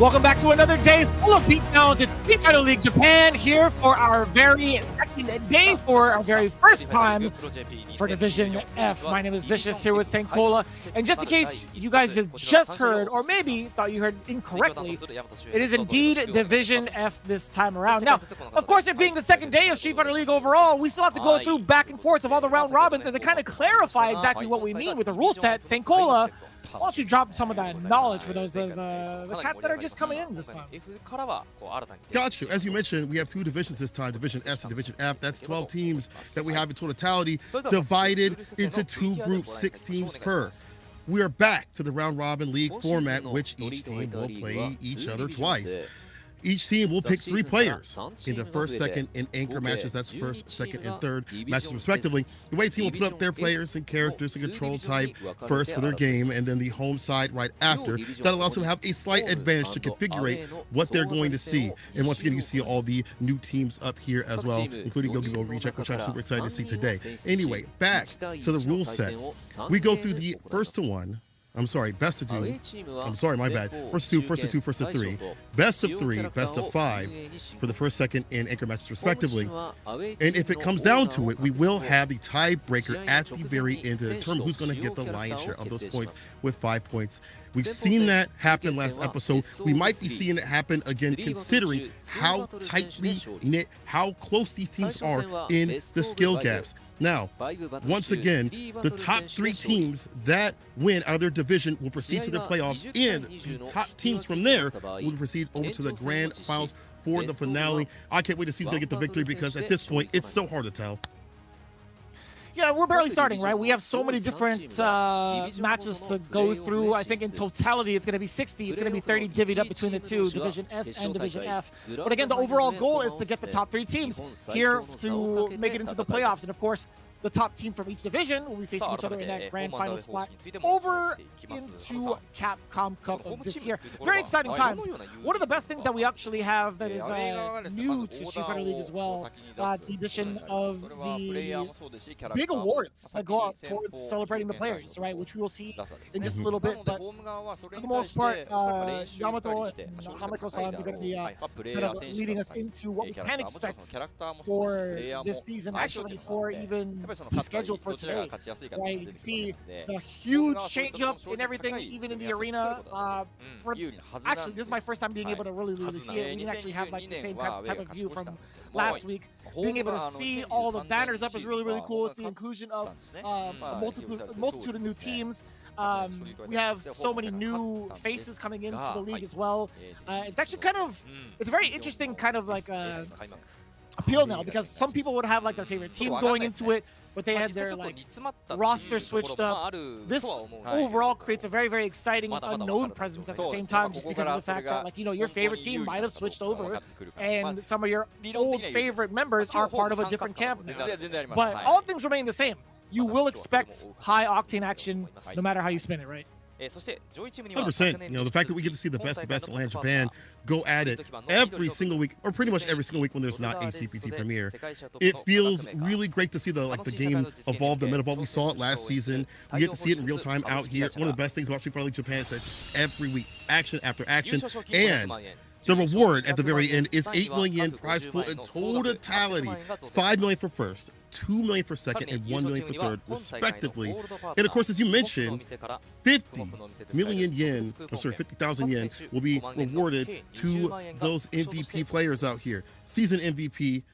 Welcome back to another day full of beatdowns at Street Fighter League Japan, here for our very second day for our very first time for Division F. My name is Vicious, here with St. Cola, and just in case you guys just heard, or maybe thought you heard incorrectly, it is indeed Division F this time around. Now, of course, it being the second day of Street Fighter League overall, we still have to go through back and forth of all the round robins, and to kind of clarify exactly what we mean with the rule set, St. Cola, why don't you drop some of that knowledge for those of the cats that are just coming in this time? Got you. As you mentioned, we have two divisions this time, Division S and Division F. That's 12 teams that we have in totality, divided into two groups, 6 teams per. We are back to the round robin league format, which each team will play each other twice. Each team will pick 3 players in the first, second, and anchor matches. That's first, second, and third matches respectively. The way team will put up their players and characters and control type first for their game, and then the home side right after. That allows them to have a slight advantage to configure what they're going to see. And once again, you see all the new teams up here as well, including Yogibo Recheck, which I'm super excited to see today. Anyway, back to the rule set. We go through the first to one. I'm sorry, best of 2. I'm sorry, my bad. First of 2, first of 2, first of 3. Best of 3, best of 5 for the first, second, and anchor matches respectively. And if it comes down to it, we will have the tiebreaker at the very end to determine who's going to get the lion's share of those points with 5 points. We've seen that happen last episode. We might be seeing it happen again, considering how tightly knit, how close these teams are in the skill gaps. Now, once again, the top 3 teams that win out of their division will proceed to the playoffs, and the top teams from there will proceed over to the grand finals for the finale. I can't wait to see who's going to get the victory, because at this point, it's so hard to tell. Yeah, we're barely starting, right? We have so many different matches to go through. I think in totality, it's going to be 60. It's going to be 30 divvied up between the two, Division S and Division F. But again, the overall goal is to get the top 3 teams here to make it into the playoffs. And of course, the top team from each division will be facing each other in that grand final spot over into Capcom Cup of this year. Very exciting times. One of the best things that we actually have that is new to Street Fighter League as well, the addition of the big awards that go out towards celebrating the players, right? Which we will see in just a little bit. But for the most part, Yamato and Hameko-san are going to be kind of leading us into what we can expect for this season, actually for even scheduled for today, right? You can see the huge change-up in everything, even in the arena. Actually, this is my first time being able to really see it. We didn't actually have like the same type of view from last week. Being able to see all the banners up is really cool. It's the inclusion of a multitude of new teams. We have so many new faces coming into the league as well. It's actually kind of, it's a very interesting kind of like appeal now, because some people would have like their favorite teams going into it, but they had their like roster switched up. This overall creates a very exciting unknown presence at the same time, just because of the fact that, like, you know, your favorite team might have switched over, and some of your old favorite members are part of a different camp now. But all things remain the same. You will expect high octane action no matter how you spin it, right? 100%. You know, the fact that we get to see the best of land Japan go at it every single week, or pretty much every single week when there's not a CPT premiere, it feels really great to see the game evolve, the meta evolve. We saw it last season. We get to see it in real time out here. One of the best things about Street Fighter League Japan is that it's every week, action after action, and the reward at the very end is 8 million yen prize pool in totality, 5 million for first, 2 million for second, and 1 million for third, respectively. And of course, as you mentioned, 50 million yen, I'm sorry, 50,000 yen will be rewarded to those MVP players out here. Season MVP,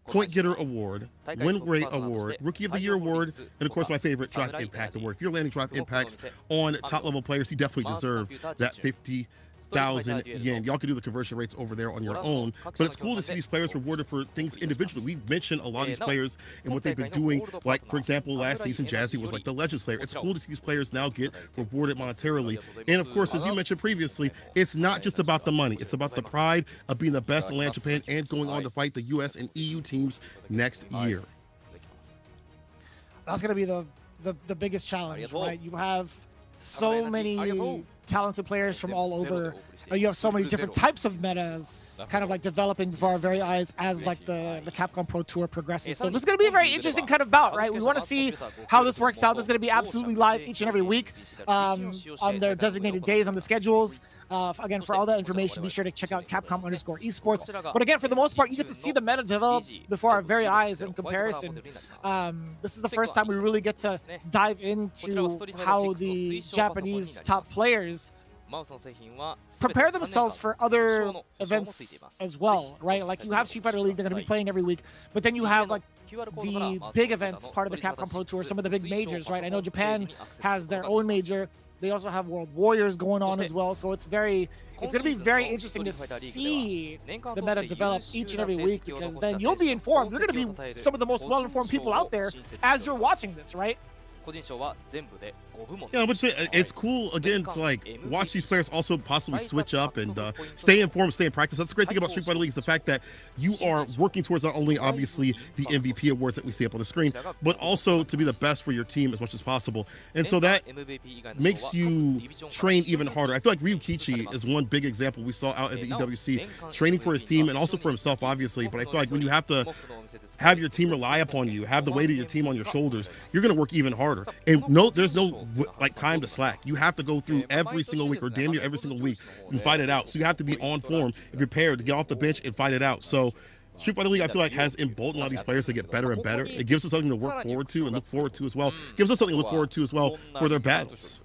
Point Getter Award, Win Rate Award, Rookie of the Year Award, and of course my favorite, Drop Impact Award. If you're landing drop impacts on top level players, you definitely deserve that 50,000 yen. Y'all can do the conversion rates over there on your own, but it's cool to see these players rewarded for things individually. We've mentioned a lot of these players and what they've been doing. Like, for example, last season, Jazzy was like the Legend Slayer. It's cool to see these players now get rewarded monetarily. And of course, as you mentioned previously, it's not just about the money. It's about the pride of being the best in land Japan and going on to fight the US and EU teams next year. That's going to be the biggest challenge, right? You have so many talented players from all over. You have so many different types of metas kind of like developing before our very eyes as like the Capcom Pro Tour progresses. So this is going to be a very interesting kind of bout, right? We want to see how this works out. This is going to be absolutely live each and every week on their designated days on the schedules. Again, for all that information, be sure to check out Capcom_esports. But again, for the most part, you get to see the meta develop before our very eyes in comparison. This is the first time we really get to dive into how the Japanese top players prepare themselves for other events as well, right? Like you have Street Fighter League, they're going to be playing every week, but then you have like the big events, part of the Capcom Pro Tour, some of the big majors, right? I know Japan has their own major. They also have World Warriors going on as well, so it's going to be very interesting to see the meta develop each and every week, because then you'll be informed. You're going to be some of the most well-informed people out there as you're watching this, right? Yeah, but it's cool again to like watch these players also possibly switch up and stay informed, stay in practice. That's the great thing about Street Fighter League, is the fact that you are working towards not only obviously the MVP awards that we see up on the screen, but also to be the best for your team as much as possible. And so that makes you train even harder. I feel like Ryukichi is one big example we saw out at the EWC, training for his team and also for himself, obviously. But I feel like when you have to have your team rely upon you, have the weight of your team on your shoulders, you're going to work even harder. And there's no like time to slack. You have to go through every single week, or damn near every single week, and fight it out. So you have to be on form and prepared to get off the bench and fight it out. So Street Fighter League, I feel like, has emboldened a lot of these players to get better and better. It gives us something to work forward to and look forward to as well. It gives us something to look forward to as well for their battles.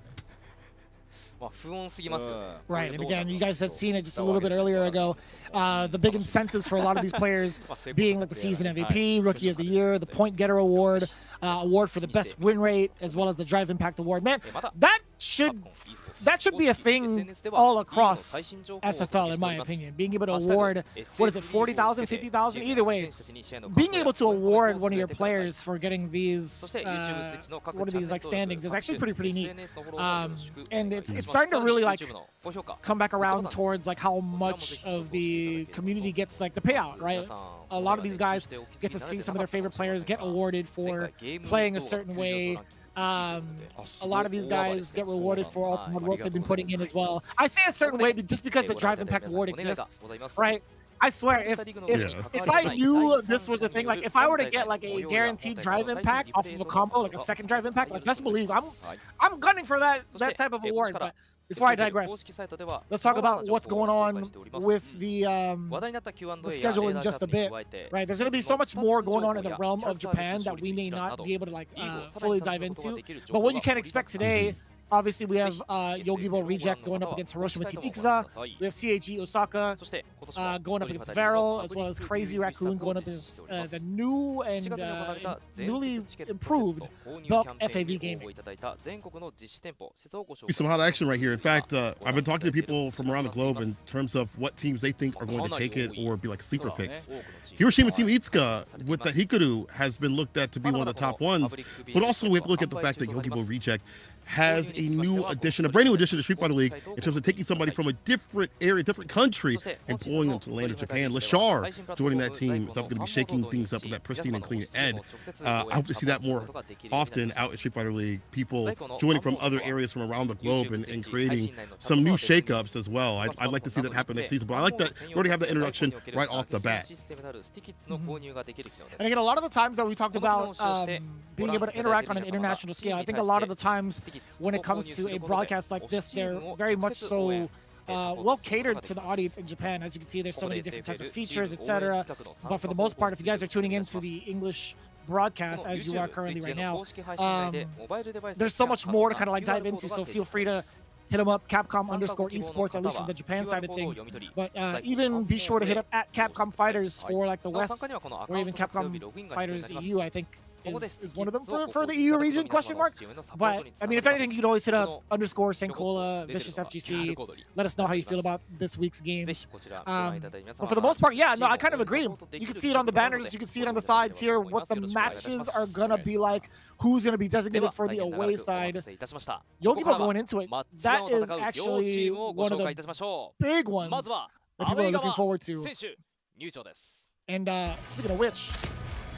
Right, and again, you guys had seen it just a little bit earlier ago. The big incentives for a lot of these players being like the season MVP, Rookie of the Year, the Point Getter Award, award for the best win rate, as well as the Drive Impact Award. Man, that should be a thing all across SFL, in my opinion. Being able to award, what is it, 40,000, 50,000? Either way, being able to award one of your players for getting these, one of these like standings is actually pretty neat. And it's starting to really like come back around towards like how much of the community gets like the payout, right? A lot of these guys get to see some of their favorite players get awarded for playing a certain way. A lot of these guys get rewarded for all the hard work they've been putting in as well. I say a certain way just because the Drive Impact Award exists, right? I swear, if I knew this was a thing, like if I were to get like a guaranteed Drive Impact off of a combo, like a second Drive Impact, like best believe I'm gunning for that type of award. But before I digress, let's talk about what's going on with the schedule in just a bit. Right, there's going to be so much more going on in the realm of Japan that we may not be able to like fully dive into. But what you can expect today, obviously, we have Yogibo Reject going up against Hiroshima Team Ikuza. We have CAG Osaka going up against VARREL, as well as Crazy Raccoon going up against the new and newly improved Belc FAV Gaming. Some hot action right here. In fact, I've been talking to people from around the globe in terms of what teams they think are going to take it or be like sleeper picks. Hiroshima Team Itsuka with the Hikaru has been looked at to be one of the top ones, but also we have to look at the fact that Yogibo Reject has a new addition, a brand new addition to Street Fighter League in terms of taking somebody from a different area, different country, and pulling them to the land of Japan. LeShar joining that team is definitely going to be shaking things up with that pristine and clean Ed. I hope to see that more often out in Street Fighter League. People joining from other areas from around the globe and creating some new shakeups as well. I'd like to see that happen next season, but I like that we already have the introduction right off the bat. And again, a lot of the times that we talked about being able to interact on an international scale, I think a lot of the times when it comes to a broadcast like this, they're very much so well catered to the audience in Japan. As you can see, there's so many different types of features, etc. But for the most part, if you guys are tuning into the English broadcast as you are currently right now, there's so much more to kind of like dive into. So feel free to hit them up, Capcom_esports, at least from the Japan side of things. But even be sure to hit up at Capcom Fighters for like the West, or even Capcom Fighters EU, I think is one of them for the EU region, question mark. But I mean, if anything, you can always hit up _Sankola, Vicious FGC. Let us know how you feel about this week's game. But for the most part, yeah, no, I kind of agree. You can see it on the banners, you can see it on the sides here, what the matches are gonna be like, who's gonna be designated for the away side. Yogibo going into it, that is actually one of the big ones that people are looking forward to. And speaking of which,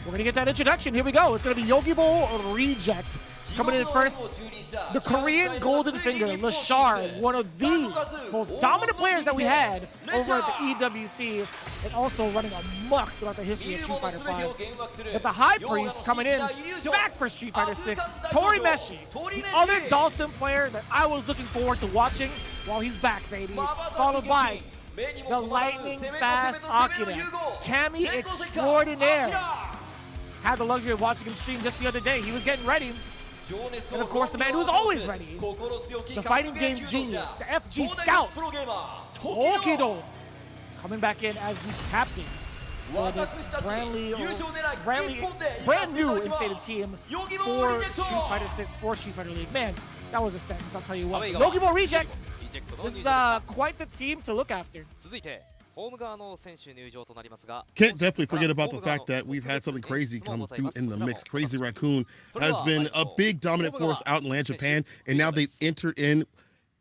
We're going to get that introduction. Here we go. It's going to be Yogibo Reject. Coming in first, the Korean Golden Finger, LeShar, one of the most dominant players that we had over at the EWC, and also running amok throughout the history of Street Fighter V. But the High Priest coming in back for Street Fighter VI, Torimeshi, the other Dawson player that I was looking forward to watching while he's back, baby. Followed by the lightning fast Aqua, Kami extraordinaire. Had the luxury of watching him stream just the other day. He was getting ready. And of course, the man who's always ready, the fighting game genius, the FG scout, Toikido, coming back in as the captain for this brand new Insane team for Street Fighter 6, for Street Fighter League. Man, that was a sentence, I'll tell you what. Yogibo Reject, this is quite the team to look after. Can't definitely forget about the fact that we've had something crazy come through in the mix. Crazy Raccoon has been a big dominant force out in Land Japan, and now they've entered in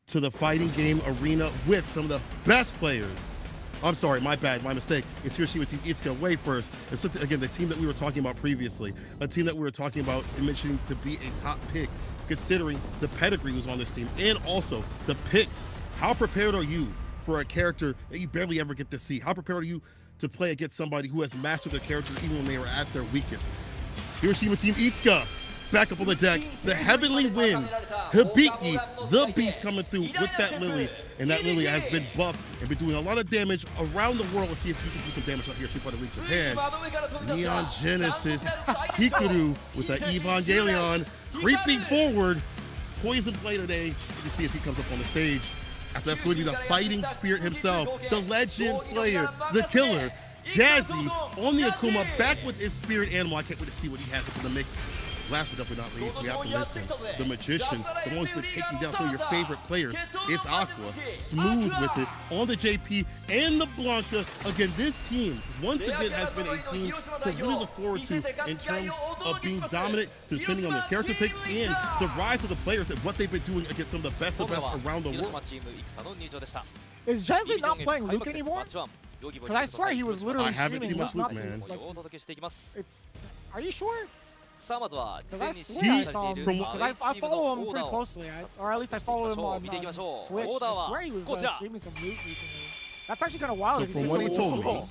to the fighting game arena with some of the best players. I'm sorry, my bad, my mistake. It's Hiroshima Team Itsuka way first. It's, again, the team that we were talking about previously, a team that we were talking about and mentioning to be a top pick, considering the pedigree was on this team, and also the picks. How prepared are you for a character that you barely ever get to see? How prepared are you to play against somebody who has mastered their character even when they were at their weakest? Hiroshima Team Itsuka back up on the deck. The Heavenly Wind, Hibiki, the beast coming through with that Lily. And that Lily has been buffed and been doing a lot of damage around the world. Let's see if you can do some damage out here. Street Fighter League Japan. Neon Genesis, Hikaru with that Evangelion creeping forward. Poison play today. You can see if he comes up on the stage. After that's going to be the fighting spirit himself, the legend slayer, the killer, Jazzy on the Akuma, back with his spirit animal. I can't wait to see what he has up in the mix. Last but definitely not least, we have to listen. The magician, the one who's been taking down some of your favorite players. It's Aqua, smooth with it on the JP and the Blanca. Again, this team, once again, has been a team to really look forward to in terms of being dominant, depending on their character picks and the rise of the players and what they've been doing against some of the best around the world. Is Jazzy not playing Luke anymore? Because I swear he was literally I haven't seen much Luke, man. Are you sure? Because I swear I saw him, from because I follow him pretty closely, or at least I follow him on Twitch. I swear he was streaming some Luke recently. That's actually kind of wild. So from what he told me,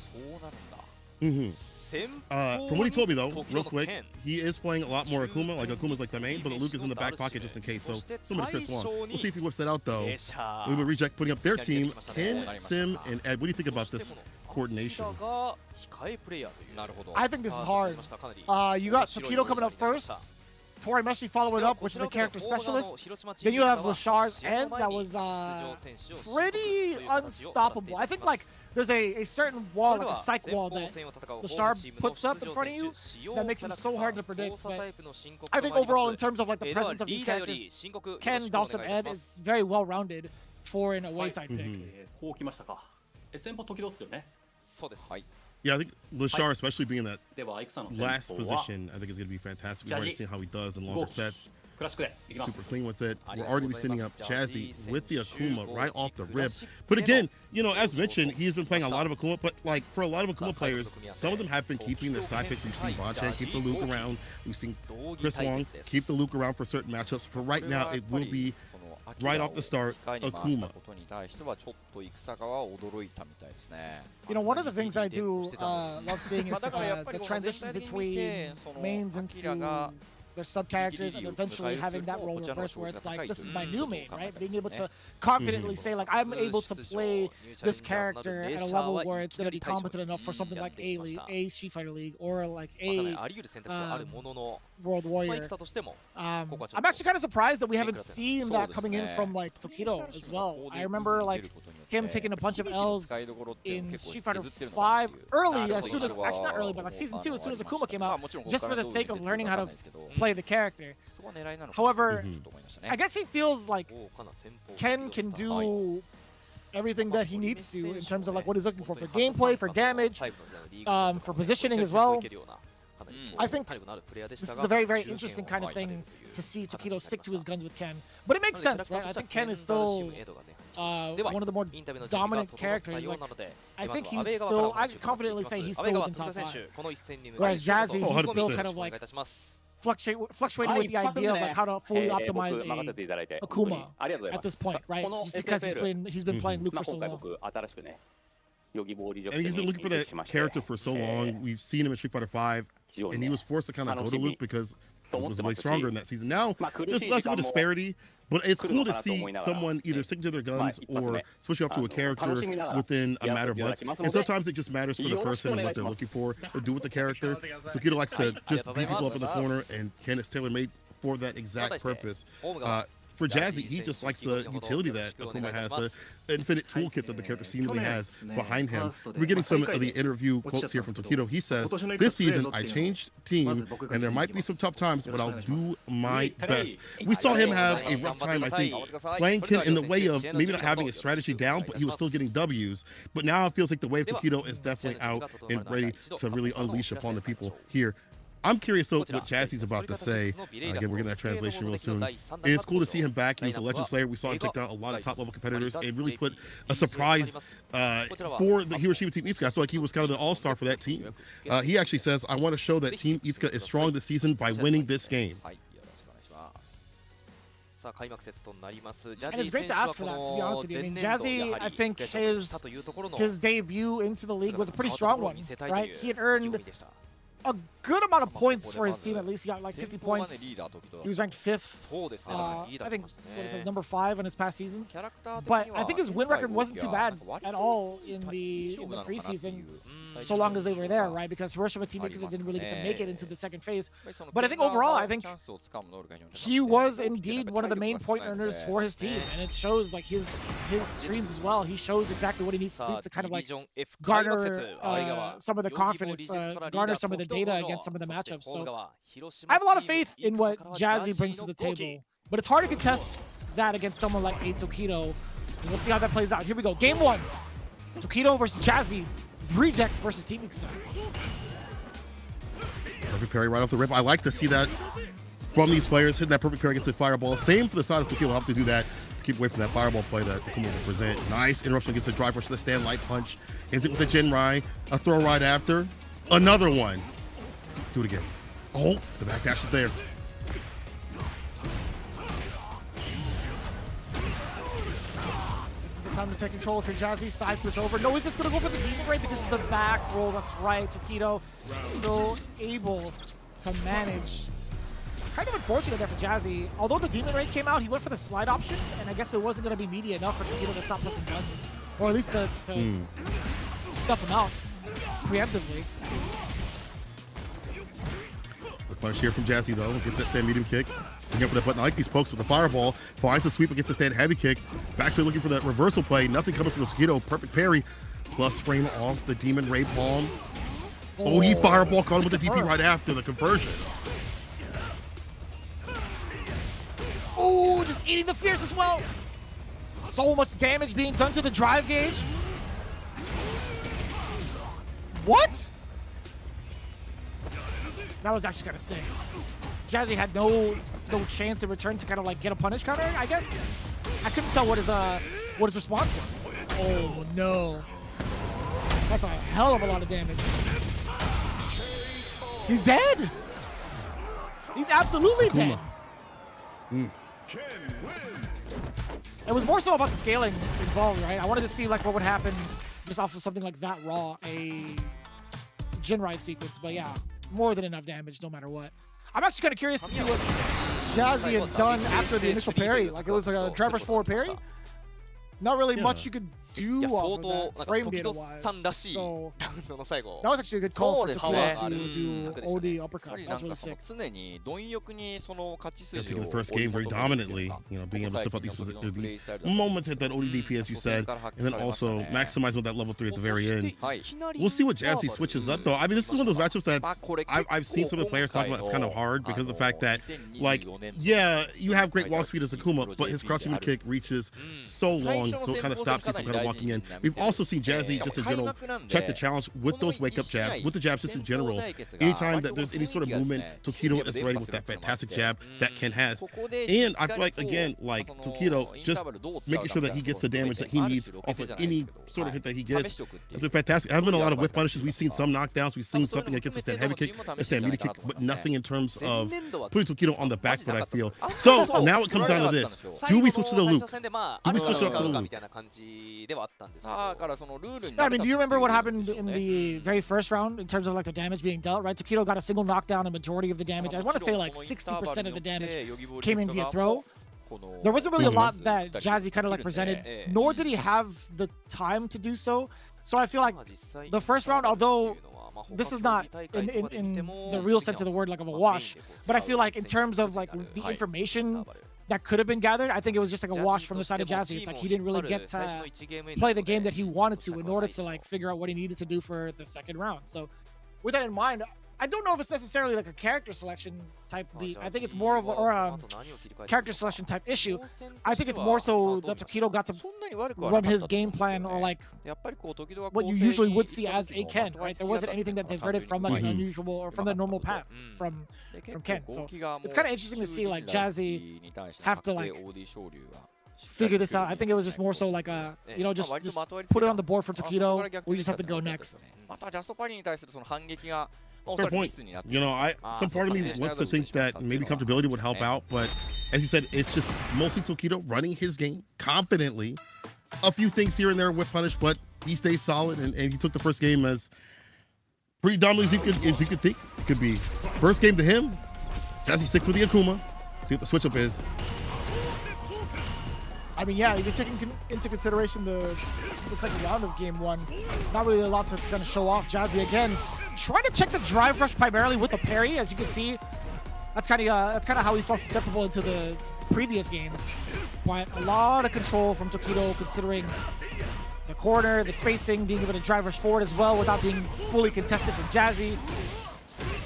from what he told me though, real quick, he is playing a lot more Akuma. Like Akuma's like the main, but Luke is in the back pocket just in case. So similar to Chris Wong. We'll see if he whips that out though. We will Reject putting up their team, Ken, Sim, and Ed. What do you think about this coordination? I think this is hard. You got Toikido coming up first, Torimeshi following up, which is a character specialist. Then you have LeShar's end that was pretty unstoppable. I think like there's a certain wall, like a psych wall that LeShar puts up in front of you that makes him so hard to predict. But I think overall, in terms of like the presence of these characters, Ken, Dawson, Ed is very well rounded for an away side pick. Yeah, I think LeShar, especially being in that last position, I think is going to be fantastic. We've already seen how he does in longer sets. Super clean with it. We're already be sending up Jazzy with the Akuma right off the rip. But again, you know, as mentioned, he's been playing a lot of Akuma, but like for a lot of Akuma players, some of them have been keeping their side picks. We've seen Bonche keep the Luke around. We've seen Chris Wong keep the Luke around for certain matchups. For right now, it will be right off the start, Akuma. You know, one of the things that I do love seeing is the transitions between mains into their sub-characters and eventually having that role reverse where it's like, this is my new main, right? Being able to confidently say, like, I'm able to play this character at a level where it's going to be competent enough for something like a Street Fighter League or like a World Warrior. I'm actually kind of surprised that we haven't seen that coming in from like Toikido as well. I remember like him taking a bunch of L's in Street Fighter 5 early, as soon as, actually not early, but like Season 2, as soon as Akuma came out, just for the sake of learning how to play the character. However, I guess he feels like Ken can do everything that he needs to in terms of like what he's looking for gameplay, for damage, for positioning as well. I think this is a very, very interesting kind of thing to see Toikido stick to his guns with Ken. But it makes sense, right? I think Ken is still one of the more dominant characters. Like, I think he'd still, I can confidently say he's still within top 5. Whereas Jazzy, he's still kind of like fluctuating with the idea of like how to fully optimize a Akuma at this point, right? Just because he's been playing Luke for so long. And he's been looking for that character for so long. We've seen him in Street Fighter V, and he was forced to kind of go to Luke because he was way stronger in that season. Now, there's less of a disparity, but it's cool to see someone either stick to their guns or switch off to a character within a matter of months. And sometimes it just matters for the person and what they're looking for to do with the character. Toikido likes to just beat people up in the corner, and Ken is tailor-made for that exact purpose. For Jazzy, he just likes the utility that Akuma has, the infinite toolkit that the character seemingly has behind him. We're getting some of the interview quotes here from Toikido. He says, "This season, I changed teams, and there might be some tough times, but I'll do my best." We saw him have a rough time, I think, playing Ken in the way of maybe not having his strategy down, but he was still getting W's. But now it feels like the way of Toikido is definitely out and ready to really unleash upon the people here. I'm curious though what Jazzy's about to say. Again, we're getting that translation real soon. It's cool to see him back. He was a Legend Slayer. We saw him take down a lot of top-level competitors and really put a surprise for the Hiroshima Team Itsuka. I feel like he was kind of the all-star for that team. He actually says, "I want to show that Team Itsuka is strong this season by winning this game." And it's great to ask for that, to be honest with you. I mean, Jazzy, I think his debut into the league was a pretty strong one, right? He had earned a good amount of points for his team. At least he got like 50 points. He was ranked 5th. I think what it says, number 5 in his past seasons. But I think his win record wasn't too bad at all in the preseason, so long as they were there, right? Because Hiroshima Team didn't really get to make it into the second phase. But I think overall, I think he was indeed one of the main point earners for his team, and it shows like his streams as well. He shows exactly what he needs to do to kind of like garner some of the confidence, garner some of the data against some of the matchups. So I have a lot of faith in what Jazzy brings to the table, but it's hard to contest that against someone like a Toikido. And we'll see how that plays out. Here we go. Game 1. Toikido versus Jazzy. Reject versus Team Itsuka. Perfect parry right off the rip. I like to see that from these players, hitting that perfect parry against the fireball. Same for the side of Toikido. We'll have to do that to keep away from that fireball play that Akuma will present. Nice interruption against the drive rush to the stand light punch. Is it with the Jinrai? A throw right after. Another one. Do it again. Oh, the backdash is there. This is the time to take control if you're Jazzy. Side switch over. No, is this going to go for the Demon Raid because of the back roll? That's right. Toikido still able to manage. Kind of unfortunate there for Jazzy. Although the Demon Raid came out, he went for the slide option, and I guess it wasn't going to be meaty enough for Toikido to stop pressing buttons. Or at least to stuff him out preemptively. Punish here from Jazzy though, gets that stand medium kick. Looking for that button. I like these pokes with the fireball. Finds the sweep against the stand heavy kick. Backsway looking for that reversal play. Nothing coming from Toikido. Perfect parry. Plus frame off the Demon Ray palm. OD fireball caught him with the DP right after the conversion. Oh, just eating the fierce as well. So much damage being done to the drive gauge. What? That was actually kind of sick. Jazzy had no chance in return to kind of like get a punish counter, I guess. I couldn't tell what his response was. Oh no. That's a hell of a lot of damage. He's dead. He's absolutely dead. It was more so about the scaling involved, right? I wanted to see like what would happen just off of something like that raw, a Jinrai sequence, but yeah. More than enough damage, no matter what. I'm actually kind of curious to see what Jazzy had done after the initial parry. Like it was like a drive rush forward parry. Not really much you could do off of that frame data-wise. So that was actually a good call for Toikido to do OD uppercut. That was really sick. Yeah, taking the first game very dominantly, you know, being able to stuff out these moments, hit that ODDP as you said, and then also maximizing that level 3 at the very end. We'll see what Jazzy switches up though. I mean, this is one of those matchups that I've seen some of the players talk about. It's kind of hard because of the fact that, like, yeah, you have great walk speed as Akuma, but his crouching kick reaches so long so it kind of stops you from kind of walking in. We've also seen Jazzy, just in general, check the challenge with those wake-up jabs, with the jabs just in general. Anytime that there's any sort of movement, Toikido is ready with that fantastic jab that Ken has. And I feel like, again, like Toikido, just making sure that he gets the damage that he needs off of any sort of hit that he gets. It's been fantastic. There have been a lot of whip punishes. We've seen some knockdowns. We've seen something that gets a stand heavy kick, a stand media kick, but nothing in terms of putting Toikido on the back foot, I feel. So now it comes down to this. Do we switch to the loop? Do we switch it up to the loop? I mean, do you remember what happened in the very first round in terms of like the damage being dealt, right? Toikido got a single knockdown and majority of the damage. I want to say like 60% of the damage came in via throw. There wasn't really a lot that Jazzy kind of like presented, nor did he have the time to do so. So I feel like the first round, although this is not in the real sense of the word like of a wash, but I feel like in terms of like the information that could have been gathered, I think it was just like a wash from the side of Jazzy. It's like he didn't really get to play the game that he wanted to in order to like figure out what he needed to do for the second round. So with that in mind, I don't know if it's necessarily like a character selection type beat. I think it's more of a character selection type issue. I think it's more so that Toikido got to run his game plan, or like what you usually would see as a Ken, right? There wasn't anything that diverted from like an unusual or from the normal path from Ken. So it's kind of interesting to see like Jazzy have to like figure this out. I think it was just more so like a, you know, just put it on the board for Toikido. We just have to go next. Fair point. You know, some part of me wants to think that maybe comfortability would help out, but as you said, it's just mostly Toikido running his game confidently. A few things here and there with punish, but he stays solid, and he took the first game as pretty dominant as you could think it could be. First game to him, Jazzy sticks with the Akuma. See what the switch up is. I mean, yeah, even taking into consideration the second round of game one, not really a lot to kind of show off. Jazzy again trying to check the drive rush primarily with the parry. As you can see, that's kind of how he felt susceptible into the previous game. But a lot of control from Toikido, considering the corner, the spacing, being able to drive rush forward as well without being fully contested from Jazzy.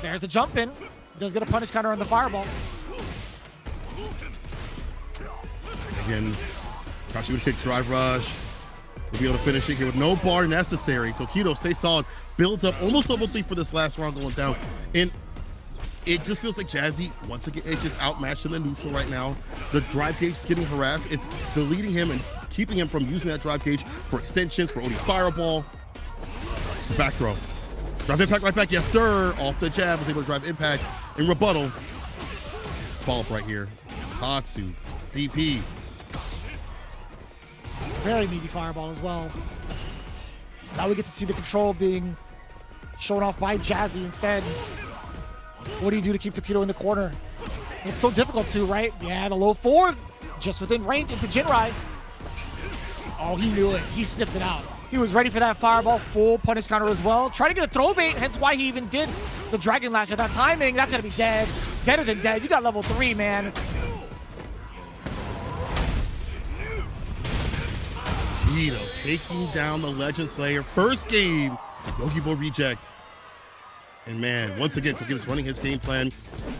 There's the jump in. Does get a punish counter on the fireball. Again, Kachi would kick drive rush. We'll be able to finish it here with no bar necessary. Toikido stays solid, builds up almost level 3 for this last round going down. And it just feels like Jazzy, once again, it's just outmatched in the neutral right now. The drive gauge is getting harassed. It's deleting him and keeping him from using that drive gauge for extensions, for OD fireball. The back throw. Drive impact right back, yes sir. Off the jab, was able to drive impact in rebuttal. Follow up right here. Tatsu, DP. Very meaty fireball as well. Now we get to see the control being shown off by Jazzy instead. What do you do to keep Toikido in the corner? It's so difficult to, right? Yeah, the low forward, just within range into Jinrai. Oh, he knew it. He sniffed it out. He was ready for that fireball, full punish counter as well. Trying to get a throw bait, hence why he even did the Dragon Lash at that timing. That's gonna be dead. Deader than dead. You got level 3, man. Toikido taking down the Legend Slayer. First game, Yogibo reject. And man, once again, Toikido's running his game plan.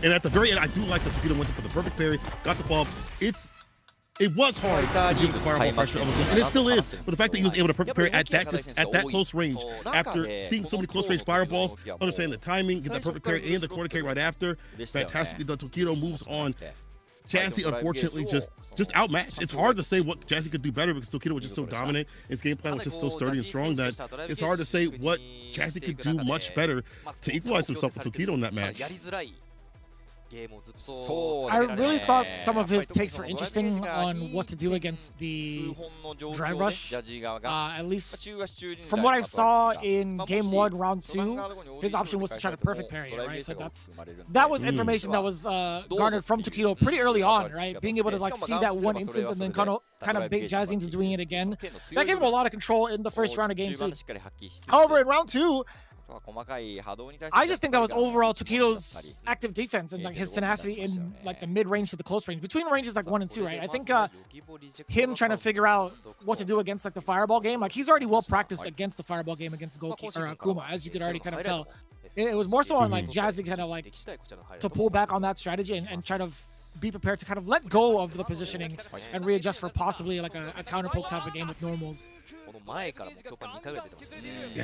And at the very end, I do like that Toikido went for the perfect parry, got the fall. It was hard to give the fireball pressure of a and it still is. But the fact that he was able to perfect parry at that close range, after seeing so many close range fireballs, understanding the timing, get that perfect parry and the corner carry right after, fantastically done. Toikido moves on. Jazzy, unfortunately, just outmatched. It's hard to say what Jazzy could do better because Toikido was just so dominant. His game plan was just so sturdy and strong that it's hard to say what Jazzy could do much better to equalize himself with Toikido in that match. I really thought some of his takes were interesting on what to do against the drive rush. At least from what I saw in game 1, round 2, his option was to try to perfect parry, right? So that was information that was garnered from Toikido pretty early on, right? Being able to like see that one instance and then kind of bait Jazzy into doing it again. That gave him a lot of control in the first round of game 2. However, in round 2, I just think that was overall Toikido's active defense and like his tenacity in like the mid range to the close range. Between the ranges like 1 and 2, right? I think him trying to figure out what to do against like the fireball game, like he's already well practiced against the fireball game against Goki or Akuma, as you could already kind of tell. It was more so on like Jazzy kind of like to pull back on that strategy and try to be prepared to kind of let go of the positioning and readjust for possibly like a counter poke type of game with normals. Yeah,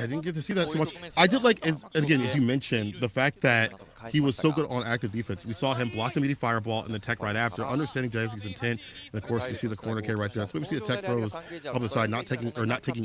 I didn't get to see that too much. I did like, again, as you mentioned, the fact that he was so good on active defense. We saw him block the meaty fireball and the tech right after, understanding Jazzy's intent. And of course, we see the corner K right there. So we see the tech throws up the side, not taking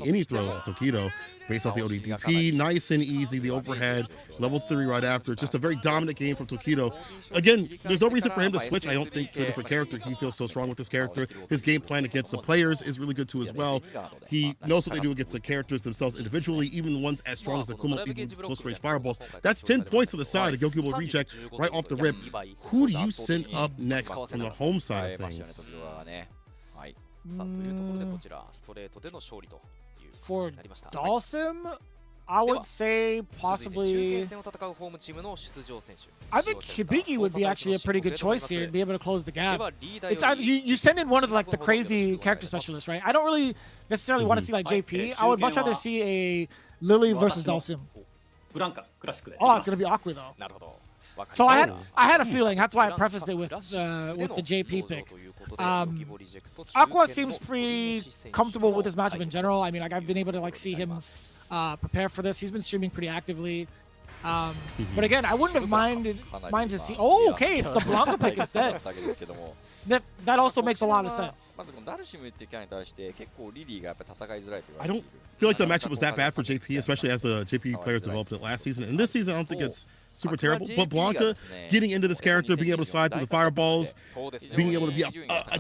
any throws to Toikido based off the ODDP. Nice and easy, the overhead, level 3 right after. Just a very dominant game from Toikido. Again, there's no reason for him to switch, I don't think, to a different character. He feels so strong with this character. His game plan against the players is really good too as well. He knows what they do against the characters themselves individually, even the ones as strong as Akuma, even close range fireballs. That's 10 points to the side. A Yogibo reject right off the rip. Who do you send up next from the home side of things? For Dalsim, I would say possibly. I think Hibiki would be actually a pretty good choice here to be able to close the gap. It's either you send in one of the crazy character specialists, right? I don't really necessarily want to see like JP. I would much rather see a Lily versus Dalsim. Oh, it's gonna be Aqua though. So I had a feeling. That's why I prefaced it with the JP pick. Aqua seems pretty comfortable with his matchup in general. I mean, like I've been able to like see him prepare for this. He's been streaming pretty actively. But again, I wouldn't have minded to see. Oh, okay, it's the Blanca pick instead. That also makes a lot of sense. I don't feel like the matchup was that bad for JP, especially as the JP players developed it last season. And this season, I don't think it's super terrible. But Blanca getting into this character, being able to slide through the fireballs, being able to be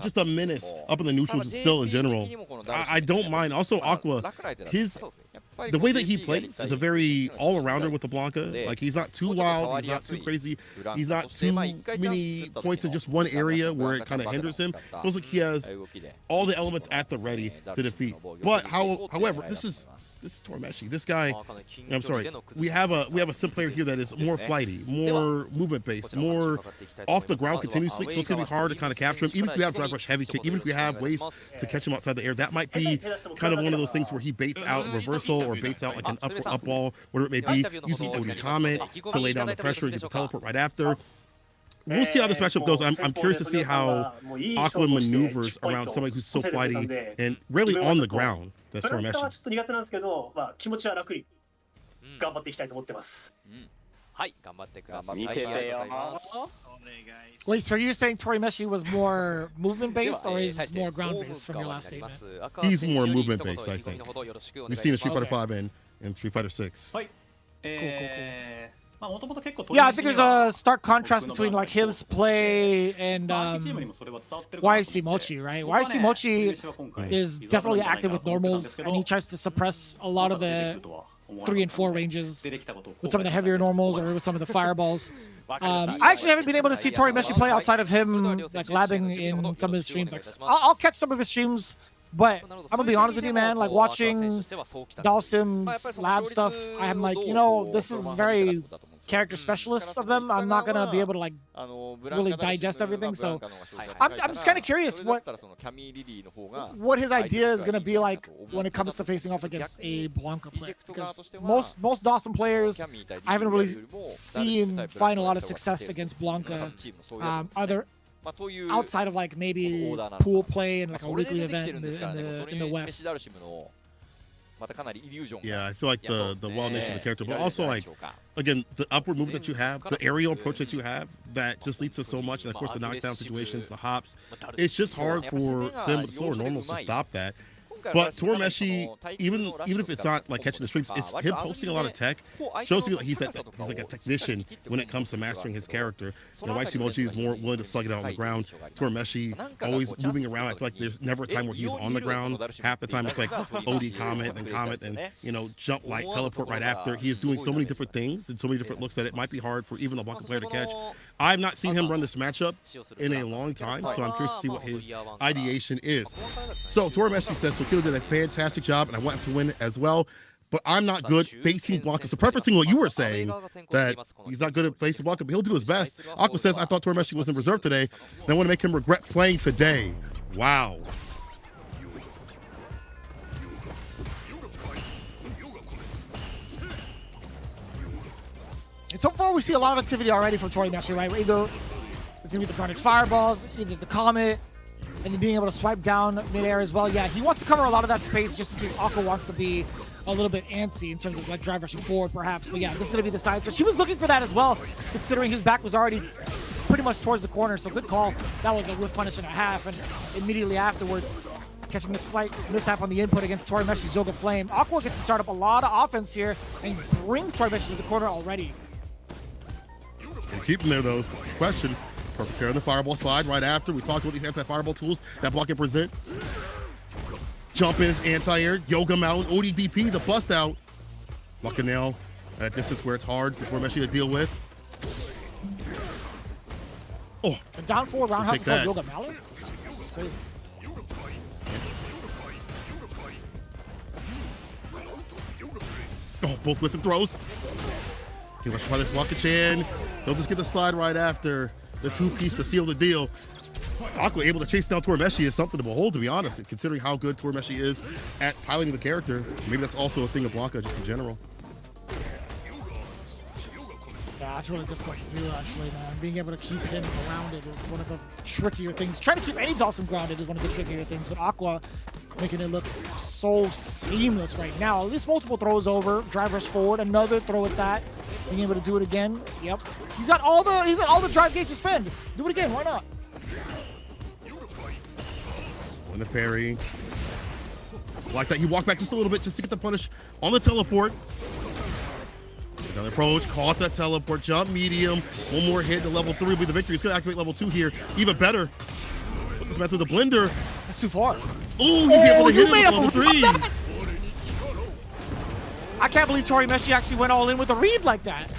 just a menace up in the neutrals still in general. I don't mind. Also, Aqua, the way that he plays is a very all-arounder with the Blanca. Like, he's not too wild, he's not too crazy, he's not too many points in just one area where it kind of hinders him. Feels like he has all the elements at the ready to defeat. But however, this is Torimeshi. This guy, I'm sorry, we have a sim player here that is more flighty, more movement based, more off the ground continuously. So it's gonna be hard to kind of capture him. Even if we have drive rush heavy kick, even if we have ways to catch him outside the air, that might be kind of one of those things where he baits out a reversal or baits out like an up ball, whatever it may be. Uses OD comment to lay down the pressure, gets a teleport right after. We'll see how this matchup goes. I'm curious to see how Aqua maneuvers around somebody who's so flighty and really on the ground. That's Torimeshi. Wait, so you're saying Torimeshi was more movement-based or is more ground-based from your last statement? He's more movement-based, I think. We've seen in Street Fighter 5 and Street Fighter 6. Cool. Yeah, I think there's a stark contrast between like his play and YFC Mochi, right? YFC Mochi is definitely active with normals, and he tries to suppress a lot of the 3 and 4 ranges with some of the heavier normals or with some of the fireballs. I actually haven't been able to see Torimeshi play outside of him like labbing in some of his streams. Like, I'll catch some of his streams, but I'm gonna be honest with you, man. Like watching Dalsim's lab stuff, I'm like, this is very character specialists of them. I'm not gonna be able to like really digest everything. So I'm just kind of curious what his idea is gonna be like when it comes to facing off against a Blanca player. Because most Dalsim players, I haven't really seen find a lot of success against Blanca. Either outside of like maybe pool play and like a weekly event in the West. Yeah, I feel like the wild nature of the character, but also like, again, the upward move that you have, the aerial approach that you have, that just leads to so much. And of course, the knockdown situations, the hops, it's just hard for Sim with slower normals to stop that. But Torimeshi, even if it's not like catching the streams, it's him posting a lot of tech. Shows me like he's like a technician when it comes to mastering his character. YFC Mochi is more willing to slug it out on the ground. Torimeshi always moving around. I feel like there's never a time where he's on the ground. Half the time it's like OD comment and jump light teleport right after. He is doing so many different things and so many different looks that it might be hard for even the Blanca player to catch. I've not seen him run this matchup in a long time, so I'm curious to see what his ideation is. So Torimeshi says Toikido did a fantastic job, and I want him to win as well. But I'm not good facing Blanca. So prefacing what you were saying, that he's not good at facing Blanca, but he'll do his best. Aqua says, I thought Torimeshi was in reserve today, and I want to make him regret playing today. Wow. So far, we see a lot of activity already from Torimeshi, right? Either It's going to be the grounded fireballs, either the Comet, and then being able to swipe down midair as well. Yeah, he wants to cover a lot of that space just in case Aqua wants to be a little bit antsy in terms of like drive rushing forward perhaps. But yeah, this is going to be the side switch. He was looking for that as well, considering his back was already pretty much towards the corner. So good call. That was a whiff punish and a half. And immediately afterwards, catching the slight mishap on the input against Torimeshi's Yoga Flame. Aqua gets to start up a lot of offense here and brings Torimeshi to the corner already. And keep him there though. Question. Preparing the fireball slide right after. We talked about these anti-fireball tools that block can present. Jump in, anti-air, yoga mount, ODDP, the bust out. Luck and nail at a distance where it's hard for Torimeshi to deal with. Oh, the down forward roundhouse is called Yoga Mallet? It's crazy. Oh, both whiffing throws. He wants to try to block a chin. They'll just get the slide right after. The two-piece to seal the deal. Aqua able to chase down Torimeshi is something to behold, to be honest, considering how good Torimeshi is at piloting the character. Maybe that's also a thing of Blanca, just in general. Yeah, that's really difficult to do, actually, man. Being able to keep him grounded is one of the trickier things. Trying to keep any Dawson grounded is one of the trickier things, but Aqua making it look so seamless right now. At least multiple throws over, drive rush forward, another throw at that. Being able to do it again. Yep. He's got all the drive gauge to spend. Do it again, why not? And the parry. Like that, he walked back just a little bit just to get the punish on the teleport. Another approach, caught that teleport, jump medium. One more hit to level 3 will be the victory. He's gonna activate level 2 here. Even better. Put this method the blender. That's too far. Oh, he's able to hit it with level 3. I can't believe Torimeshi actually went all in with a read like that.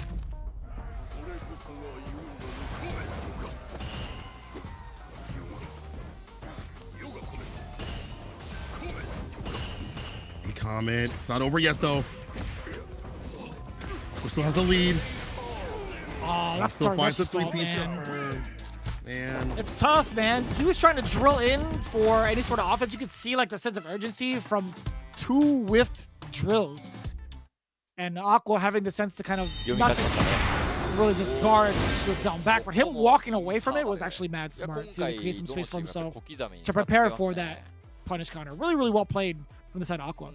Comment. It's not over yet, though. Still has a lead. Oh, that's still finds the fault, three-piece. Man, it's tough, man. He was trying to drill in for any sort of offense. You could see like the sense of urgency from 2 whiffed drills, and Aqua having the sense to kind of not just really just guard and down back, but him walking away from it was actually mad smart to create some space for himself to prepare for that punish counter. Really, really well played from the side of Aqua.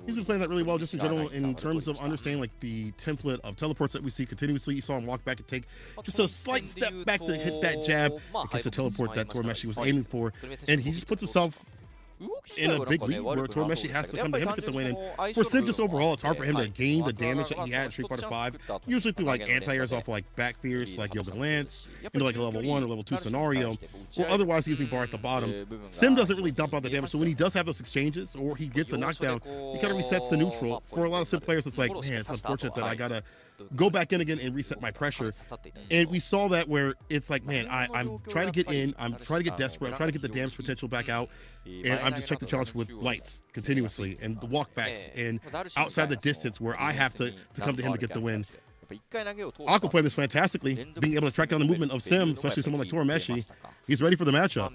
He's been playing that really well just in general in terms of understanding like the template of teleports that we see continuously. You saw him walk back and take just a slight step back to hit that jab and catch the teleport that Torimeshi was aiming for. And he just puts himself in a big lead where Torimeshi has to come to him to get the win. And for Sim, just overall, it's hard for him to gain the damage that he had in Street Fighter V, usually through like anti-airs off of, like back fierce, like Yoga Lance, into like a level 1 or level 2 scenario, or otherwise using bar at the bottom. Sim doesn't really dump out the damage, so when he does have those exchanges or he gets a knockdown, he kind of resets to neutral. For a lot of Sim players, it's like, man, it's unfortunate that I gotta go back in again and reset my pressure. And we saw that where it's like, man, I'm trying to get in, I'm trying to get desperate, I'm trying to get the damage potential back out, and I'm just checking the challenge with lights continuously and the walkbacks and outside the distance where I have to come to him to get the win. Aqua played this fantastically, being able to track down the movement of Sim, especially someone like Torimeshi. He's ready for the matchup.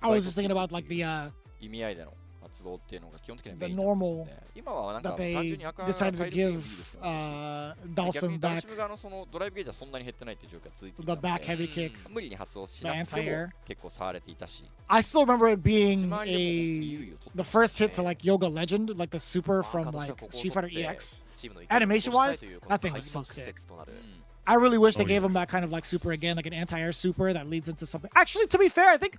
I was just thinking about like the normal that they decided to give Dawson back the back heavy kick, the anti-air. I still remember it being the first hit to like Yoga Legend, like the super from like Street Fighter EX. Animation wise, that thing was so sick. I really wish they gave him that kind of like super again, like an anti-air super that leads into something. Actually, to be fair, I think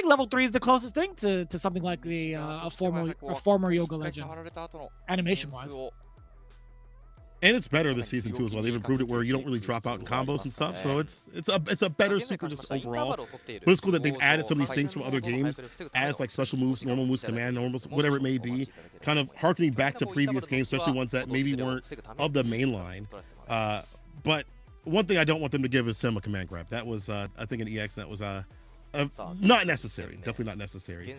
level 3 is the closest thing to something like the a former Yoga Legend, animation wise. And it's better this season too as well. They've improved it where you don't really drop out in combos and stuff. So it's a better super just overall. But it's cool that they've added some of these things from other games as like special moves, normal moves, command, normal moves, whatever it may be, kind of harkening back to previous games, especially ones that maybe weren't of the main line. But one thing I don't want them to give is Sim a command grab. That was I think in EX that was Not necessary. Definitely not necessary.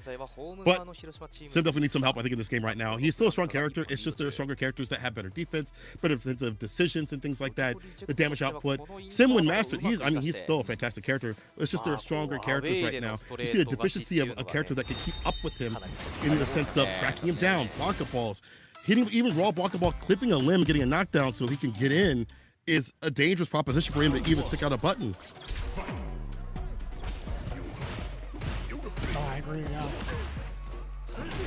But Sim definitely needs some help, I think, in this game right now. He's still a strong character. It's just there are stronger characters that have better defense, better defensive decisions and things like that. The damage output. Sim, when mastered, he's still a fantastic character. It's just there are stronger characters right now. You see a deficiency of a character that can keep up with him in the sense of tracking him down, Blanca balls, hitting even raw Blanca ball, clipping a limb, getting a knockdown so he can get in is a dangerous proposition for him to even stick out a button. Oh, I agree, yeah.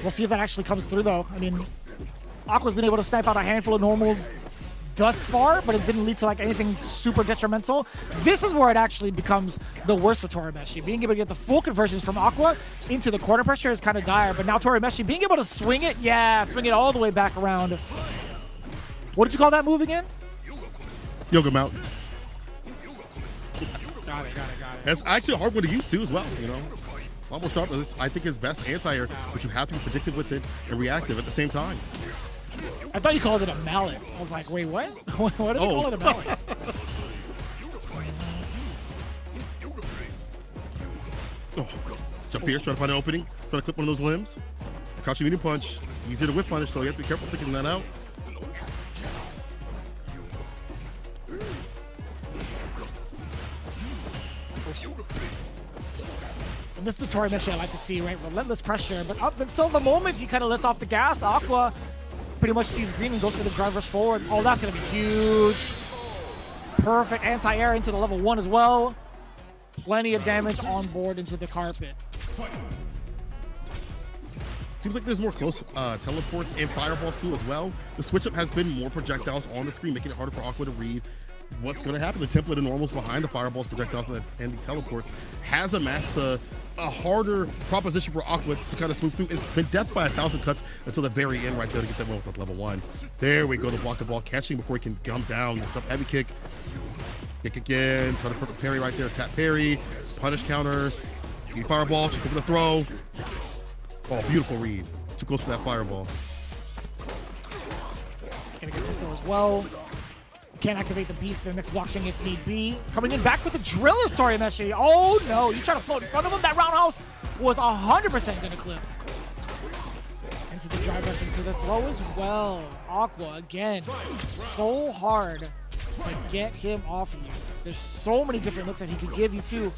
We'll see if that actually comes through, though. I mean, Aqua's been able to snipe out a handful of normals thus far, but it didn't lead to like anything super detrimental. This is where it actually becomes the worst for Torimeshi. Being able to get the full conversions from Aqua into the corner pressure is kind of dire, but now Torimeshi being able to swing it, swing it all the way back around. What did you call that move again? Yoga Mountain. Got it. That's actually a hard one to use too as well, you know. Almost start with this, I think, his best anti-air, but you have to be predictive with it and reactive at the same time. I thought you called it a mallet. I was like, wait, what? What did you call it a mallet? Jump fierce, trying to find an opening, trying to clip one of those limbs. Crouching medium punch, easy to whip punish, so you have to be careful sticking that out. And this is the Torimeshi I like to see, right? Relentless pressure, but up until the moment he kind of lets off the gas, Aqua pretty much sees green and goes for the drive rush forward. Oh, that's going to be huge. Perfect anti-air into the level 1 as well. Plenty of damage on board into the carpet. Seems like there's more close teleports and fireballs too as well. The switch up has been more projectiles on the screen, making it harder for Aqua to read what's going to happen. The template of normals behind the fireballs, projectiles, and the teleports has amassed a harder proposition for Aqua to kind of smooth through. It's been death by 1,000 cuts until the very end right there to get that one with level 1. There we go, the block the ball, catching before he can come down. Jump heavy kick. Kick again, try to perfect parry right there, tap parry, punish counter, fireball, check over the throw. Oh, beautiful read. Too close for that fireball. Gonna get hit though as well. Can't activate the beast in the next block chain if need be. Coming in back with the drill is Torimeshi. Oh no, you try to float in front of him. That roundhouse was 100% gonna clip. Into the drive rush, into the throw as well. Aqua again, so hard to get him off of you. There's so many different looks that he could give you too.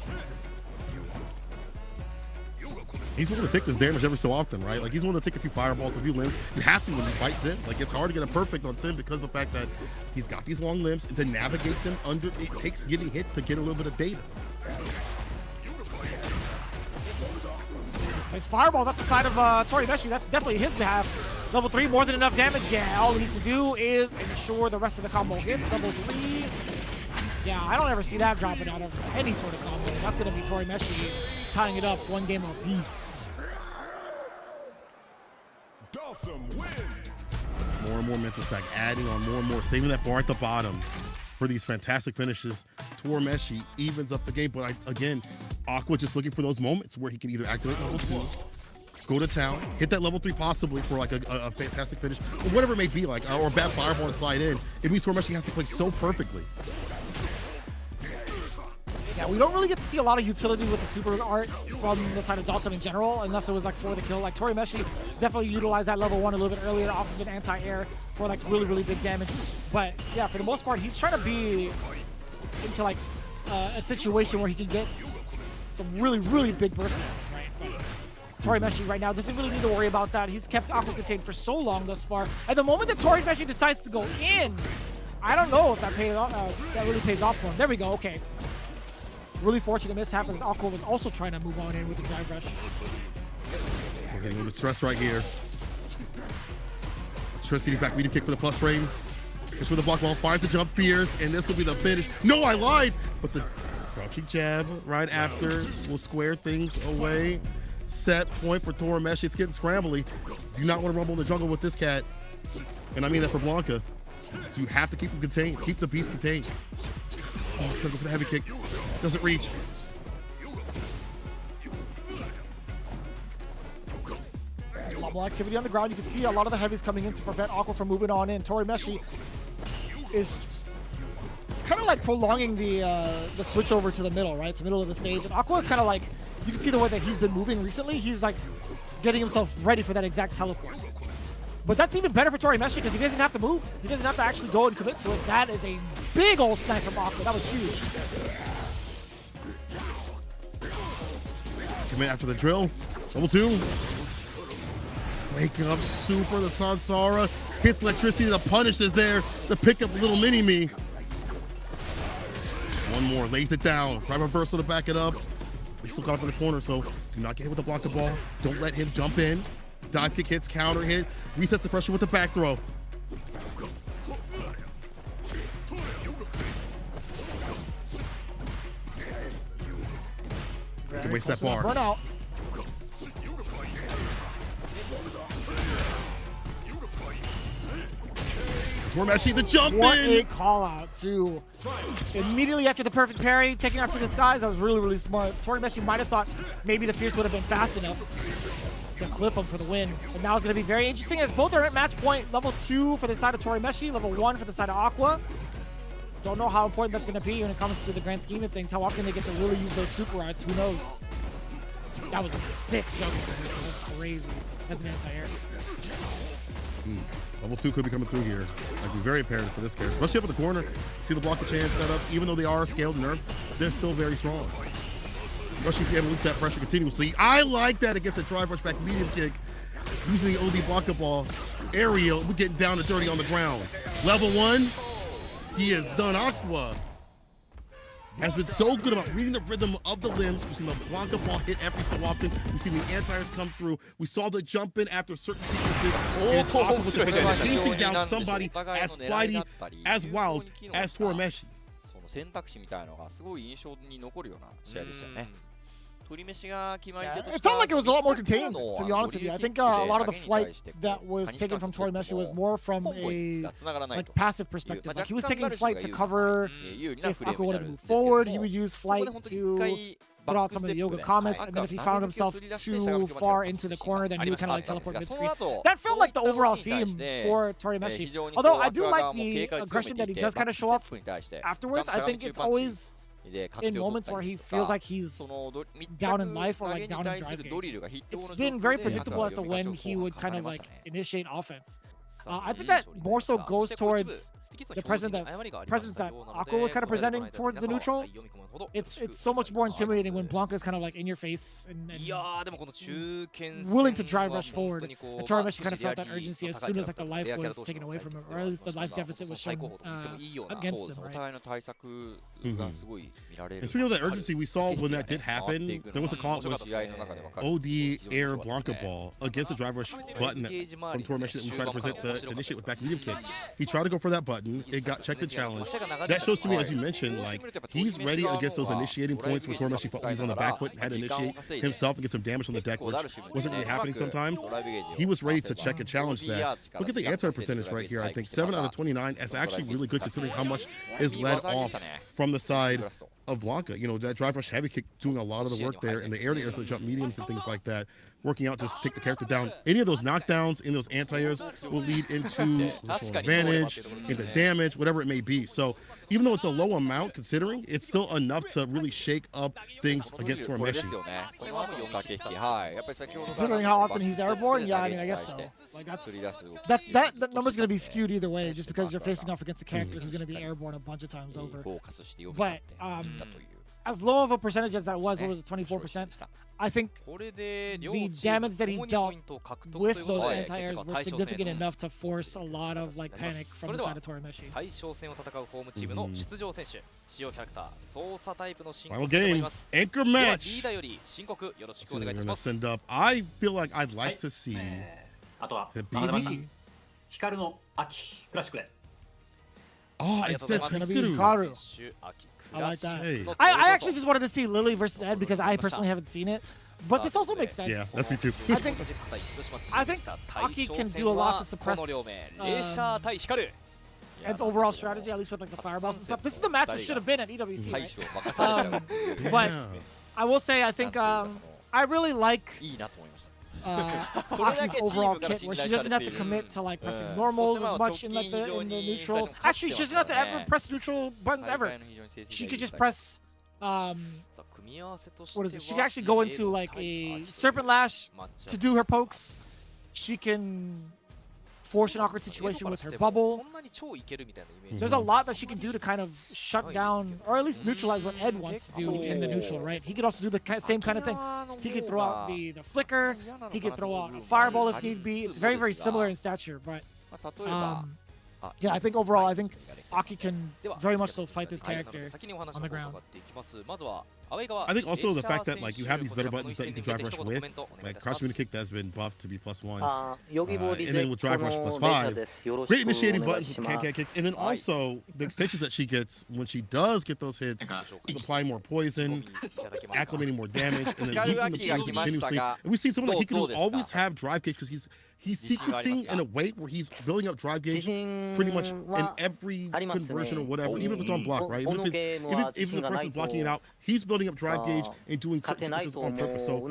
He's willing to take this damage every so often, right? Like, he's willing to take a few fireballs, a few limbs. You have to when he fights Sim. Like, it's hard to get a perfect on Sim because of the fact that he's got these long limbs, and to navigate them under, it takes getting hit to get a little bit of data. Nice fireball. That's the side of Torimeshi. That's definitely his behalf. Level 3, more than enough damage. Yeah, all we need to do is ensure the rest of the combo hits. Level 3. Yeah, I don't ever see that dropping out of any sort of combo. That's going to be Torimeshi tying it up 1 game apiece. More and more mental stack, adding on more and more, saving that bar at the bottom for these fantastic finishes. Torimeshi evens up the game, but again, Aqua just looking for those moments where he can either activate level 2, go to town, hit that level 3 possibly for like a fantastic finish, or whatever it may be, like, or a bad fireball to slide in. It means Torimeshi has to play so perfectly. Yeah, we don't really get to see a lot of utility with the super art from the side of Dawson in general, unless it was like for the kill. Like Torimeshi definitely utilized that level 1 a little bit earlier, off of an anti-air for like really, really big damage. But yeah, for the most part, he's trying to be into like a situation where he can get some really, really big burst damage, right? But Torimeshi right now doesn't really need to worry about that. He's kept Aqua contained for so long thus far. At the moment that Torimeshi decides to go in, I don't know if that really pays off for him. There we go, okay. Really fortunate mishap as Aqua was also trying to move on in with the drive rush. We're getting a little bit stressed right here. Stress hitting back medium kick for the plus frames. Goes for the block wall, finds the jump fierce, and this will be the finish. No, I lied! But the crouching jab right after will square things away. Set point for Torimeshi. It's getting scrambly. Do not want to rumble in the jungle with this cat. And I mean that for Blanca. So you have to keep him contained. Keep the beast contained. Oh, trying to go for the heavy kick. Doesn't reach. A lot more activity on the ground. You can see a lot of the heavies coming in to prevent Aqua from moving on in. Torimeshi is kind of like prolonging the switch over to the middle, right? To the middle of the stage. And Aqua is kind of like you can see the way that he's been moving recently. He's like getting himself ready for that exact teleport. But that's even better for Torimeshi because he doesn't have to move. He doesn't have to actually go and commit to it. That is a big old snipe from Aqua. That was huge. Commit after the drill. Level 2. Waking up super. The Sansara hits electricity. The punish is there to pick up little mini-me. One more. Lays it down. Drive reversal to back it up. We still got up in the corner, so do not get hit with the block the ball. Don't let him jump in. Dive kick hits, counter hit, resets the pressure with the back throw. You can waste that bar. Run out. Torimeshi, the jump What in! a call out, too. Immediately after the perfect parry, taking after the skies, that was really, really smart. Torimeshi might have thought maybe the Fierce would have been fast enough to clip him for the win. But now it's going to be very interesting as both are at match point. Level 2 for the side of Torimeshi, level 1 for the side of Aqua. Don't know how important that's going to be when it comes to the grand scheme of things. How often they get to really use those super rides, who knows? That was a sick jump. That was crazy. That's an anti-air. Level 2 could be coming through here. That'd be very apparent for this character, especially up in the corner. See the block the chance setups, even though they are scaled nerf, they're still very strong. Especially if you have to loop that pressure continuously. I like that against a drive rush back medium kick. Using the OD block the ball. Aerial, we're getting down and dirty on the ground. Level 1, he has done. Aqua has been so good about reading the rhythm of the limbs. We've seen the Blanca ball hit every so often. We've seen the anti-airs come through. We saw the jump in after certain sequences. And Aqua was chasing down somebody as flighty, as wild as Torimeshi. It felt like it was a lot more contained, to be honest with you. I think a lot of the flight that was taken from Torimeshi was more from a passive perspective. Like he was taking flight to cover if Aqua wanted to move forward. He would use flight to put out some of the yoga comments, and then if he found himself too far into the corner, then he would kind of like teleport mid-screen. That felt like the overall theme for Torimeshi. Although I do like the aggression that he does kind of show off afterwards. I think it's always in moments where he feels like he's down in life or like down in drive gauge. It's been very predictable as to when he would kind of like initiate offense. I think that more so goes towards the presence that Aqua was kind of presenting towards the neutral. It's so much more intimidating when Blanca is kind of like in your face and willing to drive rush forward. And Torimeshi kind of felt that urgency as soon as like the life was taken away from him, or at least the life deficit was shown against him, right? And speaking of that urgency, we saw when that did happen, there was a call with OD Air Blanca Ball against the drive rush button from Torimeshi that we tried to present to initiate with back medium kick. He tried to go for that button. It got checked and challenged. That shows to me, as you mentioned, like he's ready against those initiating points where Torimeshi felt he's on the back foot and had to initiate himself and get some damage on the deck, which wasn't really happening sometimes. He was ready to check and challenge that. Look at the anti percentage right here. I think 7 out of 29 is actually really good considering how much is led off from the side of Blanca. You know, that drive rush heavy kick doing a lot of the work there, and the air to air, so the jump mediums and things like that, working out just to take the character down. Any of those knockdowns in those anti-airs will lead into advantage, into damage, whatever it may be. So even though it's a low amount considering, it's still enough to really shake up things against Torimeshi. Considering how often he's airborne, yeah, I mean, I guess so. Like that number's gonna be skewed either way, just because you're facing off against a character who's gonna be airborne a bunch of times over. But as low of a percentage as that was, what was it, 24%? I think the damage that he dealt with those anti-airs were significant enough to force a lot of like panic from the side of Torimeshi. Final game, anchor match. So they're gonna send up. I feel like I'd like to see the BB. Oh, it says Hikaru. I like that. Hey. I actually just wanted to see Lily versus Ed because I personally haven't seen it. But this also makes sense. Yeah, that's me too. I think Aki can do a lot to suppress Ed's overall strategy, at least with like the fireballs and stuff. This is the match that should have been at EWC, right? But I will say, I think I really like Aki's overall kit, where she doesn't have to commit to like pressing normals as much in like the neutral. Actually, she doesn't have to ever press neutral buttons ever. She could just press what is it? She can actually go into like a Serpent Lash to do her pokes. She can force an awkward situation with her bubble. There's a lot that she can do to kind of shut down, or at least neutralize what Ed wants to do in the neutral, right? He could also do the same kind of thing. He could throw out the flicker. He could throw out a fireball if need be. It's very, very similar in stature, but yeah, I think overall, I think Aki can very much so fight this character on the ground. I think also the fact that like you have these better buttons that you can drive rush with, like crouch to kick that's been buffed to be +1, and then with drive rush +5. Great initiating buttons with can kicks, and then also the extensions that she gets when she does get those hits, applying more poison, acclimating more damage, and then looping the poison continuously. And we see someone like Hikaru always have drive gauge because he's sequencing in a way where he's building up drive gauge pretty much in every conversion or whatever, even if it's on block, right? Even if the person's blocking it out, he's building up drive gauge and doing certain sequences on purpose. So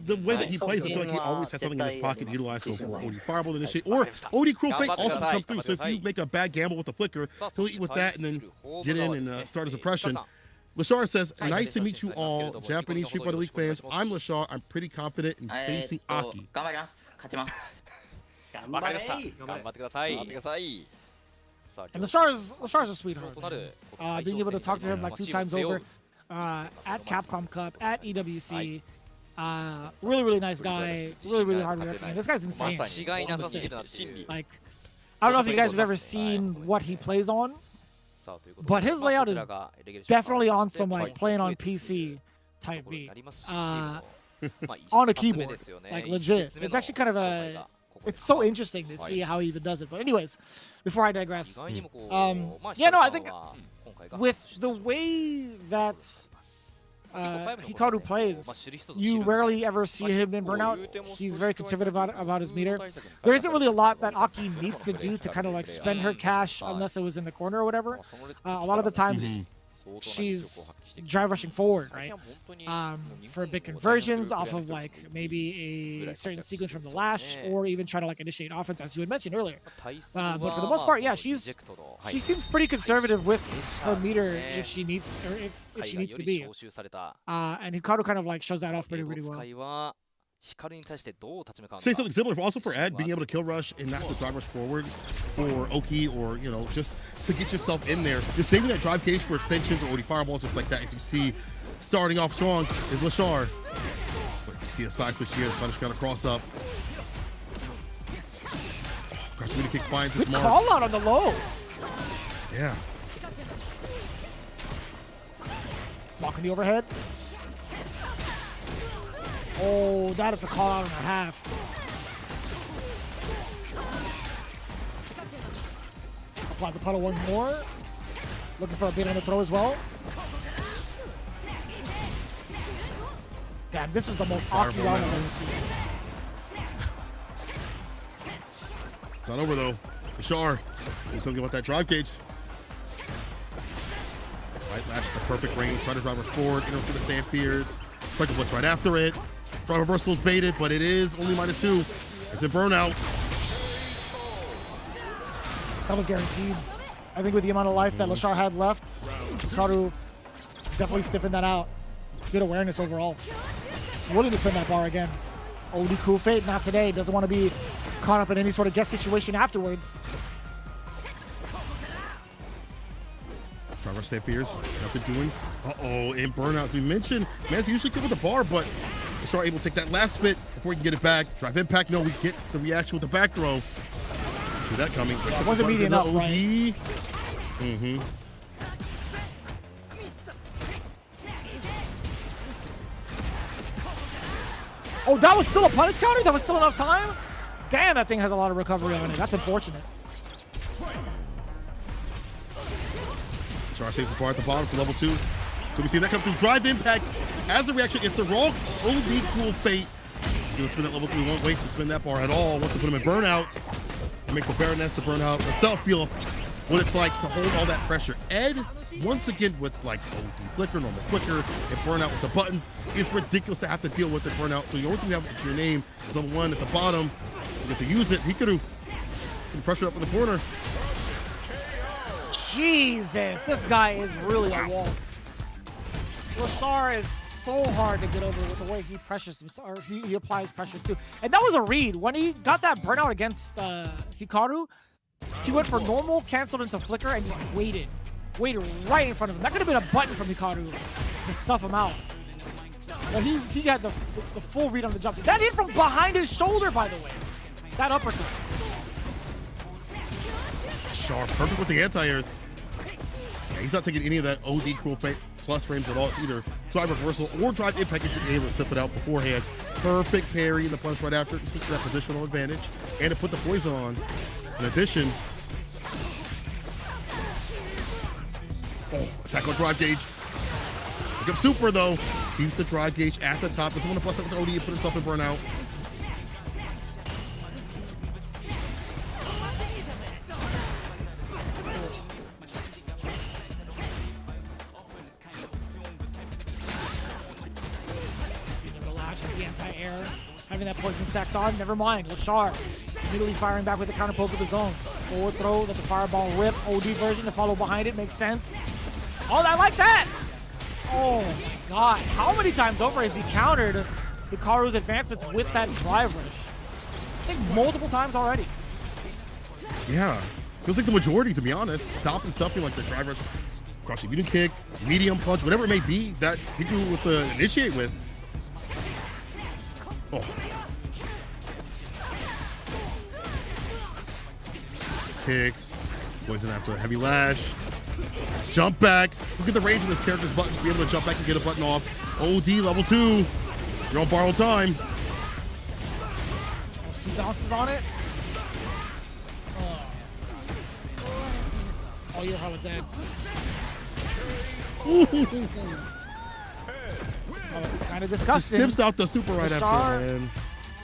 the way that he plays, I feel like he always has something in his pocket to utilize. So for OD Fireball to initiate, or OD Cruel Fate also can come through. So if you make a bad gamble with the flicker, he'll eat with that and then get in and start his oppression. LeShar says, nice to meet you all, Japanese Street Fighter League fans. I'm LeShar. I'm pretty confident in facing Aki. And LeShar's a sweetheart. Being able to talk to him like 2 times over at Capcom Cup, at EWC. Really, really nice guy. Really, really hard working. This guy's insane. Like, I don't know if you guys have ever seen what he plays on, but his layout is definitely on some like playing on PC type beat. On a keyboard, like legit. It's actually kind of it's so interesting to see how he even does it. But anyways, before I digress, yeah, no, I think with the way that Hikaru plays, you rarely ever see him in burnout. He's very conservative about his meter. There isn't really a lot that Aki needs to do to kind of like spend her cash unless it was in the corner or whatever. A lot of the times she's drive rushing forward, right? For big conversions off of like maybe a certain sequence from the lash, or even try to like initiate offense, as you had mentioned earlier. But for the most part, yeah, she seems pretty conservative with her meter if she needs, or if she needs to be. And Hikaru kind of like shows that off pretty well. Say something similar also for Ed, being able to kill rush and not to drive rush forward for Oki, or just to get yourself in there. You're saving that drive cage for extensions or OD Fireball, just like that. As you see, starting off strong is LeShar. But you see a side switch here, Punish got a cross up. Oh, gosh, really kick finds its mark. Call out on the low. Yeah. Blocking the overhead. Oh, that is a call out and a half. Apply the puddle one more. Looking for a bait on the throw as well. Damn, this was the most awkward round I've ever seen. It's not over though. LeShar, do something about that drive cage. Right lash at the perfect range. Try to drive her forward. Enter for the stand fears. Cycle blitz right after it. Drive reversal is baited, but it is only -2. It's a burnout. That was guaranteed. I think with the amount of life that LeShar had left, Hikaru definitely stiffened that out. Good awareness overall. Willing to spin that bar again. OD Cool Fate, not today. Doesn't want to be caught up in any sort of guest situation afterwards. Driver stay fears. Nothing doing. Uh-oh, and burnouts. We mentioned, man's usually good with the bar, but LeShar able to take that last spit before he can get it back. Drive impact. No, we get the reaction with the back throw. See that coming. Yeah, it wasn't meaty enough, right? Mm-hmm. Oh, that was still a punish counter? That was still enough time? Damn, that thing has a lot of recovery on it. That's unfortunate. LeShar saves the bar at the bottom for level 2. Could we see that come through? Drive impact as a reaction. It's a roll. OD Cool Fate. He's going to spin that level 3. Won't wait to spin that bar at all. Wants to put him in burnout. And make the Baroness of burnout herself feel what it's like to hold all that pressure. Ed, once again, with like OD flicker, normal flicker, and burnout with the buttons, it's ridiculous to have to deal with the burnout. So the only thing you have to your name is level 1 at the bottom. You get to use it. Hikaru can pressure up in the corner. Jesus, this guy is really a wall. LeShar is so hard to get over with the way he pressures himself, or he applies pressure too. And that was a read. When he got that burnout against Hikaru, he went for normal, canceled into flicker, and just waited right in front of him. That could have been a button from Hikaru to stuff him out. But he had the full read on the jump. That hit from behind his shoulder, by the way. That uppercut. Sharp, perfect with the anti-airs. Yeah, he's not taking any of that OD cruel fate plus frames at all. It's either drive reversal or drive impact. He's able to slip it out beforehand. Perfect parry in the punch right after. Just that positional advantage. And to put the poison on. In addition, attack on drive gauge. Pick up super though. Keeps the drive gauge at the top. Doesn't want to bust up with the OD and put himself in burnout. The anti-air, having that poison stacked on, never mind. LeShar immediately firing back with the counter poke of his own. Forward throw, let the fireball rip. OD version to follow behind it, makes sense. Oh, I like that! Oh my god, how many times over has he countered Hikaru's advancements with that drive rush? I think multiple times already. Yeah, feels like the majority, to be honest. Stop and stuffing like the drive rush, crushing medium kick, medium punch, whatever it may be that Hikaru was to initiate with. Oh. Kicks, poison after a heavy lash. Let's jump back. Look at the range of this character's buttons to be able to jump back and get a button off. OD level 2. You're on borrowed time. Those 2 bounces on it. Oh, you're hella dead. Kind of disgusting. Just snips out the super right after, man.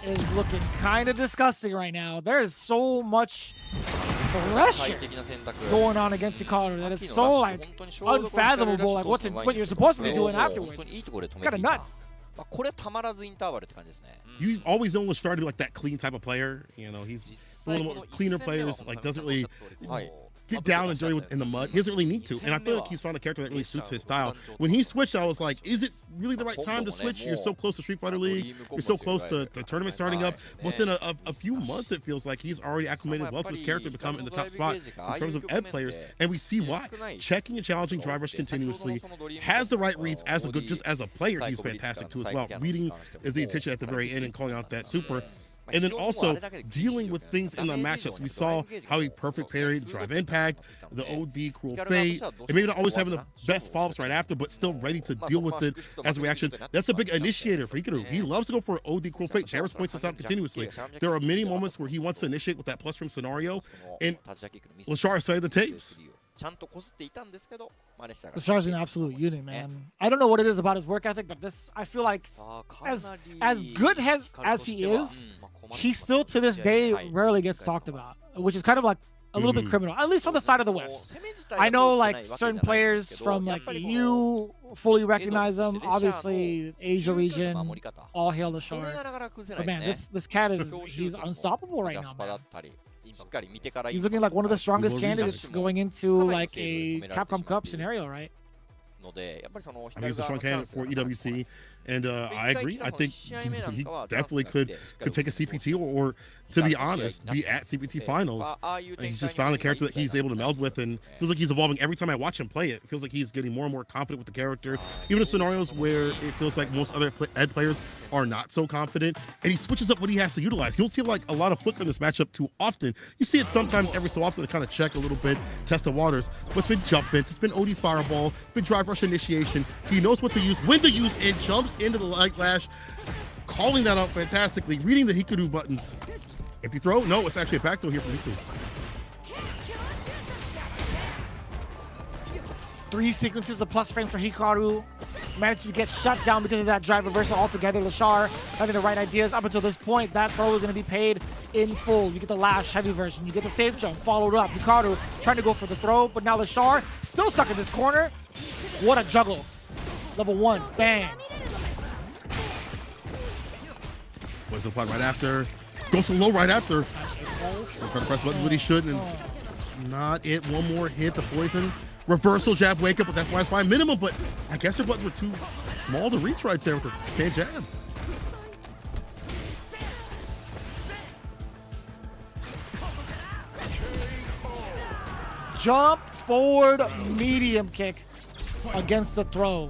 Is looking kind of disgusting right now. There is so much pressure going on against Hikaru that is so like unfathomable. Like what you're supposed to be doing afterwards. It's kind of nuts. You always know LeShar to be like that clean type of player. You know, he's one of the more cleaner players. Like doesn't really get down and dirty in the mud. He doesn't really need to. And I feel like he's found a character that really suits his style. When he switched, I was like, is it really the right time to switch? You're so close to Street Fighter League. You're so close to the tournament starting up. But then a few months, it feels like he's already acclimated well to this character to become in the top spot in terms of ed players. And we see why. Checking and challenging drive rush continuously. Has the right reads as a good, just as a player, he's fantastic too as well. Reading is the attention at the very end and calling out that super. And then also dealing with things in the matchups. We saw how he perfect parried drive impact, the OD cruel fate, and maybe not always having the best follow-ups right after, but still ready to deal with it as a reaction. That's a big initiator for Hikaru. He loves to go for OD cruel fate. Jabbers points this out continuously. There are many moments where he wants to initiate with that plus from scenario, and LeShar studied the tapes. LeShar's an absolute unit, man. I don't know what it is about his work ethic, but this, I feel like, as good as he is, he still to this day rarely gets talked about, which is kind of like a little bit criminal, at least from the side of the West. I know like certain players from like the EU fully recognize him. Obviously, Asia region, all hail LeShar. But man, this cat he's unstoppable right now, man. He's looking like one of the strongest candidates going into like a Capcom Cup scenario, right? I think he's a strong candidate for EWC, and I agree. I think he definitely could take a CPT or to be honest, be at CPT finals. He's just found a character that he's able to meld with, and feels like he's evolving every time I watch him play it. It feels like he's getting more and more confident with the character, even in scenarios where it feels like most other ed players are not so confident, and he switches up what he has to utilize. You don't see like a lot of flicker in this matchup too often. You see it sometimes every so often to kind of check a little bit, test the waters. But it's been jump bits, it's been OD fireball, it's been drive rush initiation. He knows what to use, when to use, and jumps into the light lash, calling that out fantastically, reading the Hikaru buttons. Empty throw? No, it's actually a back throw here from Hikaru. 3 sequences of plus frames for Hikaru. Manages to get shut down because of that drive reversal altogether. LeShar having the right ideas up until this point. That throw is going to be paid in full. You get the lash heavy version. You get the safe jump followed up. Hikaru trying to go for the throw, but now LeShar still stuck in this corner. What a juggle. Level 1. Bang. Was applied right after. Goes so low right after. Trying to press buttons, but he shouldn't. And not it. One more hit. The poison Reversal jab wake up, but that's why it's fine minimum. But I guess her buttons were too small to reach right there with the stand jab. Jump forward medium kick against the throw.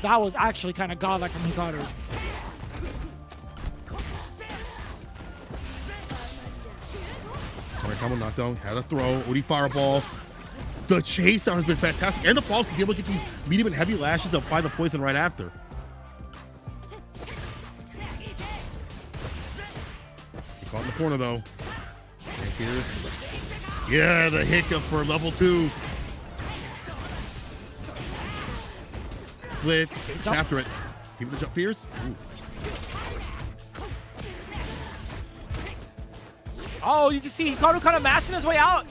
That was actually kind of godlike from Hikaru. Combo knockdown, had a throw, OD fireball. The chase down has been fantastic. And the falls, he's able to get these medium and heavy lashes to apply the poison right after. He caught in the corner though. And here's, yeah, the hiccup for level 2. Blitz, it's after it. Keep the jump fierce. Ooh. Oh, you can see Hikaru kind of mashing his way out.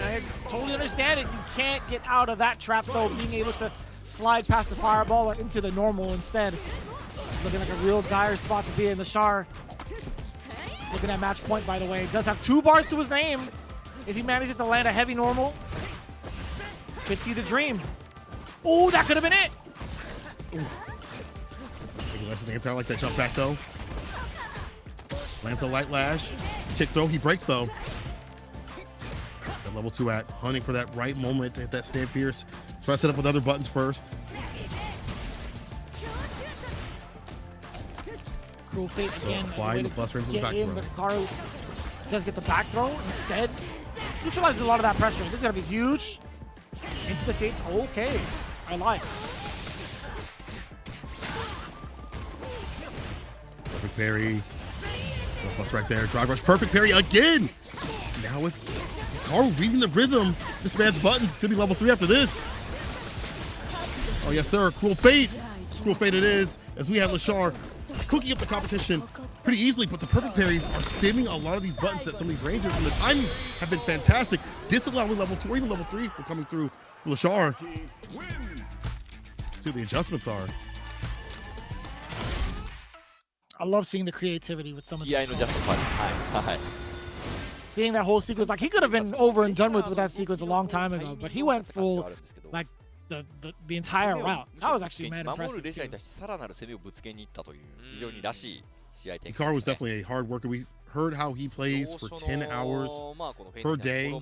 I totally understand it. You can't get out of that trap though, being able to slide past the fireball into the normal instead. Looking like a real dire spot to be in. LeShar looking at match point, by the way. Does have 2 bars to his name. If he manages to land a heavy normal, could see the dream. Oh, that could have been it. That's the entire like that jump back though. Lands a light lash. Tick throw, he breaks though. At level 2 at hunting for that right moment to hit that stand fierce. Try to set up with other buttons first. Cruel fate again. Applying the plus frames in the back throw. But Hikaru does get the back throw instead. Neutralizes a lot of that pressure. This is gonna be huge. Into the stage. Okay, I like. Perfect parry. The plus right there. Drive rush. Perfect parry again. Now it's Hikaru reading the rhythm. This man's buttons. It's gonna be level 3 after this. Oh yes, sir. Cruel fate. Cruel fate it is. As we have LeShar cooking up the competition pretty easily, but the perfect parries are spamming a lot of these buttons at some of these ranges, and the timings have been fantastic. Disallowing level 2 or even level 3 for coming through LeShar. See what the adjustments are. I love seeing the creativity with some of these. Hi. Seeing that whole sequence, like he could have been over and done with that sequence a long time ago, but he went full, like the entire route. That was actually mad impressive too. Hikaru was definitely a hard worker. We heard how he plays for 10 hours per day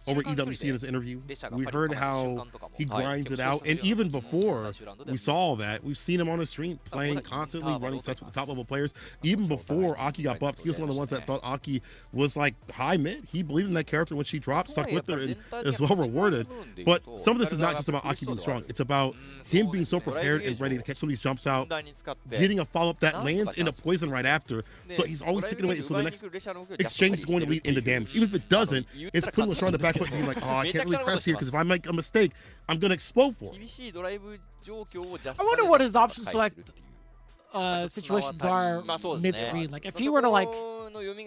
over EWC in his interview. We heard how he grinds it out, and even before we saw that, we've seen him on the stream playing constantly, running sets with the top level players. Even before Aki got buffed, he was one of the ones that thought Aki was like high mid. He believed in that character when she dropped, stuck with her, and is well rewarded. But some of this is not just about Aki being strong. It's about him being so prepared and ready to catch some of these jumps out, getting a follow-up that lands in a poison right after. So he's always taking away. So the next exchange is going to lead into damage. Even if it doesn't, it's putting LeShar on the back foot and being like, oh, I can't really press here because if I make a mistake, I'm going to explode for it. I wonder what his option select situations are mid-screen. Like if he were to like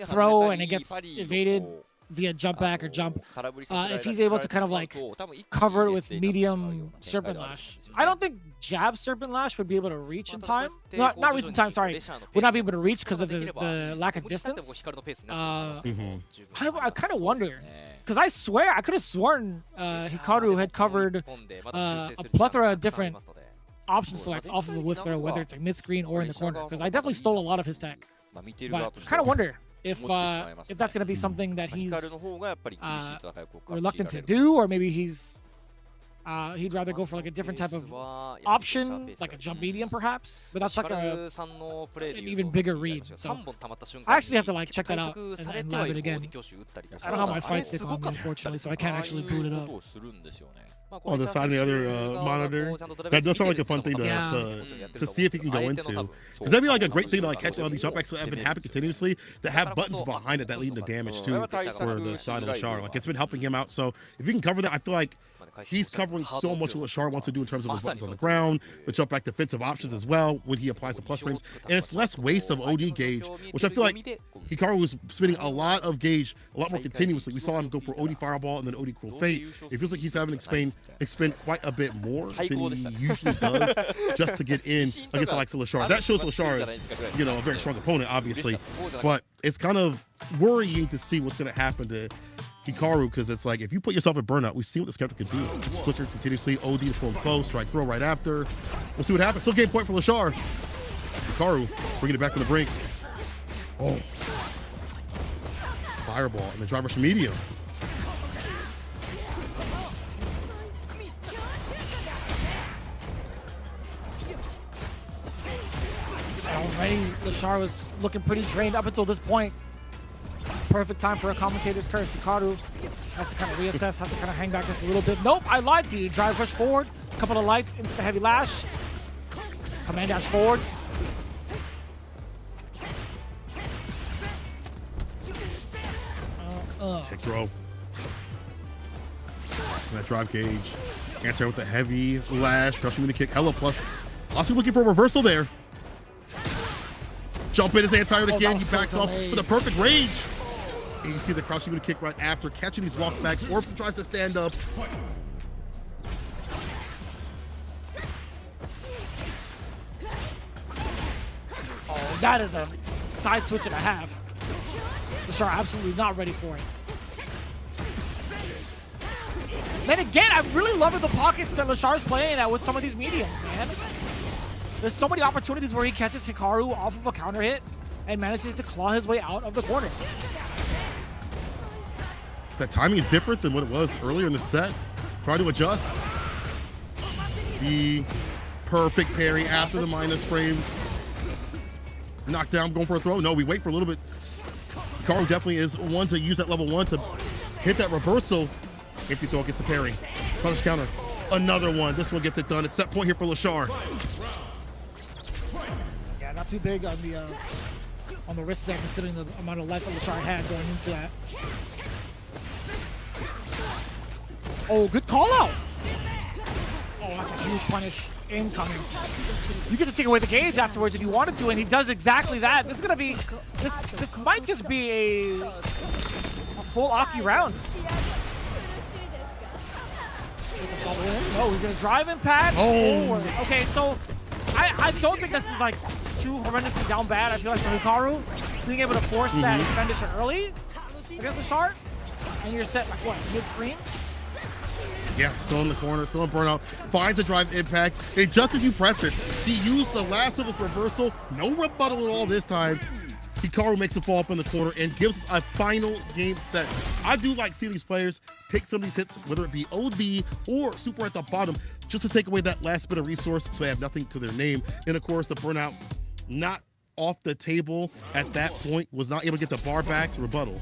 throw and it gets evaded via jump back or jump, if he's able to kind of like cover it with medium Serpent Lash. I don't think jab Serpent Lash would be able to reach in time. Not reach in time, sorry. Would not be able to reach because of the lack of distance. I kind of wonder, because I swear, I could have sworn Hikaru had covered a plethora of different option selects off of the whiff throw, whether it's like mid-screen or in the corner, because I definitely stole a lot of his tech. But I kind of wonder if that's going to be something that he's reluctant to do, or maybe he's he'd rather go for like a different type of option, like a jump medium perhaps. But that's like an even bigger read. So I actually have to like check that out and lab it again. I don't have my fight stick on me, unfortunately, so I can't actually boot it up. On the side of the other monitor, that does sound like a fun thing to see if he can go into, because that'd be like a great thing to like catch all these jump backs that have been happening continuously, that have buttons behind it that lead to damage too for the side of LeShar. Like it's been helping him out. So if you can cover that, I feel like he's covering so much of what LeShar wants to do in terms of his buttons on the ground, the jump back defensive options as well when he applies the plus frames, and it's less waste of OD gauge, which I feel like Hikaru was spending a lot of gauge, a lot more continuously. We saw him go for OD Fireball and then OD Cruel Fate. It feels like he's having to expend quite a bit more than he usually does just to get in against the likes of LeShar. That shows LeShar is, you know, a very strong opponent, obviously, but it's kind of worrying to see what's going to happen to Hikaru, because it's like, if you put yourself in burnout, we see what this character can do. Flicker continuously, OD to pull him close, strike throw right after. We'll see what happens. Still game point for LeShar. Hikaru bringing it back from the brink. Oh. Fireball and the driver from medium. Already, LeShar was looking pretty drained up until this point. Perfect time for a commentator's curse. Hikaru has to kind of reassess, has to kind of hang back just a little bit. Nope, I lied to you. Drive rush forward, a couple of lights into the heavy lash. Command dash forward. Tick throw. Passing that drive gauge. Answer with the heavy lash. Crushing into kick. Hello plus. Also looking for a reversal there. Jump in his anti-air again. He backs off with a perfect range. And you see the crouching into kick right after. Catching these walkbacks. Orphan tries to stand up. Oh, that is a side switch and a half. LeShar absolutely not ready for it. Then again, I'm really loving the pockets that LeShar's playing at with some of these mediums, man. There's so many opportunities where he catches Hikaru off of a counter hit and manages to claw his way out of the corner. That timing is different than what it was earlier in the set. Try to adjust. The perfect parry after the minus frames. Knockdown, going for a throw. No, we wait for a little bit. Hikaru definitely is one to use that level 1 to hit that reversal. Empty throw gets a parry. Punish counter. Another one. This one gets it done. It's set point here for LeShar. Yeah, not too big on the wrist there, considering the amount of life that LeShar had going into that. Oh, good call out. Oh, that's a huge punish incoming. You get to take away the gauge afterwards if you wanted to, and he does exactly that. This is gonna be this might just be a full Aki round. Oh, he's gonna drive impact. Forward. Okay, so I don't think this is like too horrendously down bad. I feel like for Hikaru, being able to force that expenditure early against LeShar, and you're set like what, mid-screen? Yeah, still in the corner, still in burnout. Finds a drive impact. And just as you press it, he used the last of his reversal. No rebuttal at all this time. Hikaru makes a fall up in the corner and gives us a final game set. I do like seeing these players take some of these hits, whether it be OD or super at the bottom, just to take away that last bit of resource so they have nothing to their name. And of course, the burnout not off the table at that point, was not able to get the bar back to rebuttal.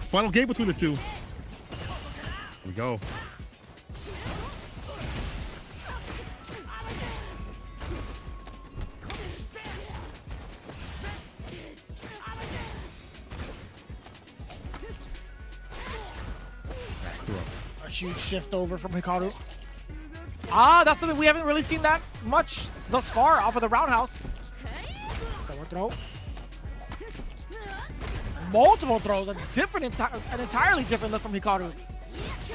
Final game between the two. Here we go. A huge shift over from Hikaru. Ah, that's something we haven't really seen that much thus far off of the roundhouse. Forward throw. Multiple throws, an entirely different look from Hikaru.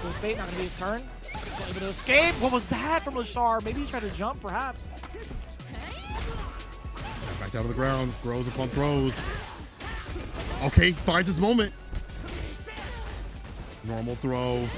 Good fate, not gonna be his turn. Just able to escape. What was that from LeShar? Maybe he's trying to jump, perhaps. Back down to the ground, throws upon throws. Okay, finds his moment. Normal throw.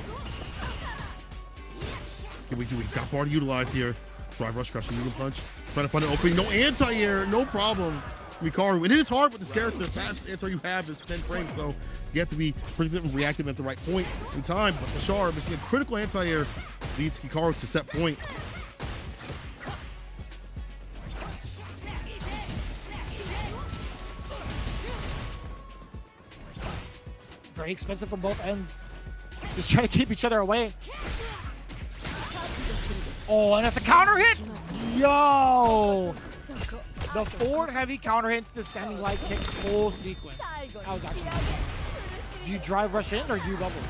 We got bar to utilize here. Drive rush, crushing medium punch. Trying to find an opening. No anti-air, no problem. Hikaru. And it is hard with this character. The fastest anti you have is 10 frames, so you have to be predictive and reactive at the right point in time. But LeShar missing a critical anti-air leads Hikaru to set point. Very expensive from both ends. Just trying to keep each other away. Oh, and that's a counter hit! Yo! The forward heavy counter hit into the standing light kick full sequence. That was actually awesome. Do you drive rush in or do you double?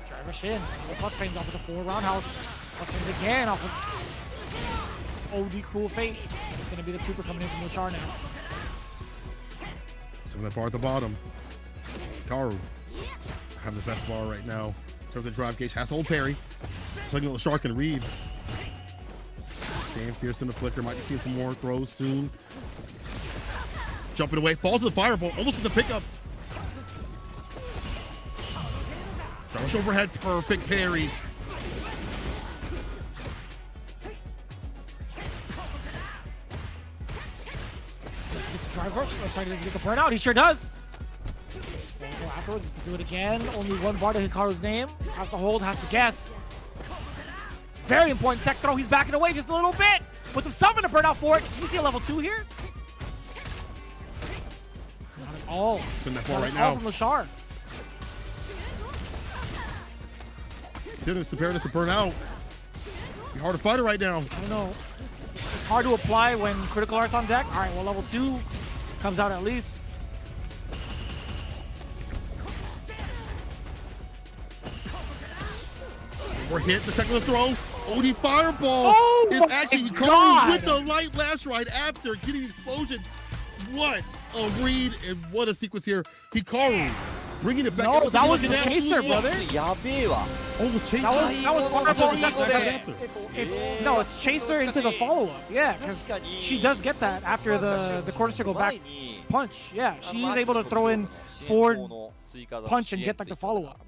Drive rush in. Plus frames off of the forward roundhouse. Plus frames again off of OD Cruel Fate. It's going to be the super coming in from LeShar now. Some of that bar at the bottom. Hikaru have the best bar right now. In terms of drive gauge, has to hold parry. Something that LeShar can read. Damn fierce in the flicker. Might be seeing some more throws soon. Jumping away, falls to the fireball, almost with the pickup. Push overhead, perfect parry. Drive rush. Oh, sorry, doesn't get the burnout. He sure does. Afterwards, let's do it again. Only one bar to Hikaru's name. Has to hold, has to guess. Very important tech throw. He's backing away just a little bit. Puts himself in a burnout for it. You see a level 2 here? Not at all. Spin that ball right now. From LeShar. It's preparing us to burn out. Be hard to fight it right now. I don't know. It's hard to apply when critical art's on deck. All right, well, level 2 comes out at least. We're hit the technical throw. OD fireball is actually Hikaru with the light lash right after getting the explosion. What a read and what a sequence here. Hikaru bringing it back. No, that was the chaser, brother. Almost chaser. That was fireball. No, it's chaser into the follow-up. Yeah, because she does get that after the quarter circle back punch. Yeah, she's able to throw in forward punch and get like the follow-up.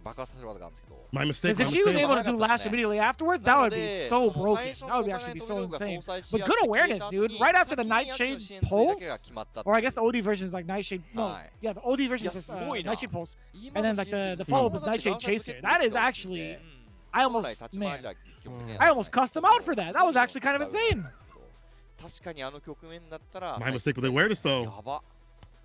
My mistake. Because if she was able to do lash immediately afterwards, that would be so broken. That would actually be so insane. But good awareness, dude. Right after the Nightshade pulse, or I guess the OD version is like Nightshade. No, yeah, the OD version is just Nightshade pulse, and then like the follow-up is Nightshade Chaser. That is actually, I almost cussed him out for that. That was actually kind of insane. My mistake with the awareness though.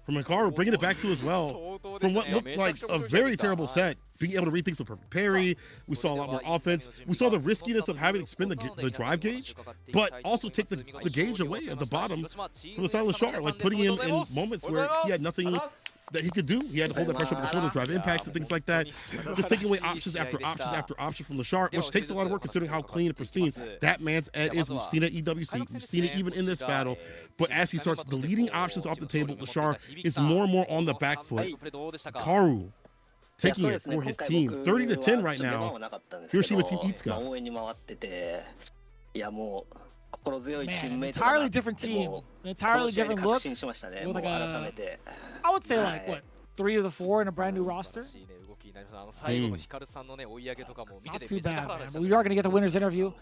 From Hikaru, bringing it back to as well. From what looked like a very terrible set, being able to read things with perfect parry. We saw a lot more offense. We saw the riskiness of having to spin the drive gauge, but also take the gauge away at the bottom from the side of LeShar, like putting him in moments where he had nothing that he could do. He had to hold that pressure up in the corner, drive impacts and things like that. Just taking away options after options after option from LeShar, which takes a lot of work considering how clean and pristine that man's ed is. We've seen it at EWC. We've seen it even in this battle. But as he starts deleting options off the table, LeShar is more and more on the back foot. Hikaru taking it for his team. 30-10 right now. Hiroshima team Itsuka. Man, entirely different team, an entirely different look. With like I would say like what, 3 of the 4 in a brand new roster. Not too bad, man. But we are gonna get the winners interview.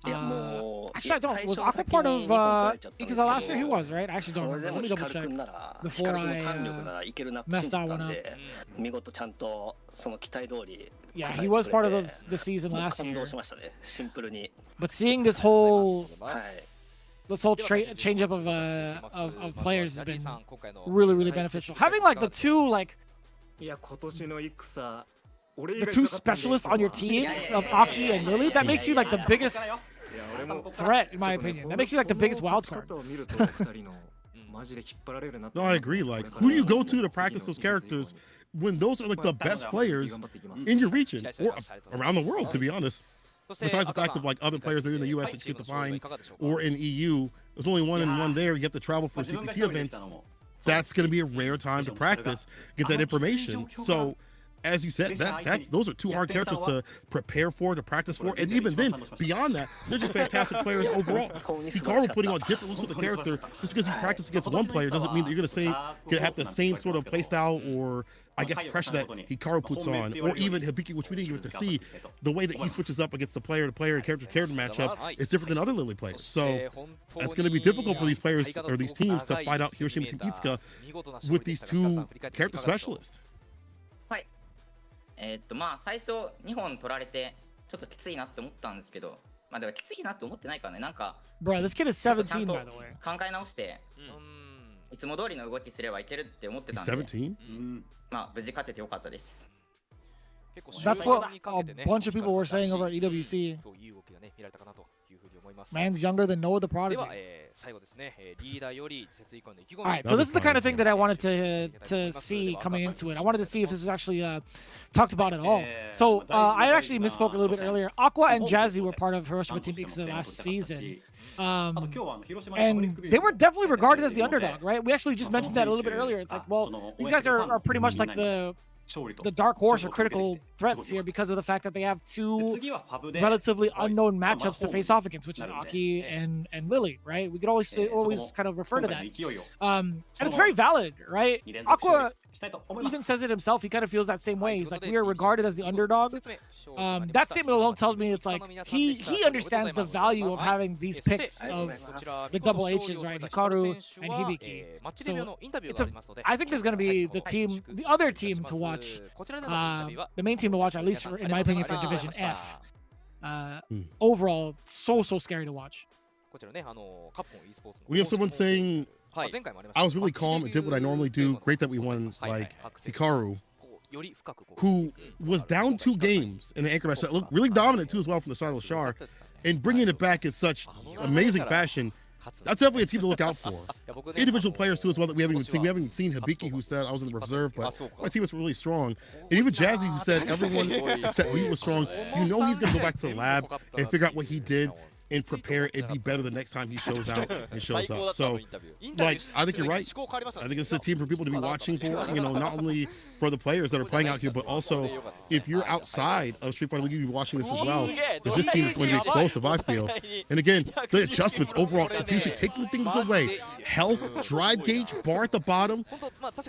Actually, I don't. Was Aqua part of Ikaza last year? He was, right? I actually don't remember. Let me double check before I messed that one up. Yeah, he was part of the season last year. But seeing this whole change up of players has been really beneficial. Having like the two the two specialists on your team of Aki and Lily, that makes you like the biggest threat, in my opinion. That makes you like the biggest wild card. No, I agree. Like, who do you go to practice those characters when those are like the best players in your region or around the world, to be honest? Besides the fact of like other players maybe in the US that you get to find, or in EU, there's only one and one there. You have to travel for CPT events. That's going to be a rare time to practice, get that information. So, as you said, those are 2 hard characters to prepare for, to practice for, and even then, beyond that, they're just fantastic players overall. Hikaru putting on different looks with the character, just because you practice against one player doesn't mean that you're going to have the same sort of playstyle or, I guess, pressure that Hikaru puts on, or even Hibiki, which we didn't get to see. The way that he switches up against the player-to-player and character-to-character matchup is different than other Lily players. So that's going to be difficult for these players or these teams to fight out Hiroshima Team Itsuka with these 2 character specialists. まあ最初2本取られてちょっときついなって思ったんですけど、まあでもきついなって思ってないからね、なんか Bro, this kid is 17 by the way. 考え直していつも通りの動きすればいけるって思ってたんで、まあ無事勝ててよかったです。 That's what a bunch of people were saying over at EWC. Man's younger than Noah the Prodigy. Alright, so this is the kind of thing that I wanted to see coming into it. I wanted to see if this was actually talked about at all. So I actually misspoke a little bit earlier. Aqua and Jazzy were part of Hiroshima Team Ikusa last season. And they were definitely regarded as the underdog, right? We actually just mentioned that a little bit earlier. It's like, well, these guys are pretty much like the dark horse or critical threats here because of the fact that they have 2 relatively unknown matchups to face off against, which is Aki and Lily, right? We could always kind of refer to that. And it's very valid, right? Aqua, even says it himself. He kind of feels that same way. He's like, we are regarded as the underdog. That statement alone tells me it's like he understands the value of having these picks of the double H's, right? Hikaru and Hibiki. So I think there's going to be the other team to watch, the main team to watch, at least in my opinion, for Division F. Overall, so scary to watch. We have someone saying, I was really calm and did what I normally do. Great that we won, like Hikaru, who was down 2 games in the anchor match that looked really dominant too as well from the side of LeShar, and bringing it back in such amazing fashion. That's definitely a team to look out for. Individual players too as well that we haven't even seen. We haven't even seen Hibiki, who said I was in the reserve, but my team was really strong. And even Jazzy, who said everyone except me was strong. You know he's gonna go back to the lab and figure out what he did and prepare and be better the next time he shows out and shows up. So, like, I think you're right. I think it's a team for people to be watching for, you know, not only for the players that are playing out here, but also if you're outside of Street Fighter League, you'll be watching this as well, because this team is going to be explosive, I feel. And again, the adjustments overall, usually taking things away. Health, drive gauge, bar at the bottom,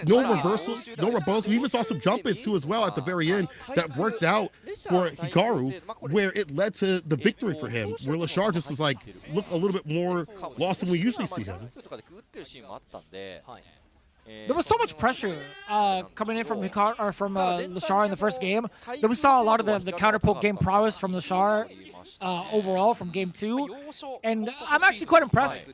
no reversals, no rebuttals. We even saw some jump ins too as well at the very end that worked out for Hikaru, where it led to the victory for him, where LeShar just was like, look a little bit more lost than we usually see him. There was so much pressure coming in from Hikaru, or from LeShar in the first game that we saw a lot of the counter poke game prowess from LeShar overall from game 2, and I'm actually quite impressed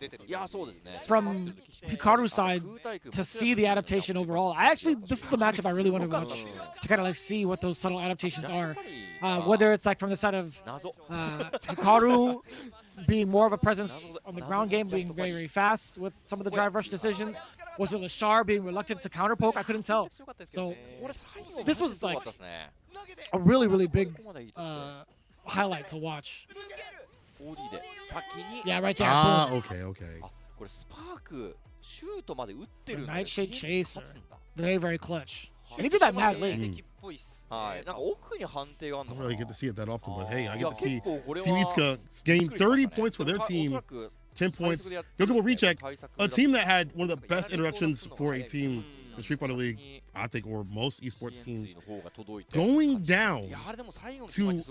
from Hikaru's side to see the adaptation overall. This is the matchup I really want to watch to kind of like see what those subtle adaptations are, whether it's like from the side of Hikaru being more of a presence on the ground game, being very fast with some of the drive rush decisions. Was it LeShar being reluctant to counter poke? I couldn't tell. So this was like a really big highlight to watch. Yeah, right there. Okay. Nightshade Chaser. Very clutch. And he did that mad late. I don't really get to see it that often, but hey, I get to see Team Itsuka gain 30 points for their team, 10 points. Yogibo Recheck, a team that had one of the best introductions for a team in Street Fighter League, I think, or most esports teams, going down to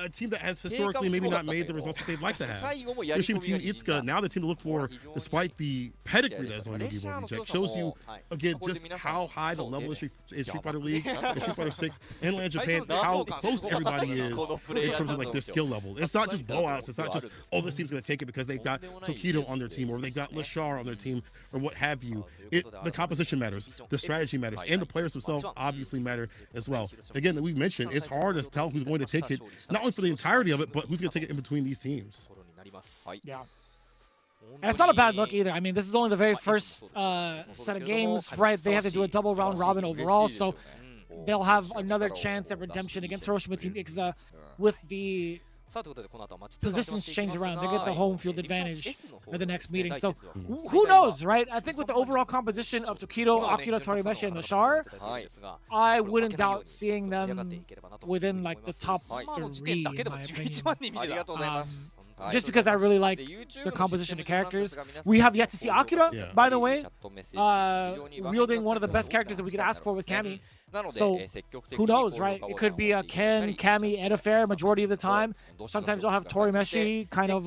a team that has historically maybe not made the results that they'd like to have. Hiroshima Team Itsuka, now the team to look for, despite the pedigree that's on Yogibo Recheck, shows you, again, just how high the level is Street Fighter League, and Street Fighter 6, and Land Japan, how close everybody is in terms of like their skill level. It's not just blowouts. It's not just, oh, this team's going to take it because they've got Toikido on their team, or they've got LeShar on their team, or what have you. The composition matters, the strategy matters, and the players themselves obviously matter as well. Again, that we've mentioned, it's hard to tell who's going to take it, not only for the entirety of it, but who's going to take it in between these teams. Yeah. And it's not a bad look either. I mean, this is only the very first set of games, right? They have to do a double round robin overall, so they'll have another chance at redemption against Hiroshima Team Ikuza with the positions change around. They get the home field advantage at the next meeting. So who knows, right? I think with the overall composition of Toikido, Aqua, Torimeshi, and LeShar, I wouldn't doubt seeing them within like the top 3, in my opinion. Just because I really like their composition of characters. We have yet to see Akira, by the way, wielding one of the best characters that we could ask for with Cammy. So who knows, right? It could be a Ken, Cammy, and Affair majority of the time. Sometimes you'll have Torimeshi kind of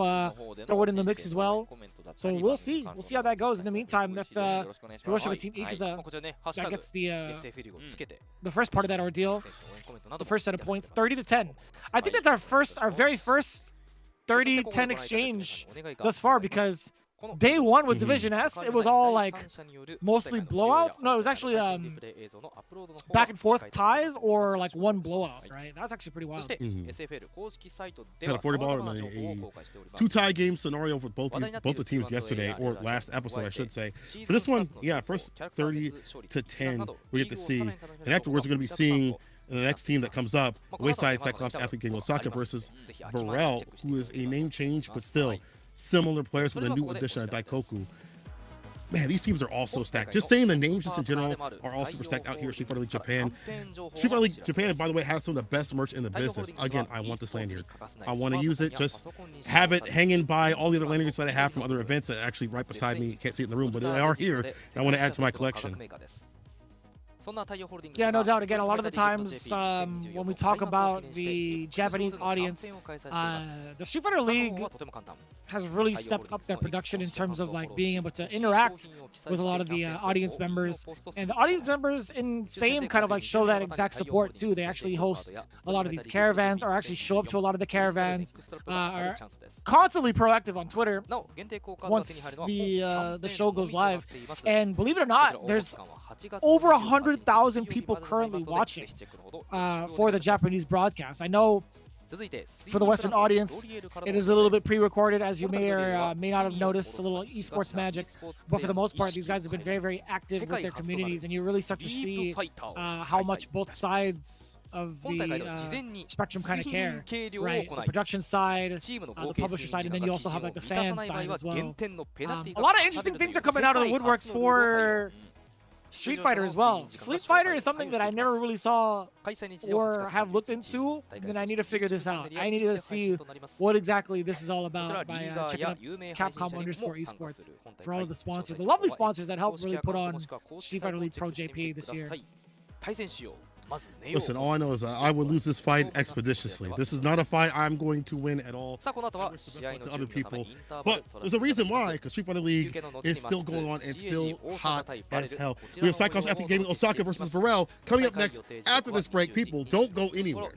throw it in the mix as well. So we'll see. We'll see how that goes. In the meantime, that's Hiroshima Team Ikuza that gets the first part of that ordeal. The first set of points, 30-10. I think that's our very first 30-10 exchange thus far, because day 1 with Division S, it was all like mostly blowouts. No, it was actually back and forth ties or like one blowout, right? That's actually pretty wild. Had a 40-baller and a 2-tie game scenario for both the teams yesterday, or last episode, I should say. For this one, yeah, first 30-10 we get to see, and afterwards we're going to be seeing the next team that comes up, Wayside Cyclops Athlete Gang OSAKA versus VARREL, who is a name change, but still similar players with a new addition of Daikoku. Man, these teams are all so stacked. Just saying the names just in general are all super stacked out here at Street Fighter League Japan. Street Fighter League Japan, by the way, has some of the best merch in the business. Again, I want this lanyard. I want to use it. Just have it hanging by all the other lanyards that I have from other events that are actually right beside me. You can't see it in the room, but they are here. I want to add to my collection. Yeah, no doubt. Again, a lot of the times when we talk about the Japanese audience, the Street Fighter League has really stepped up their production in terms of like being able to interact with a lot of the audience members, and the audience members in same kind of like show that exact support too. They actually host a lot of these caravans, or actually show up to a lot of the caravans, are constantly proactive on Twitter once the show goes live. And believe it or not, there's over 100,000 people currently watching for the Japanese broadcast. I know for the Western audience, it is a little bit pre-recorded, as you may or may not have noticed, a little esports magic. But for the most part, these guys have been very, very active with their communities, and you really start to see how much both sides of the spectrum kind of care, right? The production side, the publisher side, and then you also have like the fan side as well. A lot of interesting things are coming out of the woodworks for Street Fighter as well. Street Fighter is something that I never really saw or have looked into, and I need to figure this out. I need to see what exactly this is all about by checking out Capcom_esports for all of the sponsors, the lovely sponsors that helped really put on Street Fighter League Pro-JP this year. Listen, all I know is I would lose this fight expeditiously. This is not a fight I'm going to win at all. To other people, but there's a reason why, because Street Fighter League is still going on and still hot as hell. We have Psychos Athlete Gaming Osaka versus VARREL coming up next after this break. People, don't go anywhere.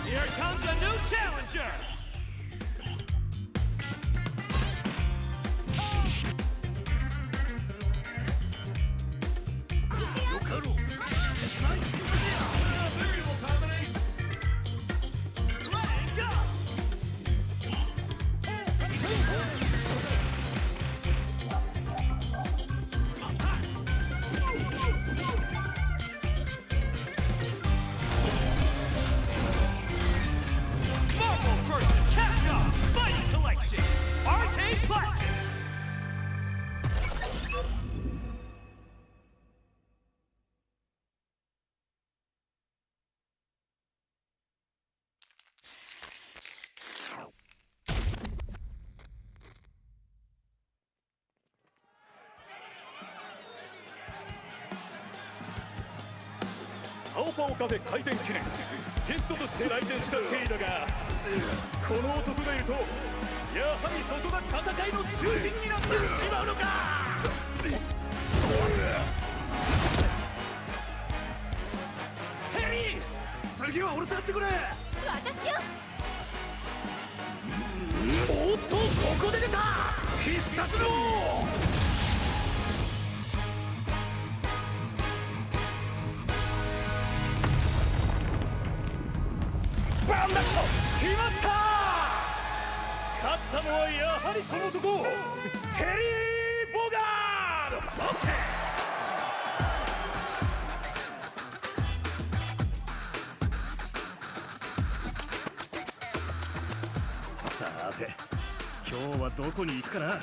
Here comes a new challenger. Classics! 青パオカフェ開店記念ゲストとして来店したケイだがこの男がいるとやはりそこが戦いの中心になってしまうのか。ヘリー次は俺とやってくれ。私よ。おっとここで出た必殺のバンダット決まった。勝ったのはやはりこの男テリー・ボガード。オッケー。さて今日はどこに行くかな。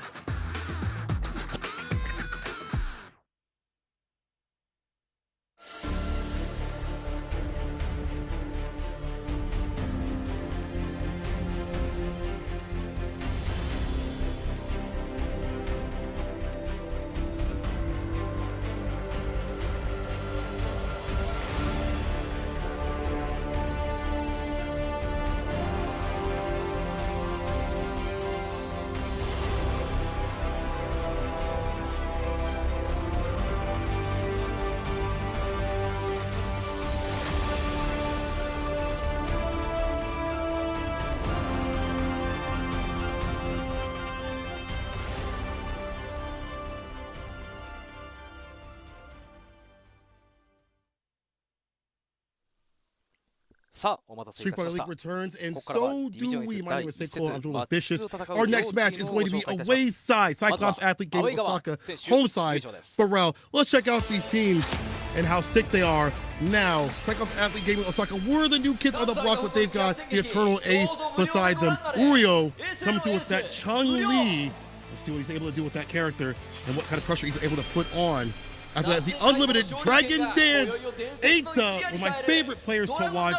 Street Fighter League returns, and so do we. My name is Seiko. I'm joined with Vicious. Our next match is going to be away side. Cyclops Athlete Gaming Osaka. Home side, VARREL. Let's check out these teams and how sick they are now. Cyclops Athlete Gaming Osaka were the new kids on the block, but they've got the eternal ace beside them. Uryo coming through with that Chun-Li. Let's see what he's able to do with that character and what kind of pressure he's able to put on. After that is the unlimited Dragon Dance. Eita, one of my favorite players to watch.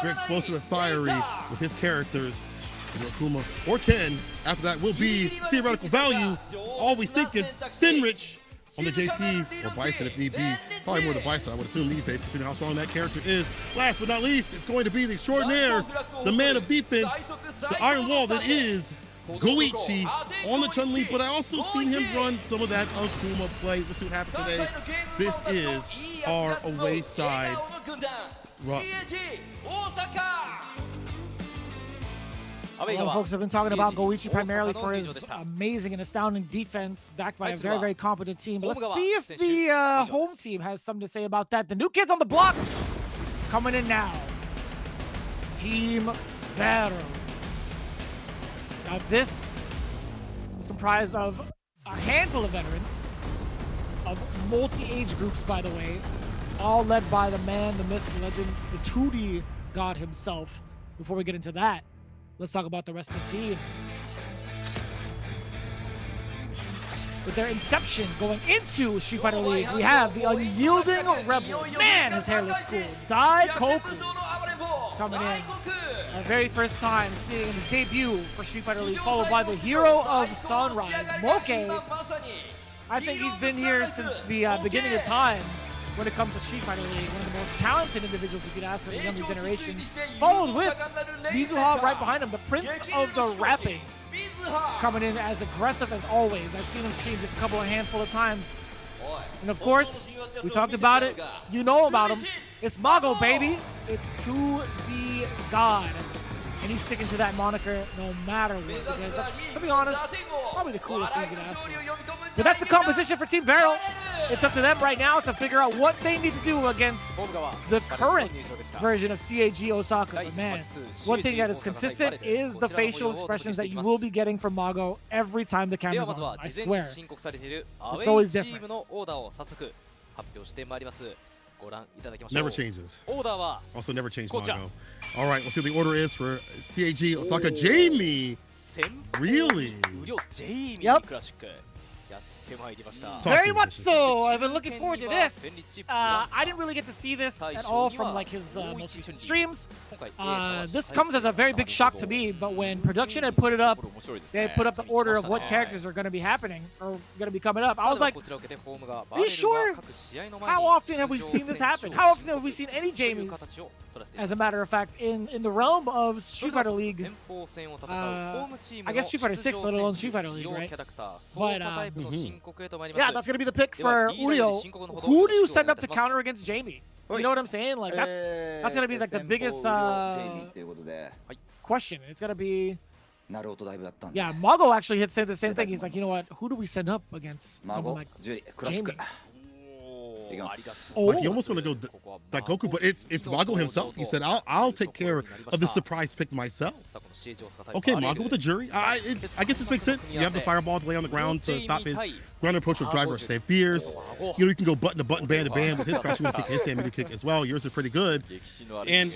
Very explosive and fiery with his characters. Raccoon or Ken. After that will be theoretical value. Always thinking Finrich on the JP or Bison if need be. Probably more the Bison, I would assume these days, considering how strong that character is. Last but not least, it's going to be the extraordinaire, the man of defense, the iron wall that is Goichi on the Chun-Li, but I also seen him run some of that Akuma play. We'll see what happens today. This is our away side roster. A lot of folks have been talking about Goichi primarily for his amazing and astounding defense, backed by a very, very competent team. But let's see if the home team has something to say about that. The new kids on the block coming in now. Team VARREL. Now this is comprised of a handful of veterans, of multi-age groups, by the way, all led by the man, the myth, the legend, the 2D god himself. Before we get into that, let's talk about the rest of the team. With their inception going into Street Fighter League, we have the unyielding rebel. Man, his hair looks cool. Daikoku coming in. Our very first time seeing his debut for Street Fighter League, followed by the hero of Sunrise, Moke. I think he's been here since the beginning of time when it comes to Street Fighter League. One of the most talented individuals you could ask for the younger generation. Followed with Mizuha right behind him, the Prince of the Rapids, coming in as aggressive as always. I've seen him stream just a handful of times. And of course, we talked about it. You know about him. It's Mago, baby. It's 2D God. And he's sticking to that moniker no matter what. Because that's, to be honest, probably the coolest thing you can ask for. But that's the composition for Team VARREL. It's up to them right now to figure out what they need to do against the current version of CAG Osaka. But man, one thing that is consistent is the facial expressions that you will be getting from Mago every time the camera's on. I swear. It's always different. Never changes. Also never changed Mago. All right, we'll see what the order is for CAG Osaka. Jamie! Really? Yep. Very much so. I've been looking forward to this. I didn't really get to see this at all from like his most recent streams. This comes as a very big shock to me, but when production had put it up, they had put up the order of what characters are going to be happening or going to be coming up. I was like, are you sure? How often have we seen this happen? How often have we seen any Jamies? As a matter of fact, in the realm of Street Fighter League, I guess Street Fighter 6, let alone Street Fighter League, right? But yeah, that's gonna be the pick for Uryo. Who do you send up to counter against Jamie? You know what I'm saying? Like that's gonna be like the biggest question. It's gonna be. Yeah, Mago actually said the same thing. He's like, you know what? Who do we send up against someone like Jamie? Like he almost want to go Daikoku, but it's Mago himself. He said, I'll take care of the surprise pick myself. Okay, Mago with the jury. I guess this makes sense. You have the fireball to lay on the ground to stop his ground approach with driver save fears. You know, you can go button to button, band to band with his crouching kick, his stamina kick as well. Yours is pretty good. And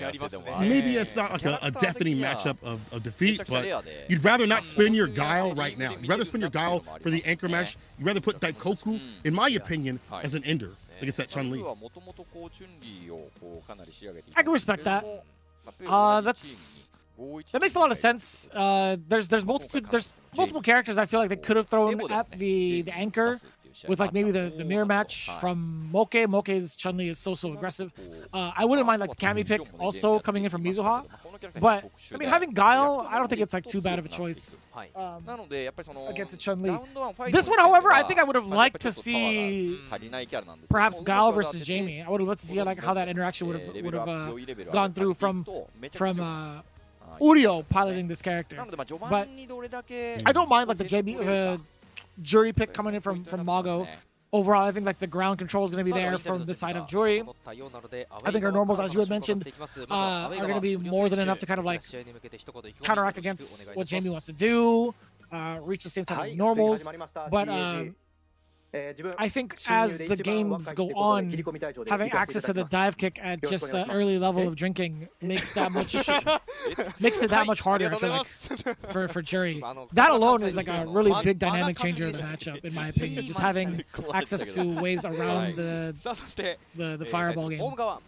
maybe it's not like a deafening matchup of defeat, but you'd rather not spin your guile right now. You'd rather spin your guile for the anchor match. You'd rather put Daikoku, in my opinion, as an ender against that Chun-Li. I can respect that. That makes a lot of sense. There's multiple characters I feel like they could have thrown at the anchor with like maybe the mirror match from Moke. Moke's Chun-Li is so aggressive. I wouldn't mind like the Kami pick also coming in from Mizuha. But I mean, having Guile, I don't think it's like too bad of a choice against a Chun-Li. This one, however, I think I would have liked to see perhaps Guile versus Jamie. I would have liked to see like how that interaction would have gone through from Uryo piloting this character. But I don't mind like the JB jury pick coming in from Mago overall, I think like the ground control is going to be there from the side of Juri. I think our normals, as you had mentioned, are going to be more than enough to kind of like counteract against what Jamie wants to do, reach the same type of normals. But I think as the games go on, having access to the dive kick at just an early level of drinking makes it that much harder. I feel like for Juri. That alone is like a really big dynamic changer of the matchup, in my opinion. Just having access to ways around the fireball game. No,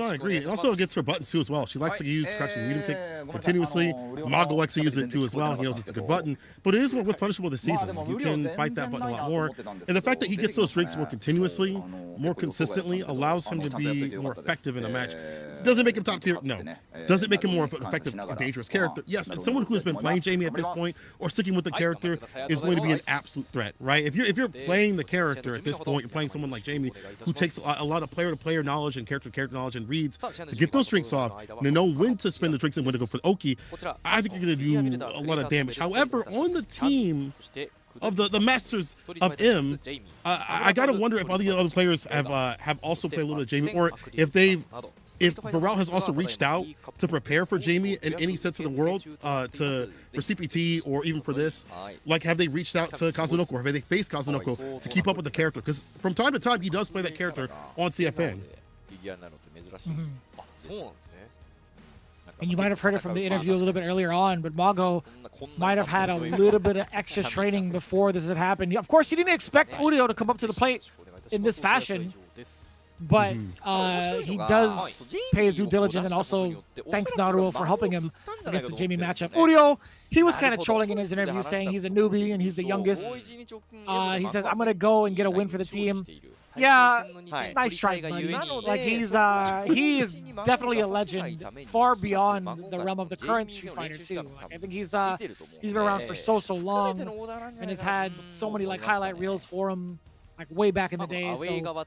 I agree. It also gets her buttons too as well. She likes to use crouching medium kick continuously. Mago likes to use it too as well. He knows it's a good button, but it is more punishable this season. You can fight that button a lot more, and the fact that he gets those drinks more continuously, more consistently, allows him to be more effective in a match. Doesn't make him top tier? No. Does it make him more effective, a dangerous character? Yes. And someone who has been playing Jamie at this point or sticking with the character is going to be an absolute threat, right? If you're playing the character at this point, you're playing someone like Jamie who takes a lot of player-to-player knowledge and character-to-character knowledge and reads to get those drinks off, to know when to spend the drinks and when to go for Oki. I think you're going to do a lot of damage. However, on the team of the masters of M, I gotta wonder if all the other players have also played a little bit of Jamie, or if VARREL has also reached out to prepare for Jamie in any sense of the world, for CPT or even for this. Like, have they reached out to Kazunoko, or have they faced Kazunoko to keep up with the character? Because from time to time he does play that character on CFN. And you might have heard it from the interview a little bit earlier on, but Mago might have had a little bit of extra training before this had happened. Of course, he didn't expect Urio to come up to the plate in this fashion, but he does pay his due diligence, and also thanks Naruto for helping him against the Jamie matchup. Urio, he was kind of trolling in his interview, saying he's a newbie and he's the youngest. He says, I'm going to go and get a win for the team. Yeah, nice try, buddy. Like, he is definitely a legend, far beyond the realm of the current Street Fighter too. Like, I think he's been around for so long, and has had so many like highlight reels for him, like way back in the day. So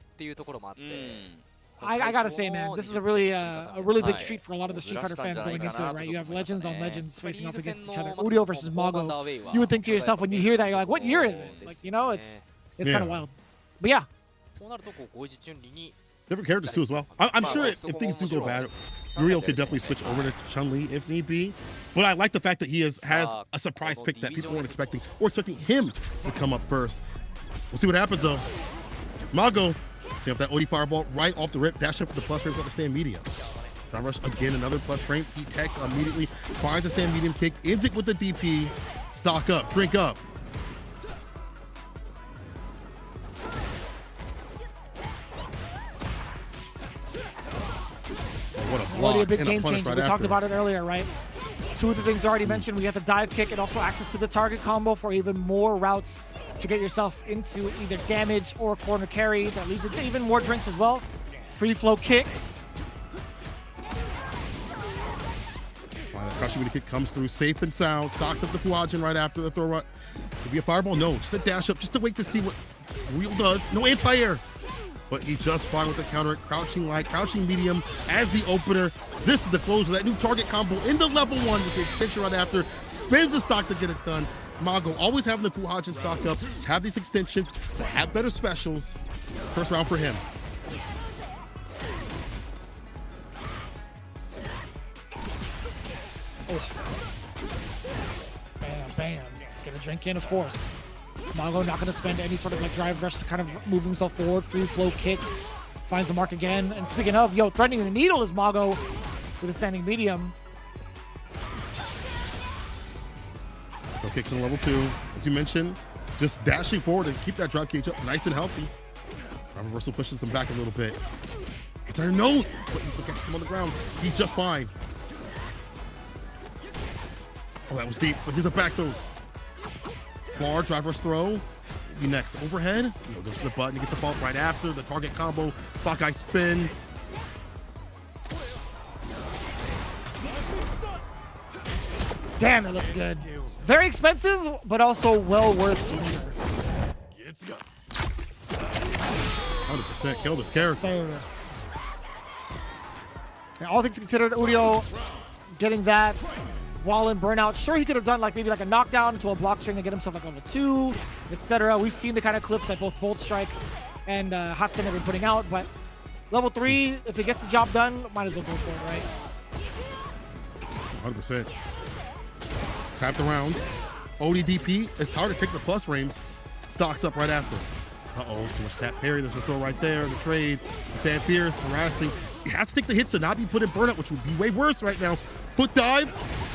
I gotta say, man, this is a really big treat for a lot of the Street Fighter fans going into it, right? You have legends on legends facing off against each other. Urio versus Mago. You would think to yourself when you hear that, you're like, what year is it? Like, you know, it's kind of wild. But yeah. Different characters too as well. I'm sure if things do go bad, Urio could definitely switch over to Chun-Li if need be. But I like the fact that he has a surprise pick that people weren't expecting, or expecting him to come up first. We'll see what happens though. Mago, see up that OD fireball right off the rip, dash up for the plus frames off the stand medium. Drive rush again, another plus frame. He techs immediately, finds a stand medium kick, ends it with the DP. Stock up, drink up. What a block. Already a big and game a punish changer. right We after. talked about it earlier, right? Two of the things already mentioned. We have the dive kick and also access to the target combo for even more routes to get yourself into either damage or corner carry. That leads into even more drinks as well. Free flow kicks. Crouching with a kick comes through safe and sound. Stocks up the Fuajin right after the throw. Could be a fireball? No, just a dash up, just to wait to see what Wheel does. No anti-air. But he just fine with the counter. Crouching light, crouching medium as the opener. This is the closer. That new target combo into level 1 with the extension right after. Spins the stock to get it done. Mago always having the Fuajin stock up. Have these extensions to have better specials. First round for him. Oh. Bam, bam. Get a drink in, of course. Mago not going to spend any sort of like drive rush to kind of move himself forward. Free flow kicks. Finds the mark again. And speaking of, threatening the needle is Mago with a standing medium. No kicks in level 2. As you mentioned, just dashing forward and keep that drop cage up nice and healthy. Reversal pushes him back a little bit. It's unknown, but he still catches him on the ground. He's just fine. Oh, that was deep, but here's a back throw. Bar, driver's throw. Be next. Overhead. Goes for the button. He gets a fault right after. The target combo. Buckeye spin. Damn, it looks good. Very expensive, but also well worth it. 100% killed this character. So, and all things considered, Urio getting that while in burnout. Sure, he could have done like maybe like a knockdown into a block string and get himself like level 2, etc. We've seen the kind of clips that both Bolt Strike and Hatsune have been putting out, but level 3, if it gets the job done, might as well go for it, right? 100%. Tap the rounds. ODDP is tired of taking the plus frames. Stocks up right after. Uh-oh, too much tap parry. There's a throw right there. The trade. Stand fierce, harassing. He has to take the hits and not be put in burnout, which would be way worse right now. Foot dive,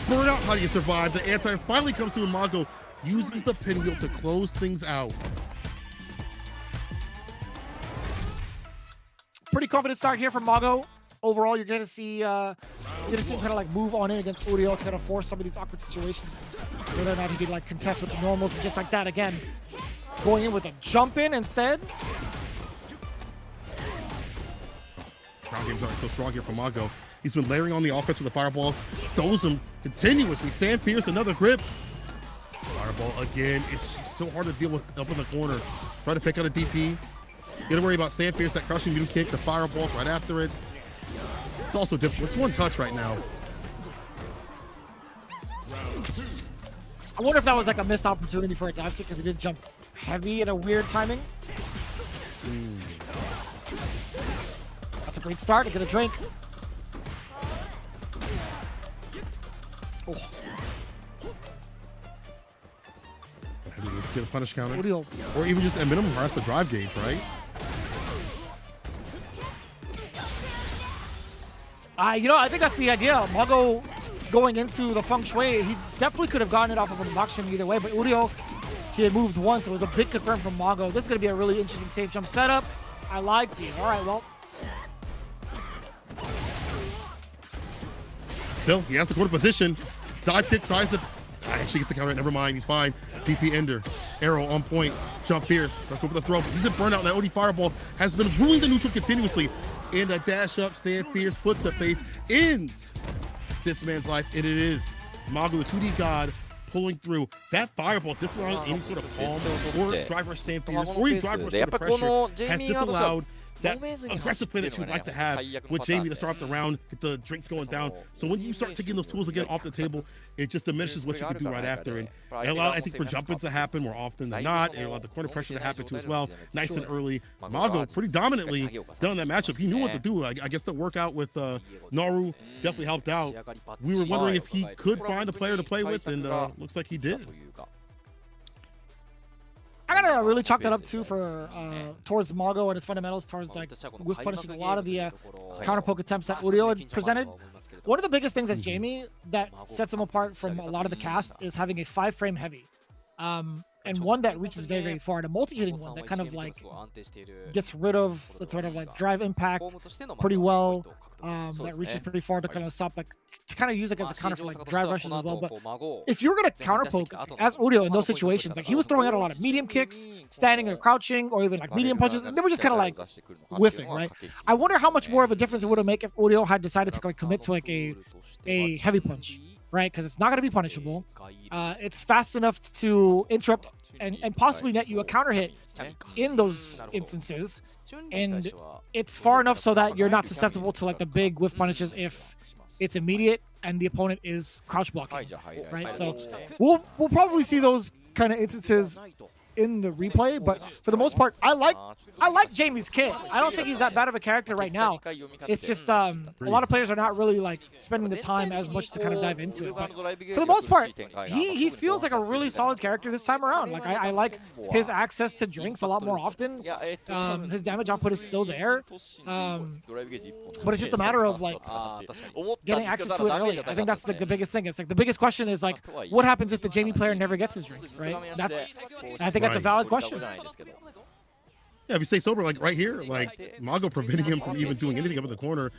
burnout. How do you survive? The anti finally comes through, and Mago uses the pinwheel to close things out. Pretty confident start here from Mago. Overall, you're gonna see him kind of like move on in against Uriel to kind of force some of these awkward situations. Whether or not he could like contest with the normals, but just like that again, going in with a jump in instead. Ground game's already so strong here for Mago. He's been layering on the offense with the fireballs, throws them continuously. Stand fierce, another grip. Fireball again. It's so hard to deal with up in the corner. Try to pick out a DP. You gotta worry about stand fierce, that crushing medium kick, the fireballs right after it. It's also difficult. It's one touch right now. I wonder if that was like a missed opportunity for a dive kick because he did jump heavy at a weird timing. That's a great start. To get a drink. Oh. Get a punish counter. Uriel. Or even just at minimum harass the drive gauge, right? I think that's the idea. Mago going into the feng shui, he definitely could have gotten it off of a box string either way, but Uriel, he had moved once. It was a big confirm from Mago. This is going to be a really interesting safe jump setup. I lied to you. All right, well. Still, he has to go to position. Dive kick, tries to... Actually gets the counter. Never mind, he's fine. DP ender. Arrow on point. Jump fierce. Back over the throw. He's in burnout. That OD fireball has been ruining the neutral continuously. And a dash up, stand fierce, foot to face ends this man's life. And it is Mago, the 2D god, pulling through. That fireball disallowing any sort of palm or driver stand fierce or even driver sort of pressure has disallowed that aggressive play that you would like to have with Jamie to start off the round, get the drinks going down. So when you start taking those tools again off the table, it just diminishes what you can do right after. And it allowed, I think, for jump-ins to happen more often than not. It allowed the corner pressure to happen too as well. Nice and early. Mago pretty dominantly done that matchup. He knew what to do. I guess the workout with Naru definitely helped out. We were wondering if he could find a player to play with, and looks like he did. I gotta really chalk that up too for towards Mago and his fundamentals, towards like with punishing a lot of the counter poke attempts that Uriel had presented. One of the biggest things as Jamie that sets him apart from a lot of the cast is having a 5-frame heavy, and one that reaches very, very far, and a multi-hitting one that kind of like gets rid of the sort of like drive impact pretty well. That reaches pretty far to kind of stop, like, to kind of use it as a counter for like drive rushes as well. But if you're gonna counter poke as Uriel in those situations, like he was throwing out a lot of medium kicks, standing or crouching, or even like medium punches, and they were just kind of like whiffing, right? I wonder how much more of a difference it would have made if Uriel had decided to like commit to like a heavy punch, right? Because it's not gonna be punishable. It's fast enough to interrupt and possibly net you a counter hit in those instances, and it's far enough so that you're not susceptible to like the big whiff punishes if it's immediate and the opponent is crouch blocking, right? So we'll probably see those kind of instances in the replay, but for the most part, I like Jamie's kit. I don't think he's that bad of a character right now. It's just a lot of players are not really like spending the time as much to kind of dive into it. But for the most part, he feels like a really solid character this time around. Like I like his access to drinks a lot more often. His damage output is still there, but it's just a matter of like getting access to it early. I think that's like the biggest thing. It's like the biggest question is like, what happens if the Jamie player never gets his drink, right? I think that's a valid question. Yeah, if you stay sober, like right here, like Mago preventing him from even doing anything up in the corner,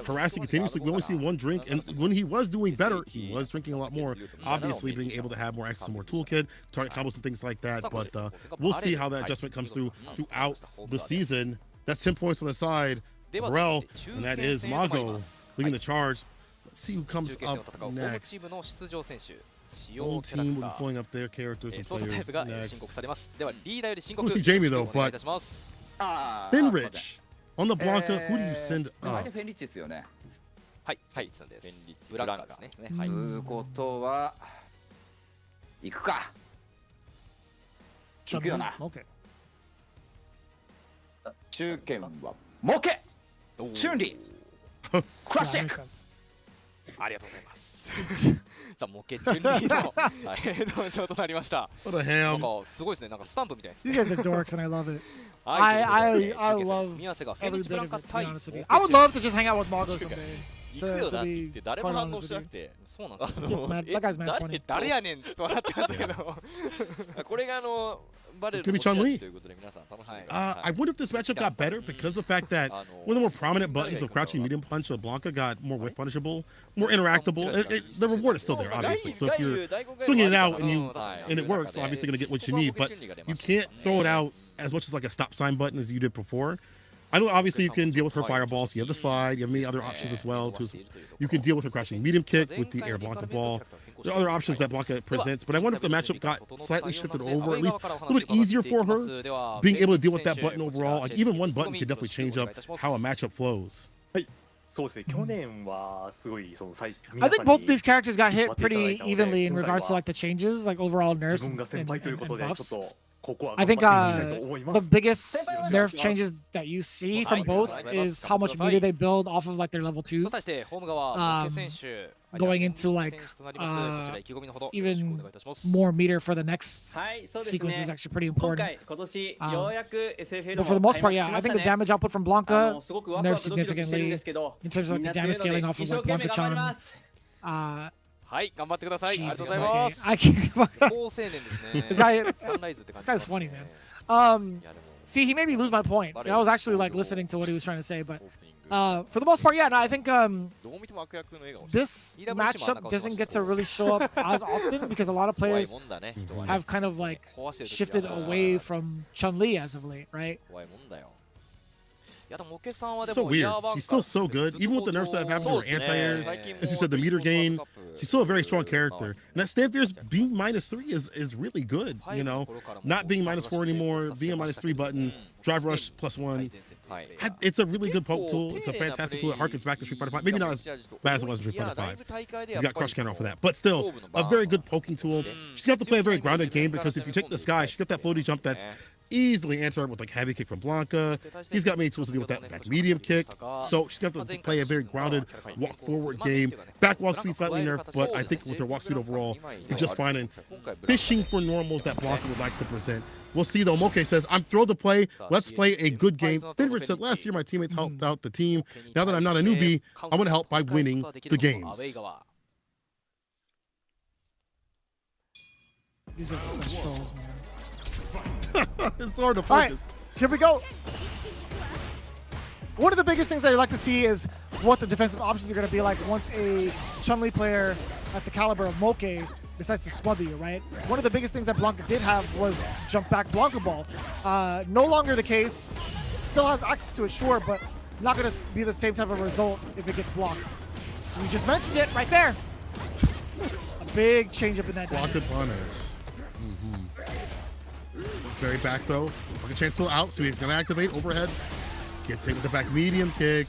harassing continuously. We only see one drink, and when he was doing better, he was drinking a lot more. Obviously, being able to have more access to more toolkit, target combos, and things like that. But we'll see how that adjustment comes through throughout the season. That's 10 points on the side, VARREL, and that is Mago leading the charge. Let's see who comes up next. Whole team will be pulling up their characters and players next. We'll see Jamie though, but Benrich on the Blanca, who do you send up? はい、はい、です。ブランカですね。はい。ということは行くか。行くよな。中堅はモケ。チュンリー。クラシック。ありがとうございます。さあ、モケチュンリーの登場となりました。なんかすごいですね。なんかスタントみたいですね。 You guys are dorks and I love it. I love 宮瀬がフェ every ニッチ bit ブラ of ンカ it, to be 対 honest with you. I would love to just hang out with Margo someday. 行くよなって言って誰も反応してなくて、そうなんですよ。 It's mad. That guy's mad funny. 誰やねんと笑ってましたけど。これがバレル It's gonna be Chun-Li. ということで皆さん楽しみに。I wonder if this matchup got better because of the fact that one of the more prominent buttons of crouching medium punch of Blanca got more whiff punishable, more interactable. The reward is still there, obviously. So if you're swinging it out and it works, obviously gonna get what you need. But you can't throw it out as much as like a stop sign button as you did before. I know obviously you can deal with her fireballs. You have the slide. You have many other options as well. You can deal with her crouching medium kick with the air Blanca ball. There are other options that Blanca presents, but I wonder if the matchup got slightly shifted over, at least a little bit easier for her, being able to deal with that button overall. Like even one button could definitely change up how a matchup flows. I think both these characters got hit pretty evenly in regards to like the changes, like overall nerfs and buffs. I think the biggest nerf changes that you see from both is how much meter they build off of like their level 2s. Going into like even more meter for the next sequence is actually pretty important. But for the most part, yeah, I think the damage output from Blanca nerfed significantly in terms of like the damage scaling off of like Blanca-chan. はい、頑張ってください。ありがとうございます。I can't. 高青年ですね。 This guy, サンライズって感 this じ guy's funny, man. See, he made me lose my point. I was actually like listening to what he was trying to say, but for the most part, yeah, no, I think this matchup doesn't get to really show up as often because a lot of players have kind of like shifted away from Chun-Li as of late, right? So weird. She's still so good. Even with the nerfs that have happened to her anti-airs, as you said, the meter gain, she's still a very strong character. And that stand fear's being -3 is really good, you know? Not being -4 anymore, being a -3 button, drive rush +1. It's a really good poke tool. It's a fantastic tool. It harkens back to Street Fighter 5. Maybe not as bad as it was in Street Fighter 5. He's got crush counter off of that. But still, a very good poking tool. She's got to play a very grounded game because if you take the Sky, she's got that floaty jump that's easily answered with like heavy kick from Blanca. He's got many tools to deal with that back medium kick. So she's got to play a very grounded walk forward game. Back walk speed slightly nerfed, but I think with her walk speed overall, it's just fine. And fishing for normals that Blanca would like to present. We'll see though. Moke says, I'm thrilled to play. Let's play a good game. Finrich said, last year my teammates helped out the team. Now that I'm not a newbie, I want to help by winning the games. These are just such trolls, man. It's hard to focus. All right, here we go. One of the biggest things I like to see is what the defensive options are going to be like once a Chun-Li player at the caliber of Moke decides to smother you, right? One of the biggest things that Blanca did have was jump back Blanca ball. No longer the case. Still has access to it, sure, but not going to be the same type of result if it gets blocked. We just mentioned it right there. A big change up in that. Block and punish. Very back though. Like a chance still out, so he's gonna activate overhead. Gets hit with the back medium kick.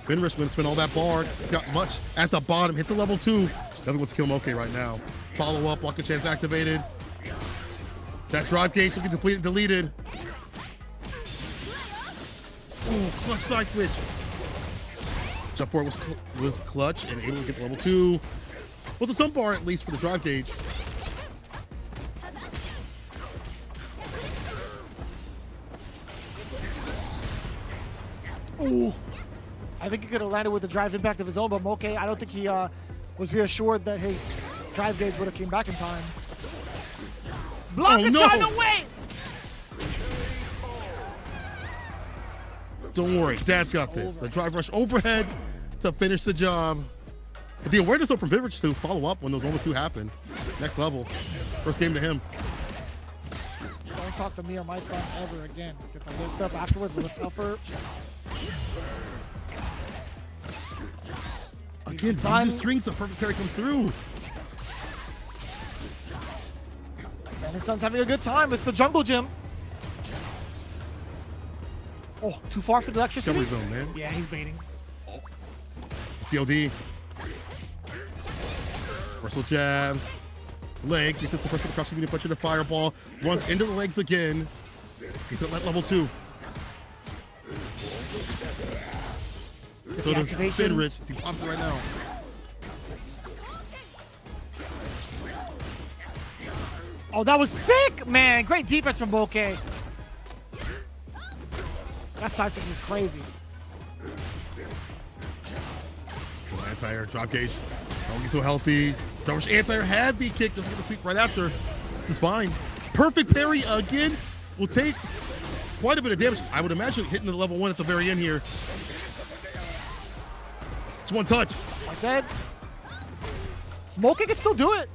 Finrich gonna spin all that bar. He's got much at the bottom. Hits a level 2. Doesn't want to kill Moke right now. Follow up, block a chance activated. That drive gauge will be deleted. Ooh, clutch side switch. Jump forward was clutch and able to get the level 2. Was a some bar at least for the drive gauge. Ooh. I think he could have landed with the drive impact of his own, but Moke, I don't think he was reassured that his drive gauge would have came back in time. Blanca trying to wait! Don't worry, Dad's got this. The drive rush overhead to finish the job. But the awareness though from Vivrich to follow up when those moments do happen. Next level. First game to him. Don't talk to me or my son ever again. Get the lift up afterwards, lift upper. Again, the strings, the perfect parry comes through. And his son's having a good time. It's the jungle gym. Oh, too far for the electricity? Zone, man. Yeah, he's baiting. COD. Reversal jabs. Legs. Resists the pressure of the crouching medium punch into fireball. Runs into the legs again. He's at level 2. So does Finrich as he pops it right now. Oh, that was sick, man. Great defense from Moke. That side switch was crazy. Anti-air, drop gauge. Oh, he's so healthy. Darvish anti-air had the kick. Doesn't get the sweep right after. This is fine. Perfect parry again. Will take quite a bit of damage. I would imagine hitting the level 1 at the very end here. It's one touch. Dead. Moke can still do it.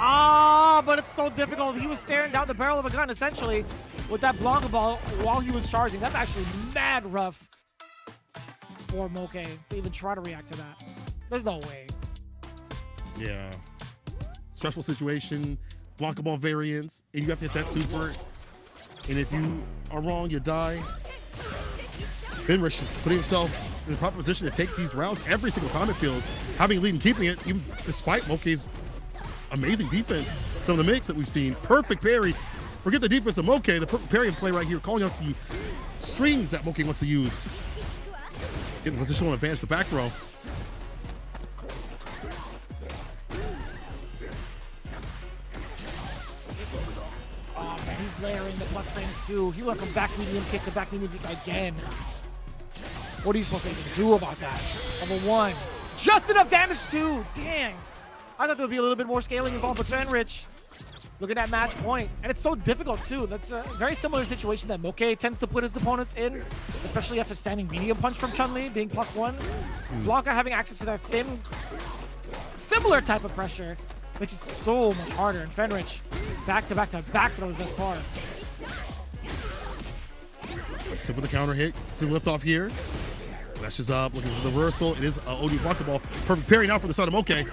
Ah, but it's so difficult. He was staring down the barrel of a gun, essentially, with that Blanca ball while he was charging. That's actually mad rough for Moke to even try to react to that. There's no way. Yeah. Stressful situation, Blanca ball variants, and you have to hit that super. And if you are wrong, you die. Finrich putting himself in the proper position to take these rounds every single time, it feels. Having a lead and keeping it, even despite Moke's amazing defense. Some of the makes that we've seen. Perfect parry. Forget the defense of Moke. The perfect parry in play right here, calling out the strings that Moke wants to use. Getting the positional advantage to back row. Oh man, he's layering the plus frames too. He went from back medium kick to back medium kick again. What are you supposed to even do about that? Level 1. Just enough damage too. Dang. I thought there would be a little bit more scaling involved with Finrich. Look at that match point. And it's so difficult too. That's a very similar situation that Moke tends to put his opponents in, especially after standing medium punch from Chun-Li being +1. Blanca having access to that similar type of pressure makes it so much harder. And Finrich back throws thus far. Stick with the counter hit. It's a lift off here. Lashes up, looking for the reversal. It is OD Blanca ball. Perfect parry now for the side of Moke.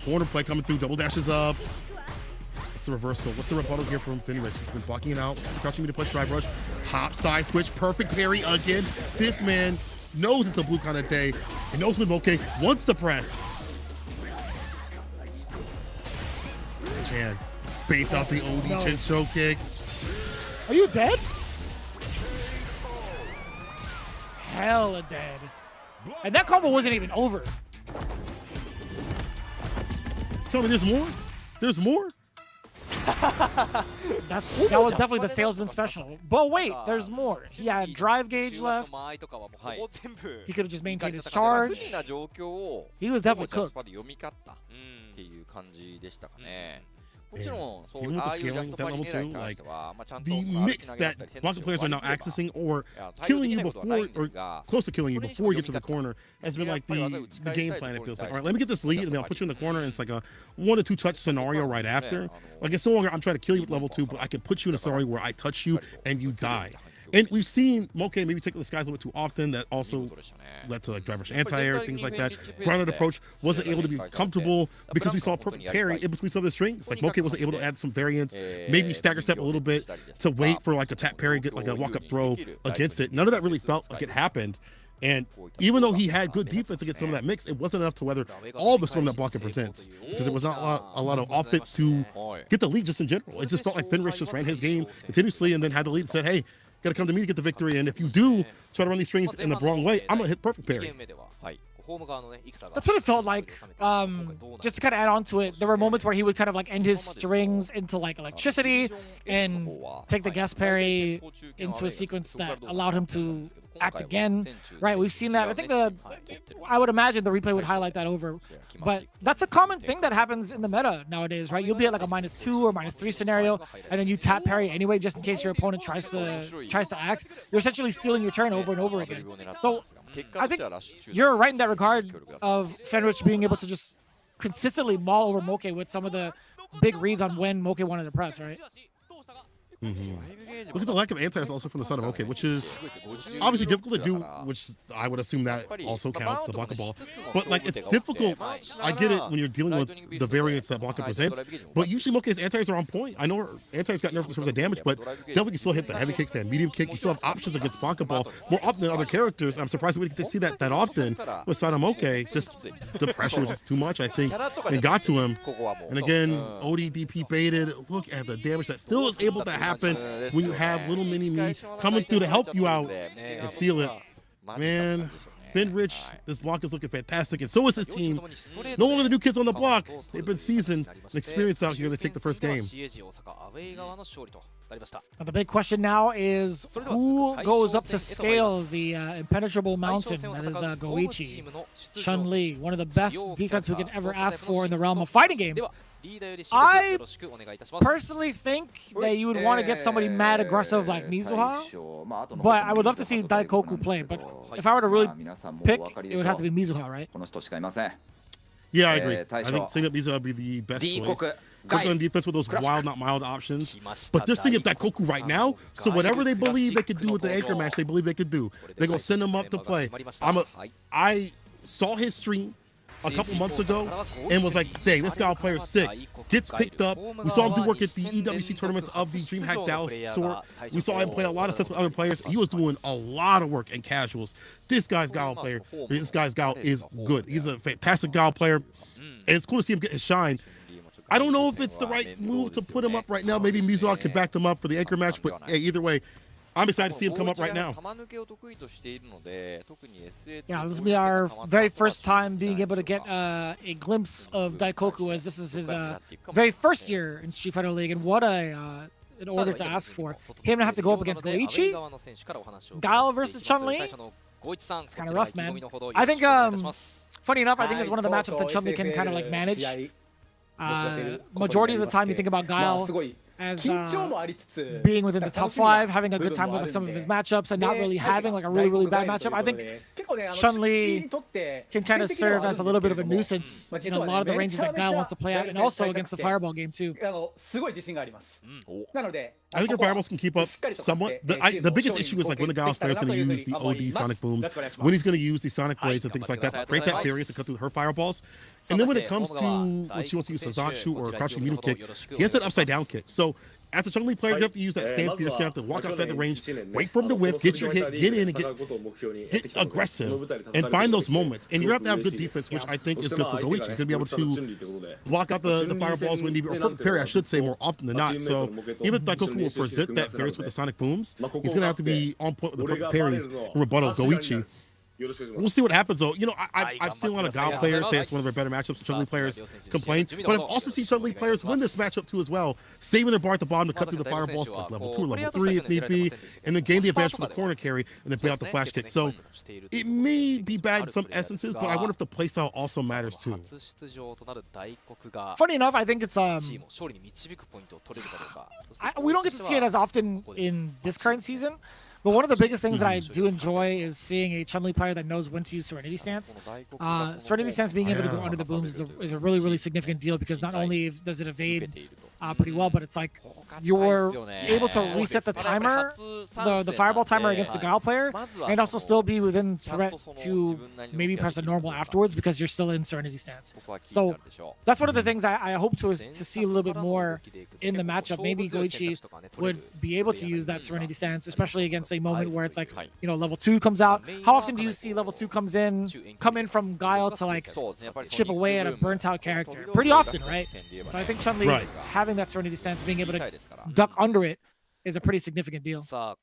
Corner play coming through, double dashes up. What's the reversal? What's the rebuttal here from Finrich? He's been blocking it out, crouching me to push, drive rush, hop, side switch, perfect parry again. This man knows it's a blue kind of day. He knows when Moke wants to press. Chan baits out the OD chin show kick. Are you dead? Hella dead. And that combo wasn't even over. Tell me there's more? There's more? That was definitely the salesman special. But wait, there's more. He had drive gauge left. He could have just maintained his charge. He was definitely cooked. Even with the scaling with that level 2, like the mix that Blanca players are now accessing or killing you before, or close to killing you before you get to the corner, has been like the game plan. It feels like, all right, let me get this lead and then I'll put you in the corner, and it's like a 1 to 2 touch scenario right after. Like it's no longer I'm trying to kill you with level 2, but I can put you in a scenario where I touch you and you die. And we've seen Moke maybe take the skies a little bit too often. That also led to like driver's anti-air, things like that. Grounded approach wasn't able to be comfortable because we saw a perfect parry in between some of the strings. Like Moke wasn't able to add some variance, maybe stagger step a little bit to wait for like a tap parry, get like a walk-up throw against it. None of that really felt like it happened. And even though he had good defense against some of that mix, it wasn't enough to weather all the storm that Blanca presents, because it was not a lot of offense to get the lead just in general. It just felt like Finrich just ran his game continuously and then had the lead and said, hey, got to come to me to get the victory, and if you do try to run these strings in the wrong way, I'm going to hit perfect parry. That's what it felt like. Just to kind of add on to it, there were moments where he would kind of like end his strings into like electricity and take the guest parry into a sequence that allowed him to act again. Right, we've seen that. I think I would imagine the replay would highlight that over. But that's a common thing that happens in the meta nowadays, right? You'll be at like a -2 or -3 scenario, and then you tap parry anyway, just in case your opponent tries to act. You're essentially stealing your turn over and over again. So I think you're right in that regard of Finrich being able to just consistently maul over Moke with some of the big reads on when Moke wanted to press, right? Look at the lack of anti-airs also from the side of OK, which is obviously difficult to do, which I would assume that also counts, the Blanca ball. But like, it's difficult. I get it when you're dealing with the variants that Blanca presents, but usually Moke's anti-airs are on point. I know anti-airs got nerfed in terms of damage, but Belc can still hit the heavy kicks, that medium kick. You still have options against Blanca ball more often than other characters. I'm surprised we didn't get to see that often with Sadam OK. Just the pressure was just too much, I think, and got to him. And again, ODDP baited. Look at the damage that still is able to happen when you have little mini me coming through to help you out and seal it. Man, Finrich, this block is looking fantastic, and so is his team. No longer the new kids on the block. They've been seasoned and experienced out here. They take the first game. The big question now is who goes up to scale the impenetrable mountain that is Goichi. Chun-Li, one of the best defense we can ever ask for in the realm of fighting games. I personally think that you would want to get somebody mad aggressive like Mizuha, but I would love to see Daikoku play. But if I were to really pick, it would have to be Mizuha, right? Yeah, I agree. I think saying that Mizuha would be the best choice. Quick on defense with those wild, not mild options. But this thing of Daikoku right now, so whatever they believe they could do with the anchor match, they believe they could do. They're going to send him up to play. I saw his stream a couple months ago and was like, dang, this guy player is sick. Gets picked up. We saw him do work at the EWC tournaments of the DreamHack Dallas sort. We saw him play a lot of sets with other players. He was doing a lot of work in casuals. This guy's Gao player, this guy's Gao is good. He's a fantastic Gao player, and it's cool to see him get his shine. I don't know if it's the right move to put him up right now. Maybe Mizuha could back them up for the anchor match, but hey, either way, I'm excited to see him come up right now. Yeah, this will be our very first time being able to get a glimpse of Daikoku, as this is his very first year in Street Fighter League, and what an order to ask for. Him to have to go up against Goichi, Guile versus Chun-Li. It's kind of rough, man. I think, funny enough, I think it's one of the matchups that Chun-Li can kind of like manage. Majority of the time you think about Guile as being within the top 5, having a good time with like, some of his matchups, and not really having like a really bad matchup. I think Chun-Li can kind of serve as a little bit of a nuisance in a lot of the ranges that Guile wants to play out, and also against the Fireball game too. I think your Fireballs can keep up somewhat. The biggest issue is like when the Guile's player is going to use the OD Sonic Booms, when he's going to use the Sonic Blades and things like that to create that barrier to cut through her Fireballs. And then when it comes to when she wants to use Hazatsu or crouching middle kick, he has that upside down kick. So as a Chun-Li player, you have to use that stand fierce, you have to walk outside the range, wait for him to whiff, get your hit, get in, and get aggressive, and find those moments. And you have to have good defense, which I think is good for Goichi. He's going to be able to block out the Fireballs when needed, or perfect parry, I should say, more often than not. So even if Daikoku will present that variance with the Sonic Booms, he's going to have to be on point with the perfect parries and rebuttal Goichi. We'll see what happens, though. You know, I've seen a lot of Guile players say it's one of their better matchups. Chun-Li players complain, but I've also seen Chun-Li players win this matchup too as well, saving their bar at the bottom to cut through the Fireballs like level 2 or level 3 if need be, and then gain the advantage from the corner carry and then play out the flash kick. So it may be bad in some essences, but I wonder if the playstyle also matters too. Funny enough, I think it's we don't get to see it as often in this current season. But one of the biggest things that I do enjoy is seeing a Chun-Li player that knows when to use Serenity Stance. Serenity Stance being able to go under the booms is a really significant deal, because not only does it evade pretty well, but it's like you're able to reset the timer, the Fireball timer against the Guile player, and also still be within threat to maybe press a normal afterwards because you're still in Serenity Stance. So that's one of the things I hope to see a little bit more in the matchup. Maybe Goichi would be able to use that Serenity Stance, especially against a moment where it's like, you know, level 2 comes out. How often do you see level 2 come in from Guile to like chip away at a burnt out character? Pretty often, right? So I think Chun-Li having that Serenity Stance, being able to duck under it, is a pretty significant deal. Goichi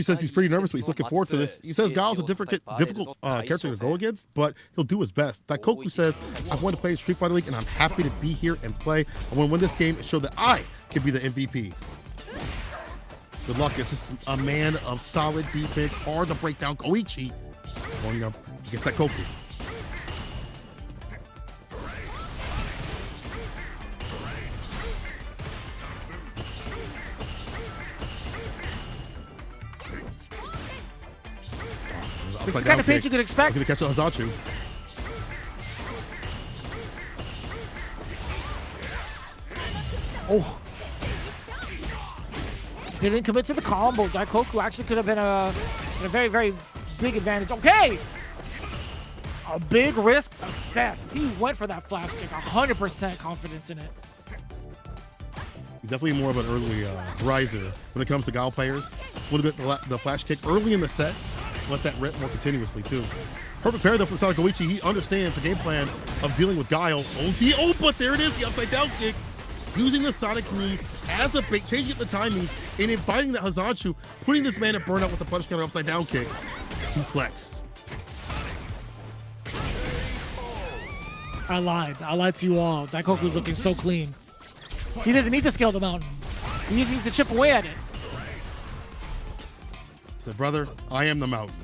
says he's pretty nervous, but he's looking forward to this. He says Guile's a difficult character to go against, but he'll do his best. Daikoku says, I've wanted to play in Street Fighter League, and I'm happy to be here and play. I want to win this game and show that I can be the MVP. Good luck. This is a man of solid defense, hard to break down. Goichi going up against Daikoku. This is the kind of pace you could expect. Going to catch a Hazatsu. Oh. Didn't commit to the combo. Daikoku actually could have been a very, very big advantage. Okay! A big risk assessed. He went for that flash kick, 100% confidence in it. He's definitely more of an early riser when it comes to Guile players. A little bit the flash kick early in the set. Let that rip more continuously too. Perfect pair though for Sonic Goichi. He understands the game plan of dealing with Guile. Oh, but there it is, the upside down kick. Using the Sonic moves as a bait, changing up the timings, and inviting that Hazanshu, putting this man at burnout with the punish counter upside down kick. Suplex. I lied to you all. Daikoku's looking so clean. He doesn't need to scale the mountain. He just needs to chip away at it. So brother, I am the mountain.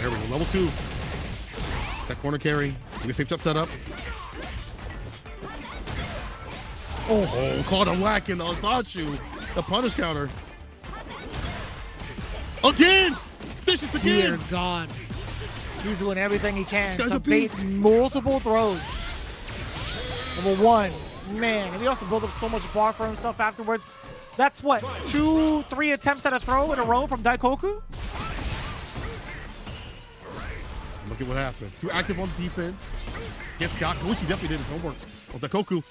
There we go, level 2. That corner carry, we safe jump set up. Oh, caught him lacking the Hazanshu, the punish counter. Again! Vicious again! Dear God. He's doing everything he can This guy's to a bait beast. multiple throws. Number 1, man, and he also built up so much bar for himself afterwards. That's what, 2-3 attempts at a throw in a row from Daikoku? Look at what happens. Too active on defense. Gets got. Goichi definitely did his homework. Oh, Daikoku.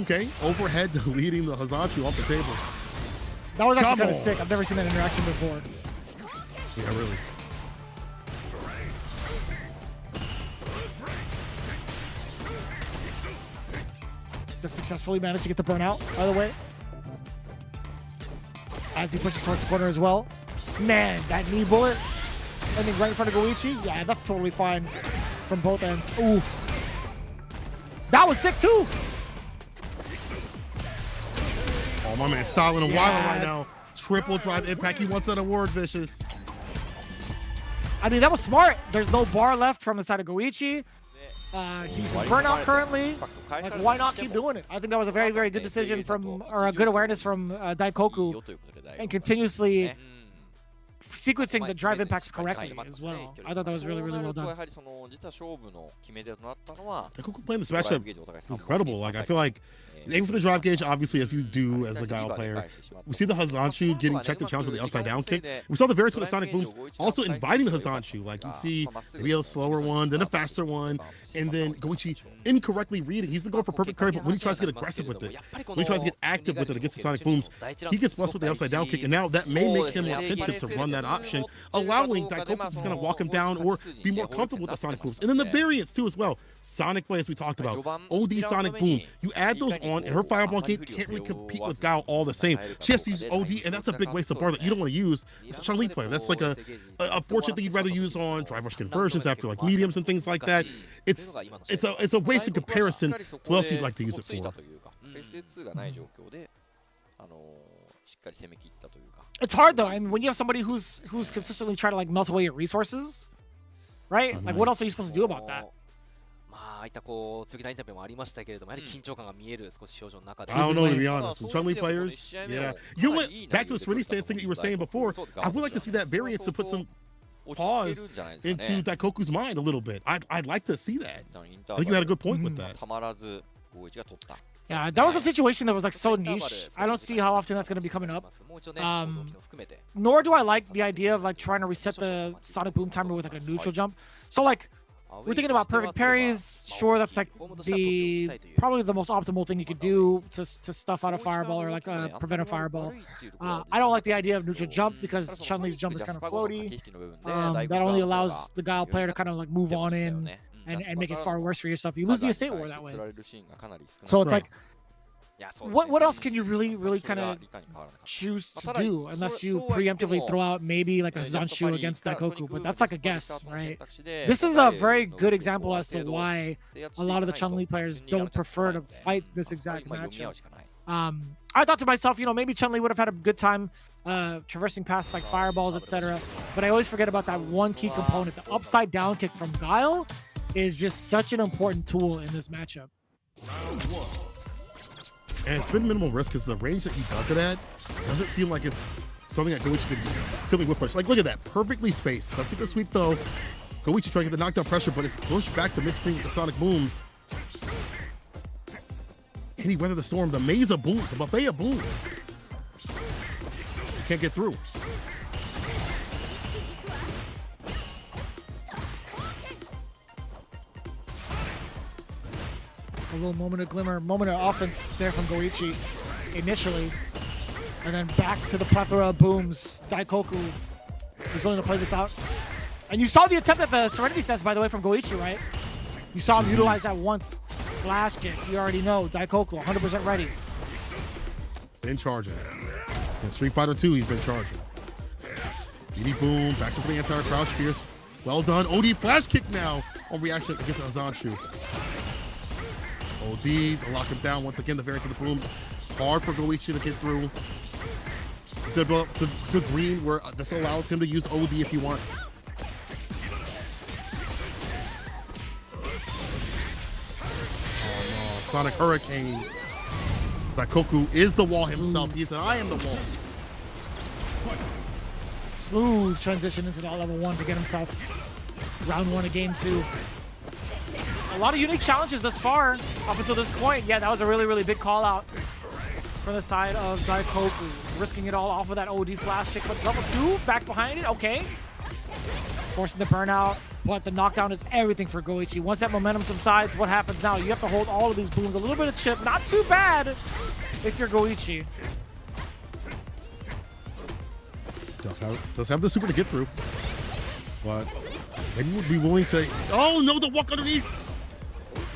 Okay, overhead deleting the Hazanshu off the table. That was actually kind of sick. I've never seen that interaction before. Yeah, really. Just successfully managed to get the burnout, by the way. As he pushes towards the corner as well. Man, that knee bullet ending right in front of Goichi. Yeah, that's totally fine from both ends. Oof. That was sick too. Oh, my man, styling and wilding right now. Triple drive impact. He wants that award, Vicious. I mean, that was smart. There's no bar left from the side of Goichi. He's in burnout currently. Like, why not keep doing it? I think that was a very, very good decision from, or a good awareness from Daikoku, and continuously sequencing the drive impacts correctly as well. I thought that was really, really well done. Daikoku playing this matchup is incredible. Like, I feel like aim for the drive gauge, obviously, as you do as a Guile player. We see the Hazanshu getting checked and challenged with the upside down kick. We saw the various with the Sonic Booms also inviting the Hazanshu. Like, you see maybe a slower one, then a faster one, and then Goichi incorrectly reading. He's been going for perfect parry, but when he tries to get aggressive with it, when he tries to get active with it against the Sonic Booms, he gets blessed with the upside down kick, and now that may make him more pensive to run that option, allowing Daikoku to kind of walk him down or be more comfortable with the Sonic Booms. And then the variants too as well. Sonic play, as we talked about, OD Sonic Boom. You add those on, and her Fireball can't really compete with Guile all the same. She has to use OD, and that's a big waste of bar that you don't want to use as a Chun-Li player. That's like a fortune that you'd rather use on drive rush conversions after like mediums and things like that. It's a waste in comparison to what else you'd like to use it for. It's hard though. I mean, when you have somebody who's consistently trying to like melt away your resources, right? Like, what else are you supposed to do about that? I don't know, to be honest. With Chun-Li players, yeah. You know what? Back to the Serenity stance thing that you were saying before, I would like to see that variance to put some pause into Daikoku's mind a little bit. I'd like to see that. I think you had a good point with that. Yeah, that was a situation that was like so niche. I don't see how often that's going to be coming up. Nor do I like the idea of like trying to reset the Sonic Boom timer with like a neutral jump. So like, we're thinking about perfect parries. Sure, that's like probably the most optimal thing you could do to stuff out a fireball or like prevent a fireball. I don't like the idea of neutral jump because Chun-Li's jump is kind of floaty. That only allows the Guile player to kind of like move on in and make it far worse for yourself. You lose the estate war that way. So it's like, what else can you really kind of choose to do unless you preemptively throw out maybe like a Hazanshu against Daikoku, but that's like a guess, right? This is a very good example as to why a lot of the Chun-Li players don't prefer to fight this exact matchup. I thought to myself, you know, maybe Chun-Li would have had a good time traversing past like fireballs, etc. But I always forget about that one key component. The upside down kick from Guile is just such an important tool in this matchup. And it's been minimal risk because the range that he does it at doesn't seem like it's something that Goichi could simply whip push. Like, look at that, perfectly spaced. Let's get the sweep though. Goichi trying to get the knockdown pressure, but it's pushed back to mid-screen with the Sonic Booms. And he weathered the storm. The maze of booms, a buffet of booms. Can't get through. A little moment of glimmer, moment of offense there from Goichi initially. And then back to the plethora of booms. Daikoku is willing to play this out. And you saw the attempt at the Serenity Sense, by the way, from Goichi, right? You saw him utilize that once. Flash kick, you already know. Daikoku, 100% ready. Been charging. Since Street Fighter 2, he's been charging. BD boom, backs up for the anti crouch fierce. Well done. OD flash kick now on reaction against Azanshu. OD, to lock him down once again. The variance of the booms. Hard for Goichi to get through. Instead of the green, where this allows him to use OD if he wants. Oh no, Sonic Hurricane. Daikoku is the wall himself. He said, I am the wall. Smooth transition into that level 1 to get himself round 1 of game 2. A lot of unique challenges thus far up until this point. Yeah, that was a really, really big call out from the side of Daikoku. Risking it all off of that OD flash kick, but level 2 back behind it. Okay. Forcing the burnout, but the knockdown is everything for Goichi. Once that momentum subsides, what happens now? You have to hold all of these booms. A little bit of chip, not too bad if you're Goichi. Does have the super to get through, but maybe would be willing to. Oh no, the walk underneath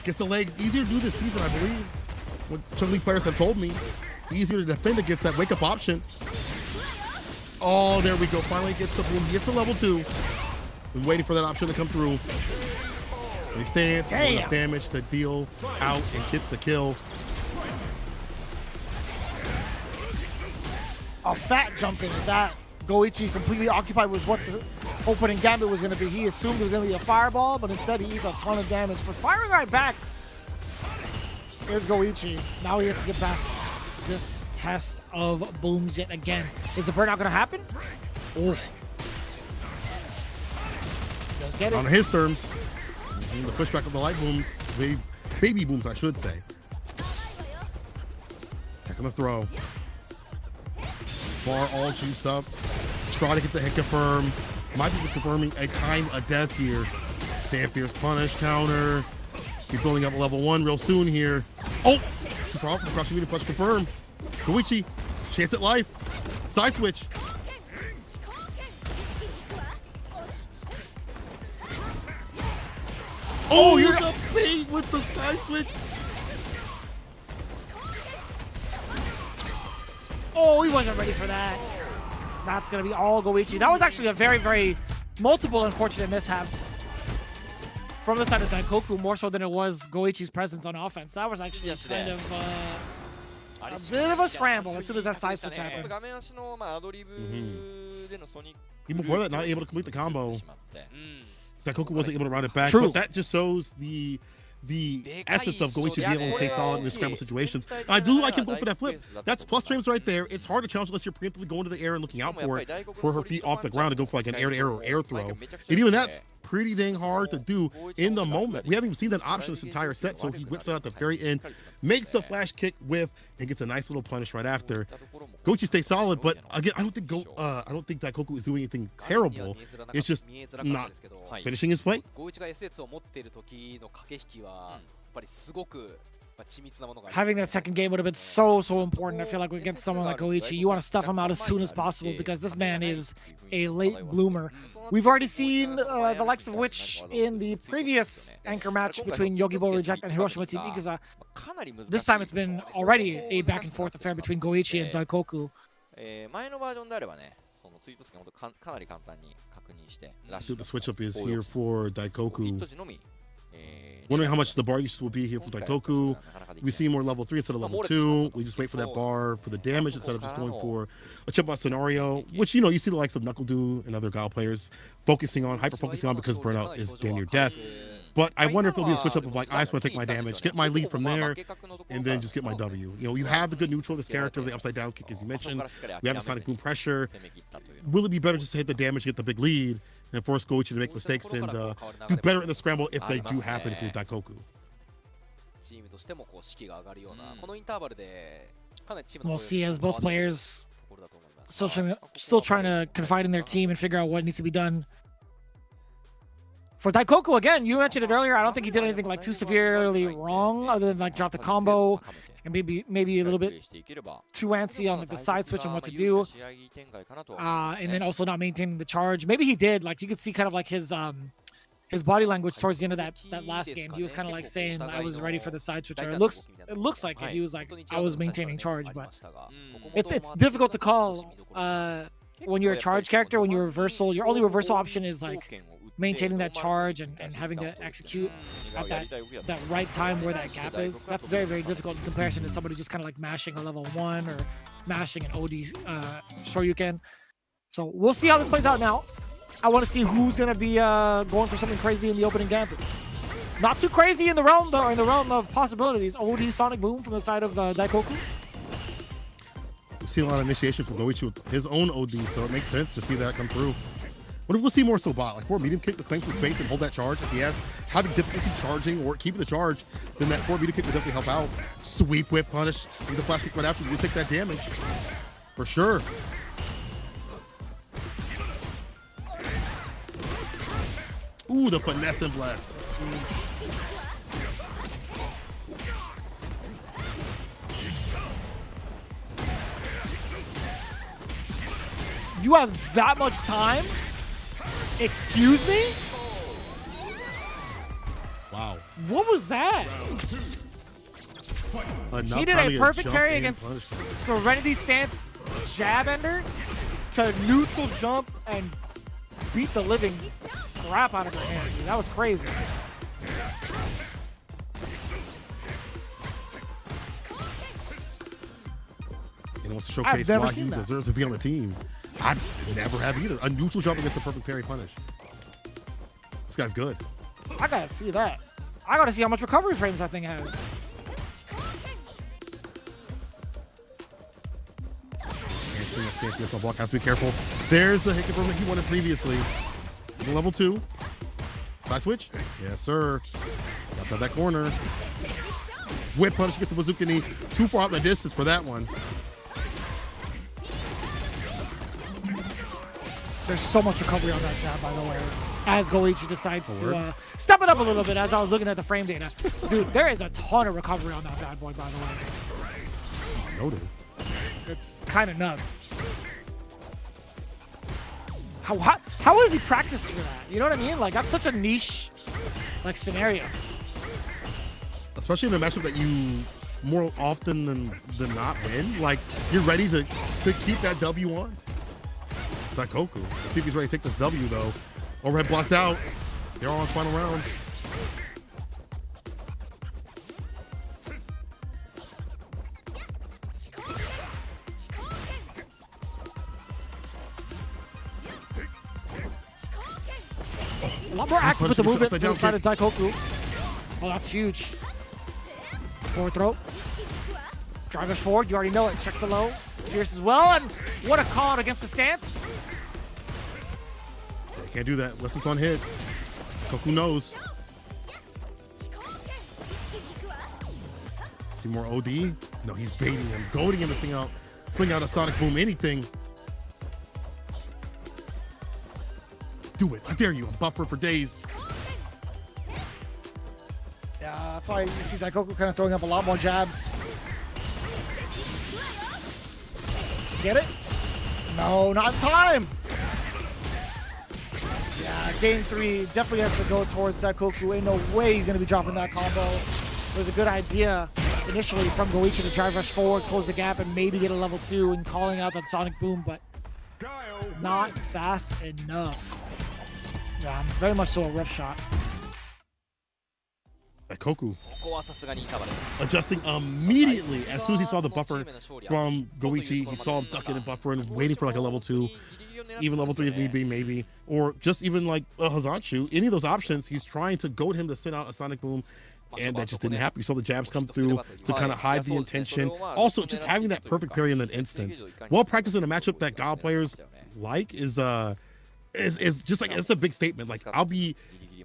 gets the legs. Easier to do this season, I believe. What Chung League players have told me, easier to defend against that wake up option. Oh, there we go. Finally gets the boom. Gets the level 2. Been waiting for that option to come through. And he stands, enough damage to deal out and get the kill. A fat jump in that. Goichi completely occupied with what the opening gambit was going to be. He assumed it was going to be a fireball, but instead he eats a ton of damage. For firing right back, here's Goichi. Now he has to get past this test of booms yet again. Is the burnout going to happen? Oh. Just get it. On his terms. The pushback of the light booms. Baby booms, I should say. Attack on the throw. Bar all juiced up. Try to get the hit confirm. Might be confirming a time of death here. Stand fierce punish counter. Be building up a level 1 real soon here. Oh! Too far off the crushing meter punch confirm. Goichi, chance at life. Side switch. Oh, you're the bait with the side switch. Oh, he wasn't ready for that. That's going to be all Goichi. That was actually a very, very multiple unfortunate mishaps from the side of Daikoku, more so than it was Goichi's presence on offense. That was actually kind of a bit of a scramble as soon as that side switch happened. Even before that, not able to complete the combo. Daikoku wasn't able to round it back, True. but that just shows the essence of Goichi being able to stay solid in the scramble situations. And I do like him going for that flip. That's plus frames right there. It's hard to challenge unless you're preemptively going to the air and looking out for it, for her feet off the ground to go for like an air-to-air or air throw. And even that's pretty dang hard to do in the moment. We haven't even seen that option this entire set, so he whips it out at the very end, makes the flash kick whiff, and gets a nice little punish right after. Goichi stays solid, but again, I don't think Daikoku is doing anything terrible. It's just not finishing his play. Having that second game would have been so important. I feel like against someone like Goichi, you want to stuff him out as soon as possible because this man is a late bloomer. We've already seen the likes of which in the previous anchor match between Yogibo Reject and Hiroshima Team Ikuza. This time it's been already a back and forth affair between Goichi and Daikoku. So the switch up is here for Daikoku. Wondering how much the bar use will be here for Daikoku. We see more level 3 instead of level 2. We just wait for that bar for the damage instead of just going for a chip out scenario, which, you know, you see the likes of Knuckle Do and other Gal players hyper focusing on because burnout is damn near death. But I wonder if it'll be a switch up of like, I just want to take my damage, get my lead from there, and then just get my W. You know, you have the good neutral, this character of the upside down kick, as you mentioned. We have the Sonic Boom pressure. Will it be better just to hit the damage, get the big lead, and force Goichi to make mistakes and do better in the scramble if they do happen for Daikoku? チームとしてもこう士気が上がるようなこのインターバルでかなりチーム We'll の see as both players ところだと思います。 still trying to confide in their team and figure out what needs to be done. For Daikoku, again, you mentioned it earlier. I don't think he did anything like too severely wrong, other than like drop the combo and maybe a little bit too antsy on like the side switch and what to do. And then also not maintaining the charge. Maybe he did. Like you could see kind of like his body language towards the end of that last game. He was kind of like saying, "I was ready for the side switch." Or it looks like it. He was like, "I was maintaining charge," but it's difficult to call when you're a charge character. When you're reversal, your only reversal option is like maintaining that charge and having to execute at that right time where that gap is. That's very, very difficult in comparison to somebody just kind of like mashing a level 1 or mashing an OD Shoryuken. So we'll see how this plays out now. I want to see who's going to be going for something crazy in the opening gambit. Not too crazy in the realm, though, in the realm of possibilities. OD Sonic Boom from the side of Daikoku. We've seen a lot of initiation from Goichi with his own OD, so it makes sense to see that come through. What if we'll see more so bot? Like forward medium kick to claim some space and hold that charge. If he has having difficulty charging or keeping the charge, then that forward medium kick will definitely help out. Sweep whip punish. Use the flash kick right after you take that damage. For sure. Ooh, the finesse and bless. You have that much time? Excuse me? Wow. What was that? He did a perfect parry against Serenity Stance jab ender to neutral jump and beat the living crap out of her hand. Dude, that was crazy. He wants to showcase why he deserves to be on the team. I never have either. A neutral jump against a perfect parry punish. This guy's good. I gotta see that. I gotta see how much recovery frames that thing has. Has to be careful. There's the Hikaru that he wanted previously. Level 2. Side switch? Yes, sir. Outside that corner. Whip punish gets the bazooka knee. Too far out in the distance for that one. There's so much recovery on that jab, by the way. As Goichi decides to step it up a little bit as I was looking at the frame data. Dude, there is a ton of recovery on that bad boy, by the way. Noted. It's kind of nuts. How is he practiced for that? You know what I mean? Like, that's such a niche, like, scenario. Especially in a matchup that you more often than not win. Like, you're ready to keep that W on. Daikoku. Let's see if he's ready to take this W, though. Overhead blocked out. They're all on final round. A lot more active with the movement to the side of Daikoku. Oh, that's huge. Forward throw. Drivers forward, you already know it. Checks the low. Fierce as well, and what a call out against the stance. Can't do that unless it's on hit. Koku knows. See more OD? No, he's baiting him, goading him to sling out a Sonic Boom, anything. Do it. I dare you. I'm buffer for days. Yeah, that's why you see Daikoku kind of throwing up a lot more jabs. Get it? No, not in time. Yeah, game 3 definitely has to go towards Daikoku. Ain't no way he's going to be dropping that combo. It was a good idea initially from Goichi to drive rush forward, close the gap, and maybe get a level 2 and calling out that Sonic Boom, but not fast enough. Yeah, very much so a rough shot. Daikoku adjusting immediately as soon as he saw the buffer from Goichi. He saw him ducking and buffering, waiting for like a level 2. Even level 3 if need be, maybe. Or just even like a Hazanchu. Any of those options, he's trying to goad him to send out a Sonic Boom, and that just didn't happen. You saw the jabs come through to kind of hide the intention. Also, just having that perfect parry in that instance. Well practiced in a matchup that God players like is just like, it's a big statement. Like, I'll be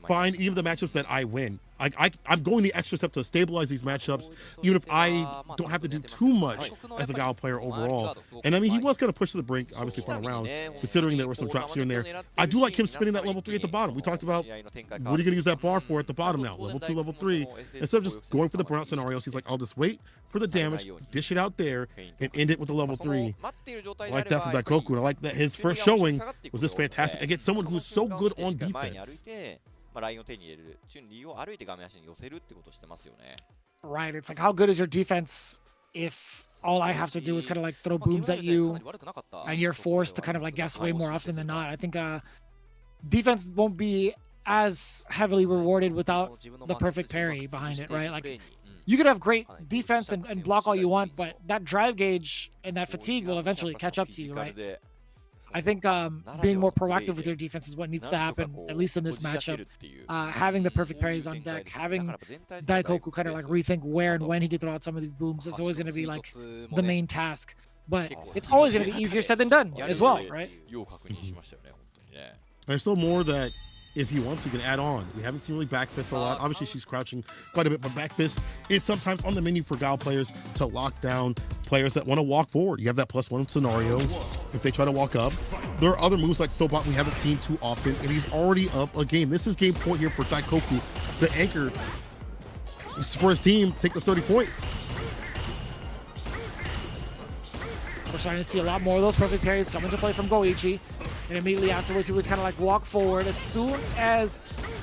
fine even the matchups that I win. I'm going the extra step to stabilize these matchups, even if I don't have to do too much as a Gal player overall. And I mean, he was going to push to the brink, obviously, final round, considering there were some drops here and there. I do like him spinning that level 3 at the bottom. We talked about what are you going to use that bar for at the bottom now, level 2, level 3. Instead of just going for the burnout scenarios, he's like, I'll just wait for the damage, dish it out there, and end it with the level 3. I like that from Daikoku, and I like that his first showing was this fantastic against someone who's so good on defense. Right, it's like, how good is your defense if all I have to do is kind of like throw booms at you and you're forced to kind of like guess way more often than not. I think defense won't be as heavily rewarded without the perfect parry behind it, right? Like, you could have great defense and block all you want, but that drive gauge and that fatigue will eventually catch up to you, right? I think being more proactive with your defense is what needs to happen, at least in this matchup. Having the perfect parries on deck, having Daikoku kind of like rethink where and when he can throw out some of these booms is always going to be like the main task. But it's always going to be easier said than done as well, right? There's still more that if he wants, we can add on. We haven't seen really back fist a lot. Obviously, she's crouching quite a bit, but back fist is sometimes on the menu for Gal players to lock down players that want to walk forward. You have that +1 scenario if they try to walk up. There are other moves like Sobot we haven't seen too often, and he's already up a game. This is game point here for Daikoku, the anchor. This is for his team, take the 30 points. We're starting to see a lot more of those perfect parries come into play from Goichi. And immediately afterwards, he would kind of like walk forward. As soon as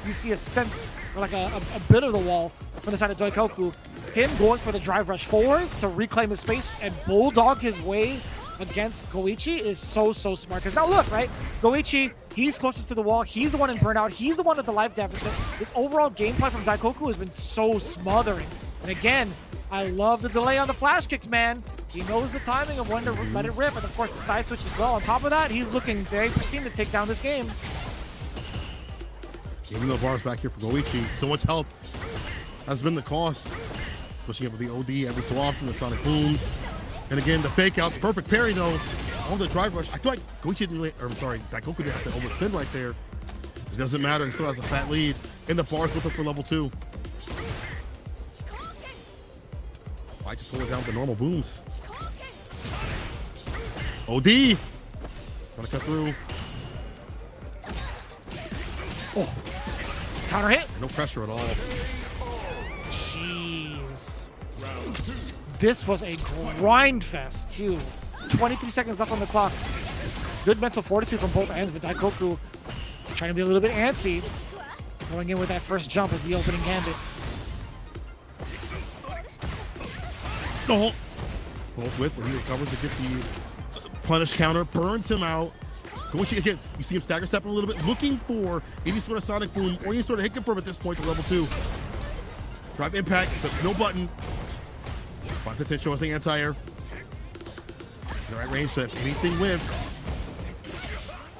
you see a sense, or like a bit of the wall from the side of Daikoku, him going for the drive rush forward to reclaim his space and bulldog his way against Goichi is so smart. Because now look, right? Goichi, he's closest to the wall. He's the one in burnout. He's the one at the life deficit. This overall gameplay from Daikoku has been so smothering. And again, I love the delay on the flash kicks, man. He knows the timing of when to let it rip, and of course the side switch as well. On top of that, he's looking very pristine to take down this game. Even though bars back here for Goichi, so much health has been the cost. Pushing up with the OD every so often, the sonic booms. And again, the fake outs, perfect parry though. On the drive rush, I feel like Goichi didn't really, or I'm sorry, Daikoku didn't have to overextend right there. It doesn't matter, he still has a fat lead. And the bars with him for level 2. I just slow it down with the normal booms. OD! Gonna cut through. Oh, counter hit. No pressure at all. Jeez. This was a grind fest, too. 23 seconds left on the clock. Good mental fortitude from both ends, but Daikoku trying to be a little bit antsy. Going in with that first jump as the opening gambit. No. Both with when he recovers to get the punish counter, burns him out. Goichi again, you see him stagger stepping a little bit, looking for any sort of sonic boom or any sort of hit confirm at this point to level 2. Drive impact, but no button. Watch the show us the anti-air. The right range, so if anything whiffs,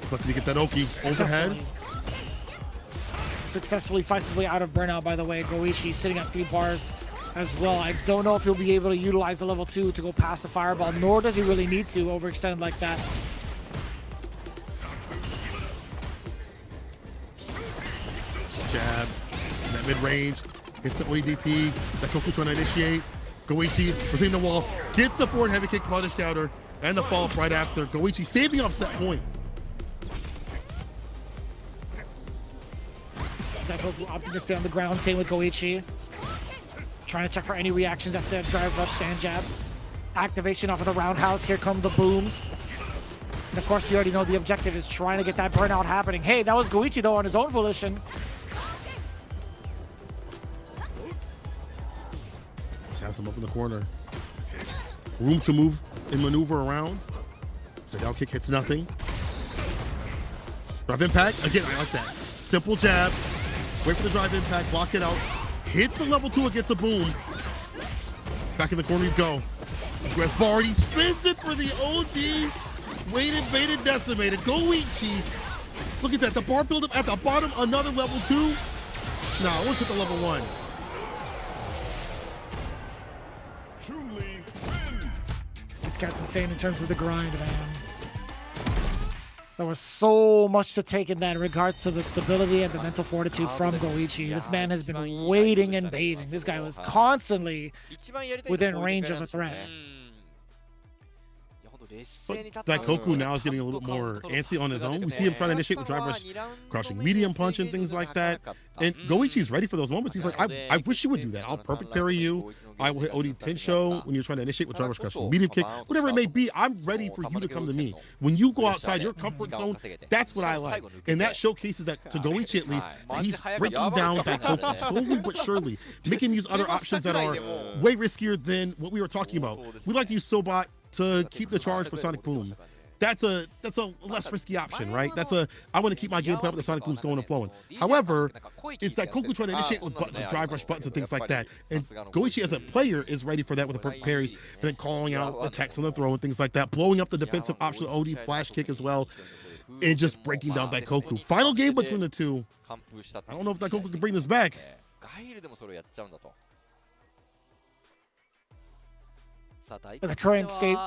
it's lucky to get that Oki overhead. Successfully fights his way out of burnout, by the way. Goichi sitting at 3 bars as well. I don't know if he'll be able to utilize the level 2 to go past the fireball, nor does he really need to overextend like that. Jab in that mid-range, hits the ODP, Daikoku trying to initiate. Goichi was in the wall, gets the forward heavy kick punish counter, and the follow-up right after. Goichi standing off set point. Daikoku opting to stay on the ground, same with Goichi. Trying to check for any reactions after that drive rush stand jab. Activation off of the roundhouse. Here come the booms. And of course, you already know the objective is trying to get that burnout happening. Hey, that was Goichi though on his own volition. Just has him up in the corner. Room to move and maneuver around. So down kick hits nothing. Drive impact. Again, I like that. Simple jab. Wait for the drive impact. Block it out. Hits the level 2 against a boom. Back in the corner you go. Gress Bard, he spins it for the OD. Weighted, baited, decimated. Goichi. Look at that. The bar buildup at the bottom. Another level 2. Nah, let's hit the level 1. This guy's insane in terms of the grind, man. There was so much to take in that in regards to the stability and the mental fortitude from Goichi. This man has been waiting and baiting. This guy was constantly within range of a threat. But Daikoku now is getting a little more antsy on his own. We see him trying to initiate with drive rush, crouching medium punch and things like that. And Goichi's ready for those moments. He's like, I wish you would do that. I'll perfect parry you. I will hit OD Tensho when you're trying to initiate with drive rush, crouching medium kick, whatever it may be. I'm ready for you to come to me. When you go outside your comfort zone, that's what I like. And that showcases that to Goichi at least, that he's breaking down Daikoku slowly but surely, making him use other options that are way riskier than what we were talking about. We like to use Sobot to keep the charge for Sonic Boom. That's a less risky option, right? I want to keep my gameplay up, the Sonic Boom's going and flowing. However, it's that Daikoku trying to initiate with buttons, with drive rush buttons and things like that. And Goichi as a player is ready for that with the perfect parries, and then calling out attacks on the throw and things like that, blowing up the defensive option, OD flash kick as well, and just breaking down Daikoku. Final game between the two. I don't know if Daikoku can bring this back. The current state,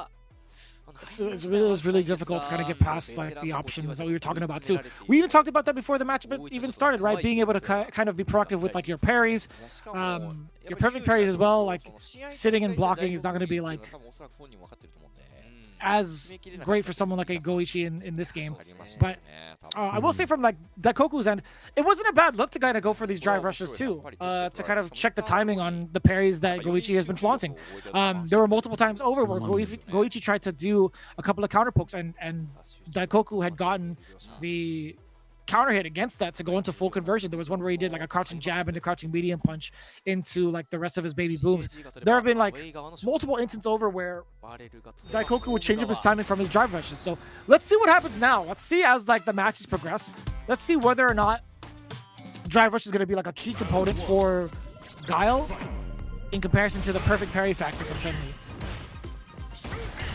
it's really difficult to kind of get past like the options that we were talking about too. We even talked about that before the match even started, right? Being able to kind of be proactive with like your parries, your perfect parries as well. Like sitting and blocking is not going to be like as great for someone like a Goichi in this game. But I will say from like Daikoku's end, it wasn't a bad look to kind of go for these drive rushes too, to kind of check the timing on the parries that Goichi has been flaunting. There were multiple times over where Goichi tried to do a couple of counter pokes and Daikoku had gotten the counter hit against that to go into full conversion. There was one where he did like a crouching jab and a crouching medium punch into like the rest of his baby booms. There have been like multiple instances over where Daikoku would change up his timing from his drive rushes. So let's see what happens now. Let's see as like the matches progress. Let's see whether or not drive rush is going to be like a key component for Guile in comparison to the perfect parry factor from Chun-Li.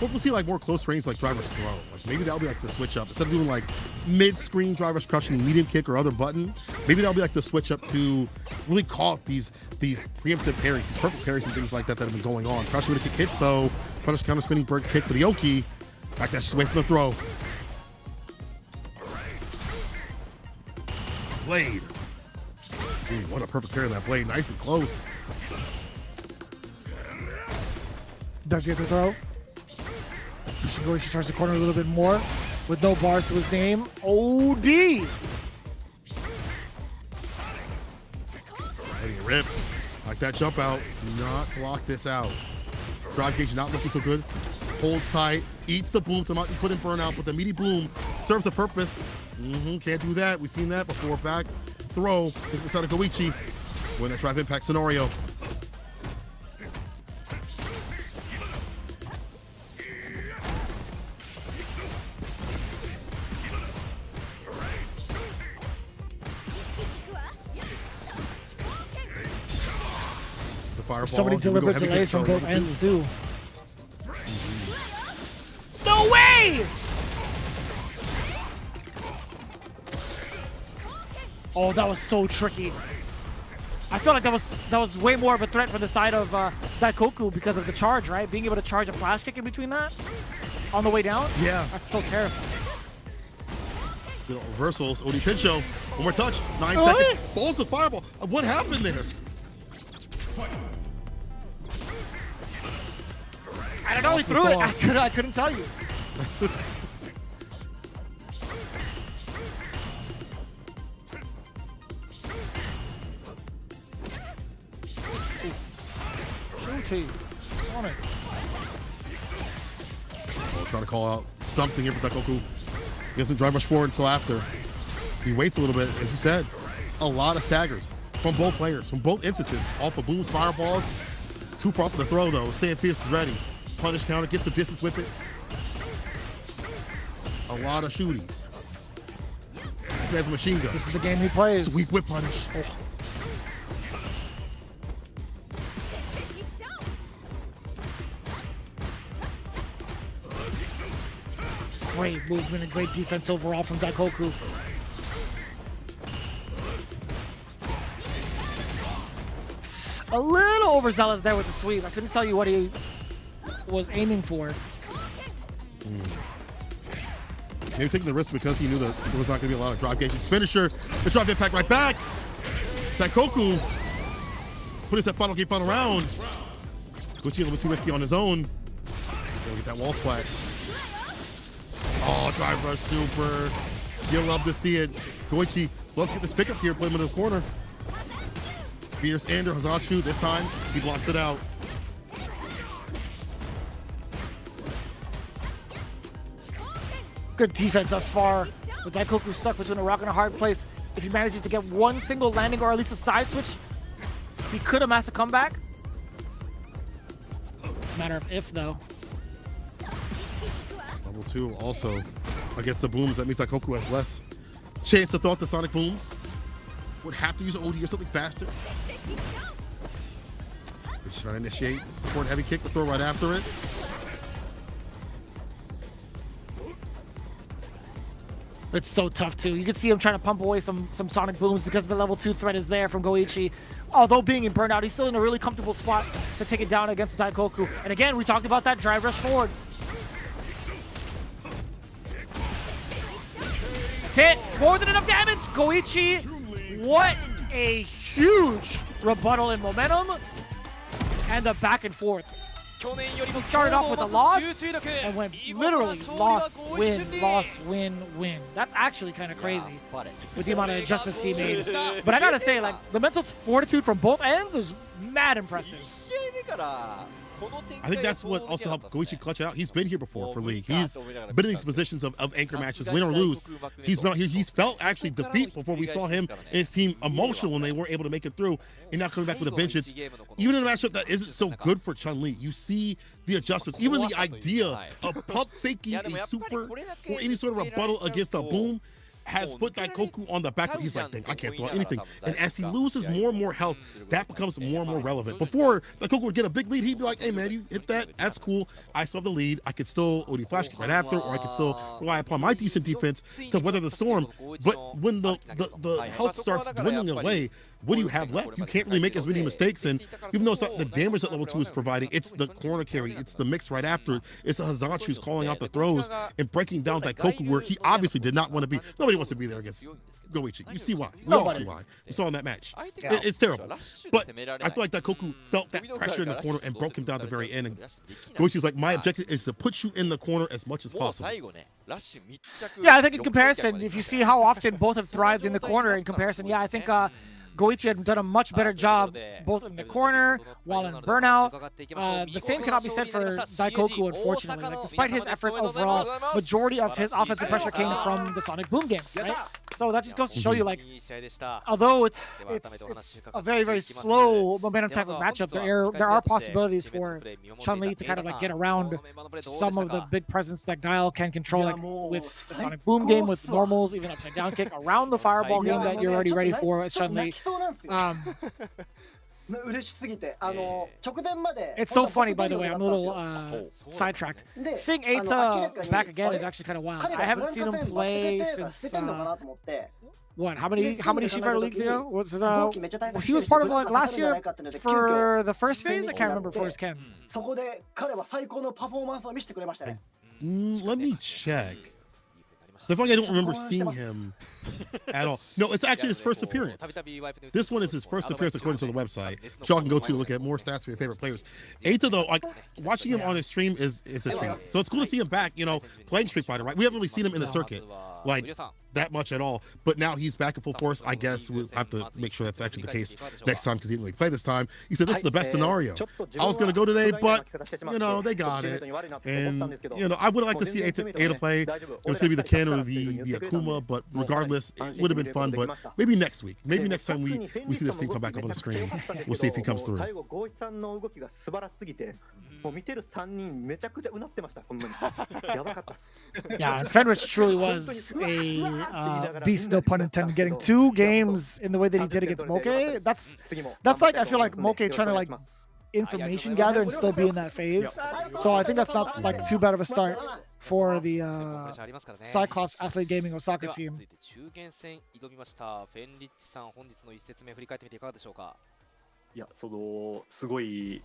We'll see like more close range like drive rush throw. Like maybe that'll be like the switch up. Instead of doing like mid-screen drive rush crouching medium kick or other button, maybe that'll be like the switch up to really call out these preemptive parries, these perfect parries and things like that that have been going on. Crouching with a kick hits though. Punish counter spinning bird kick for the Yoki. Back that away from the throw. Blade. Ooh, what a perfect parry on that blade. Nice and close. Does he get the throw? Goichi tries to corner a little bit more with no bars to his name. OD! Ready to rip. Like that jump out. Do not block this out. Drive gauge not looking so good. Holds tight. Eats the boom to put in burnout, but the meaty boom serves a purpose. Can't do that. We've seen that before. Back throw. Inside of Goichi. Win that drive impact scenario. So many deliberate delays from both ends too. No way! Oh, that was so tricky. I feel like that was way more of a threat for the side of Daikoku because of the charge, right? Being able to charge a flash kick in between that on the way down. Yeah, that's so terrifying. Good reversals. OD Tensho. One more touch. 9 seconds. Falls the fireball. What happened there? I don't know, he threw it. I couldn't tell you. Shooty. Sonic. Trying to call out something here for Daikoku. He doesn't drive much forward until after. He waits a little bit, as you said. A lot of staggers from both players, from both instances. Off of booms, fireballs. Too far for the throw, though. Stan Pierce is ready. Punish counter, get some distance with it. A lot of shooties. This man's a machine gun. This is the game he plays. Sweep whip punish. Oh. Great movement and great defense overall from Daikoku. A little overzealous there with the sweep. I couldn't tell you what he was aiming for. Maybe taking the risk because he knew that there was not going to be a lot of drive gauging. Finisher, the drive impact right back. Daikoku put us that final game, final round. Goichi a little bit too risky on his own. Gonna get that wall splat. Oh, drive rush super. You'll love to see it. Goichi loves to get this pickup here, put him in the corner. Fierce Ender, Hazachu, this time he blocks it out. Good defense thus far. With Daikoku stuck between a rock and a hard place. If he manages to get one single landing or at least a side switch, he could amass a comeback. It's a matter of if, though. Level 2 also against the booms. That means Daikoku has less chance to throw out the sonic booms. Would have to use an OD or something faster. Just trying to initiate. Support heavy kick, but throw right after it. It's so tough too. You can see him trying to pump away some sonic booms because the level 2 threat is there from Goichi. Although being in burnout, he's still in a really comfortable spot to take it down against Daikoku. And again, we talked about that drive rush forward. That's it. More than enough damage. Goichi, what a huge rebuttal in momentum. And the back and forth. He started off with a loss and went literally loss, win, win. That's actually kind of crazy with the amount of adjustments he made. But I gotta say, like, the mental fortitude from both ends is mad impressive. I think that's what also helped Goichi clutch it out. He's been here before for League. He's been in these positions of anchor matches, win or lose. He's been out here. He's felt actually defeat before we saw him and his team emotional when they weren't able to make it through. And now coming back with a vengeance. Even in a matchup that isn't so good for Chun-Li, you see the adjustments. Even the idea of pump faking a super or any sort of rebuttal against a boom has put Daikoku on the back. He's like, I can't throw out anything. And as he loses more and more health, that becomes more and more relevant. Before Daikoku would get a big lead, he'd be like, hey man, you hit that, that's cool. I still have the lead. I could still OD flash kick right after, or I could still rely upon my decent defense to weather the storm. But when the health starts dwindling away, what do you have left? You can't really make as many mistakes, and even though it's not the damage that level 2 is providing, it's the corner carry, it's the mix right after it, it's the Hazachu who's calling out the throws and breaking down Daikoku where he obviously did not want to be. Nobody wants to be there against Goichi. You see why. We all see why. We saw in that match. It's terrible. But I feel like Daikoku felt that pressure in the corner and broke him down at the very end. And Goichi's like, my objective is to put you in the corner as much as possible. Yeah, I think in comparison, if you see how often both have thrived in the corner in comparison, yeah, I think Goichi had done a much better job both in the corner while in burnout. The same cannot be said for Daikoku, unfortunately. Like, despite his efforts overall, majority of his offensive pressure came from the Sonic Boom game, right? So that just goes to show you, like, although it's a very, very slow momentum type of matchup, there are possibilities for Chun-Li to kind of like get around some of the big presence that Guile can control, like with the Sonic Boom game, with normals, even upside down kick, around the fireball game that you're already ready for as Chun-Li. It's so funny, by the way. I'm a little sidetracked. Seeing Eita back again is actually kind of wild. I haven't seen him play since what? How many Street Fighter leagues ago? Was it, he was part of like last year for the first phase. I can't remember for his Ken. Let me check. So I feel like I don't remember seeing him at all. No, it's actually his first appearance. This one is his first appearance according to the website, which y'all can go to look at more stats for your favorite players. Eita, though, like watching him on his stream is a treat. So it's cool to see him back, you know, playing Street Fighter, right? We haven't really seen him in the circuit like that much at all, but now he's back in full force. I guess we'll have to make sure that's actually the case next time because he didn't really play this time. He said this is the best scenario. I was going to go today, but you know, they got it. And you know, I would like to see Eita play. It was going to be the Ken or the Akuma, but regardless, it would have been fun. But maybe next week, maybe next time we see this team come back up on the screen, we'll see if he comes through. Yeah, and Fenrich truly was a beast, no pun intended, getting 2 games in the way that he did against Moke. That's like, I feel like Moke trying to like information gather and still be in that phase. So I think that's not like too bad of a start for the Cyclops Athlete Gaming Osaka team.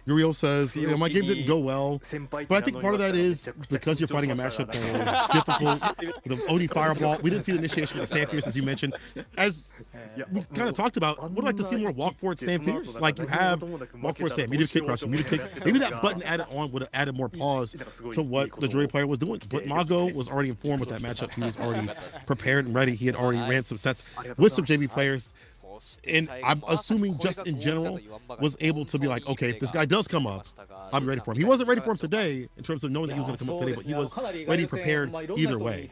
Uriel says, my game didn't go well, but I think part of that is because you're fighting a matchup that is difficult. The OD Fireball, we didn't see the initiation with the stand fierce, as you mentioned. As we kind of talked about, would like to see more walk forward stand fierce. Like you have walk forward stand, medium kick crush, medium kick. Maybe that button added on would have added more pause to what the Jury player was doing. But Mago was already informed with that matchup. He was already prepared and ready. He had already ran some sets with some JV players. And I'm assuming just in general was able to be like, okay, if this guy does come up, I'll be ready for him. He wasn't ready for him today in terms of knowing that he was going to come up today, but he was ready, prepared either way.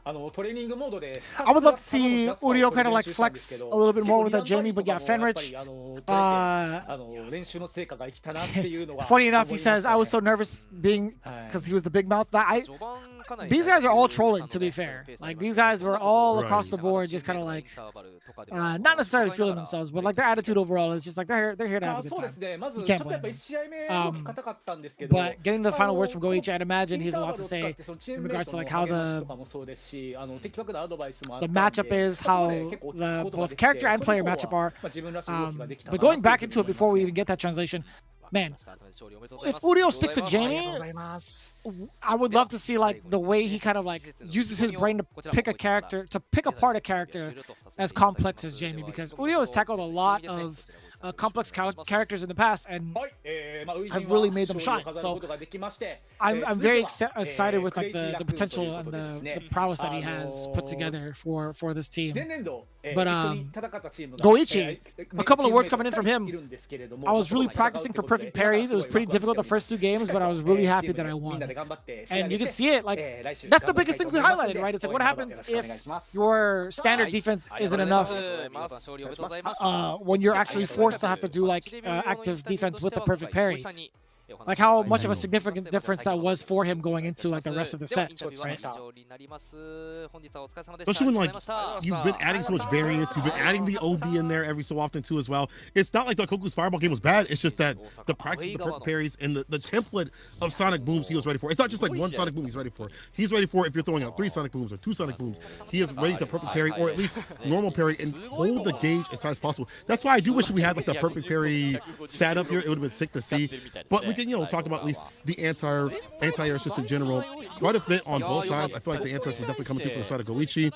I would love to see Uriel kind of like flex a little bit more with that Jamie, but yeah, Fenrich. Funny enough, he says, I was so nervous because he was the big mouth. These guys are all trolling, to be fair. Like, these guys were all across the board just kind of like, not necessarily feeling themselves, but like their attitude overall is just like they're here to have a good time. You can't blame them. But getting the final words from Goichi, I'd imagine he has a lot to say in regards to like how the matchup is, how the both character and player matchup are. But going back into it before we even get that translation, man, if Uriel sticks with Jamie, I would love to see like the way he kind of like uses his brain to pick a character, to pick apart a character as complex as Jamie, because Uriel has tackled a lot of complex characters in the past and have really made them shine. So I'm very excited with like the potential and the prowess that he has put together for this team. But Goichi, a couple of words coming in from him. I was really practicing for perfect parries. It was pretty difficult the first 2 games, but I was really happy that I won. And you can see it, like that's the biggest thing we highlighted, right? It's like what happens if your standard defense isn't enough when you're actually forced to have to do like active defense with the perfect parry. Like how much of a significant difference that was for him going into like the rest of the set, right? Especially when like you've been adding so much variance, you've been adding the OD in there every so often too as well. It's not like the Koku's Fireball game was bad. It's just that the practice of the perfect parries and the template of Sonic Booms he was ready for. It's not just like one Sonic Boom he's ready for. He's ready for if you're throwing out 3 Sonic Booms or 2 Sonic Booms. He is ready to perfect parry or at least normal parry and hold the gauge as high as possible. That's why I do wish we had like the perfect parry stat up here. It would have been sick to see. But we can, talk about at least the anti-airs just in general. Quite a bit on both sides. I feel like the anti-airs were definitely coming through from the side of Goichi.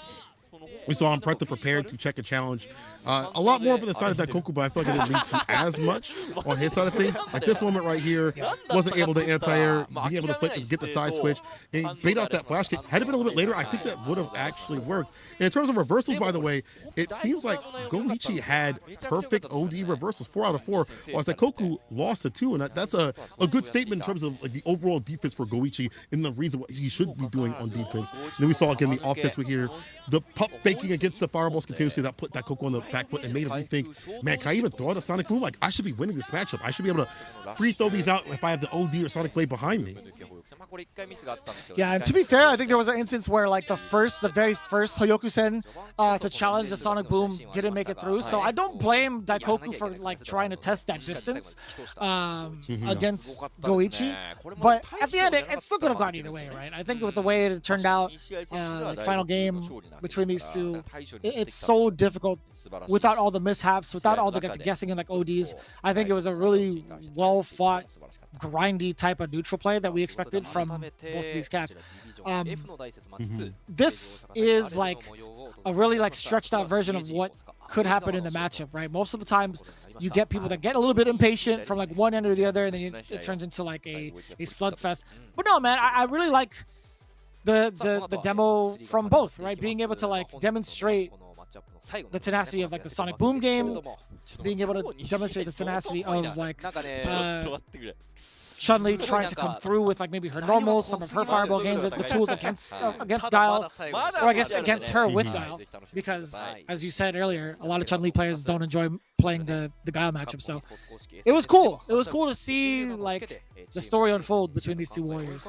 We saw him prepared to check a challenge. A lot more from the side of that Koku, but I feel like it didn't lead to as much on his side of things. Like this moment right here, wasn't able to anti-air, being able to flip and get the side switch, and he bait out that flash kick. Had it been a little bit later, I think that would have actually worked. And in terms of reversals, by the way, it seems like Goichi had perfect OD reversals, 4 out of 4, whilst that Koku lost to 2, and that's a good statement in terms of like the overall defense for Goichi and the reason what he should be doing on defense. And then we saw again the offense we hear, the pump faking against the fireballs continuously that put that Koku on the back foot and made him rethink, man, can I even throw out a Sonic Boom? Like I should be winning this matchup. I should be able to free throw these out if I have the OD or Sonic Blade behind me. Yeah, and to be fair, I think there was an instance where like the very first Hoyoku-sen to challenge the Sonic Boom didn't make it through. So I don't blame Daikoku for like trying to test that distance against Goichi. But at the end, it still could have gone either way, right? I think with the way it turned out, like final game between these two, it's so difficult without all the mishaps, without all the guessing and like ODs. I think it was a really well fought, grindy type of neutral play that we expected from both of these cats. This is like a really like stretched out version of what could happen in the matchup, right? Most of the times you get people that get a little bit impatient from like one end or the other, and then it turns into like a slugfest. But no, man, I really like the demo from both, right? Being able to like demonstrate the tenacity of like the Sonic Boom game, being able to demonstrate the tenacity of like Chun-Li trying to come through with like maybe her normals, some of her fireball games, the tools against Guile, or I guess against her with Guile, because as you said earlier, a lot of Chun-Li players don't enjoy playing the Guile matchup. So it was cool. It was cool to see like the story unfold between these two warriors.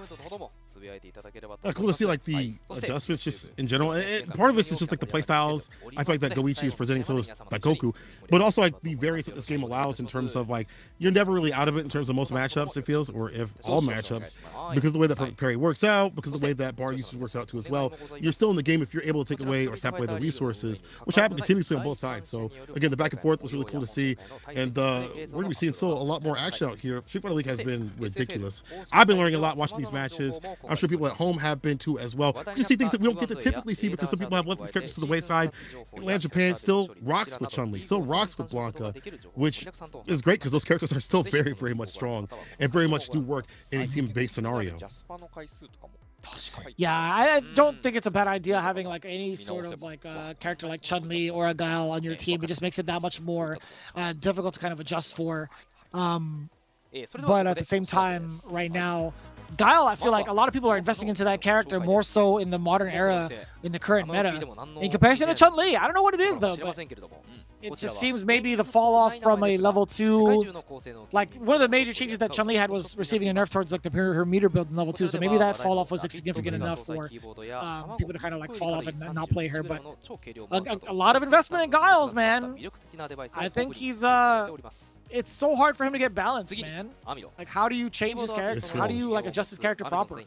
Cool to see like the adjustments just in general. And part of this is just like the playstyles. I feel like that Goichi is presenting so is Daikoku, but also like the variance that this game allows in terms of like you're never really out of it in terms of most matchups it feels, or if all matchups, because of the way that perfect parry works out, because of the way that bar usage works out too as well. You're still in the game if you're able to take away or sap away the resources, which happen continuously on both sides. So again, the back and forth was really cool to see, and we're gonna be seeing still a lot more action out here. Street Fighter League has been ridiculous. I've been learning a lot watching these matches. I'm sure people at home have been too as well. You see things that we don't get to typically see because some people have left these characters to the wayside. Land Japan still rocks with Chun-Li, still rocks with Blanca, which is great because those characters are still very, very much strong and very much do work in a team-based scenario. Yeah, I don't think it's a bad idea having like any sort of like character like Chun-Li or a Guile on your team. It just makes it that much more difficult to kind of adjust for. But at the same time, right now, Guile, I feel like a lot of people are investing into that character more so in the modern era, in the current meta, in comparison to Chun-Li. I don't know what it is though, but it just seems maybe the fall off from a level 2, like one of the major changes that Chun-Li had was receiving a nerf towards like her meter build in level 2, so maybe that fall off was like, significant enough for people to kind of like fall off and not play her. But a lot of investment in Guiles, man. I think he's it's so hard for him to get balanced, man. Like, how do you change his character? How do you like adjust his character properly?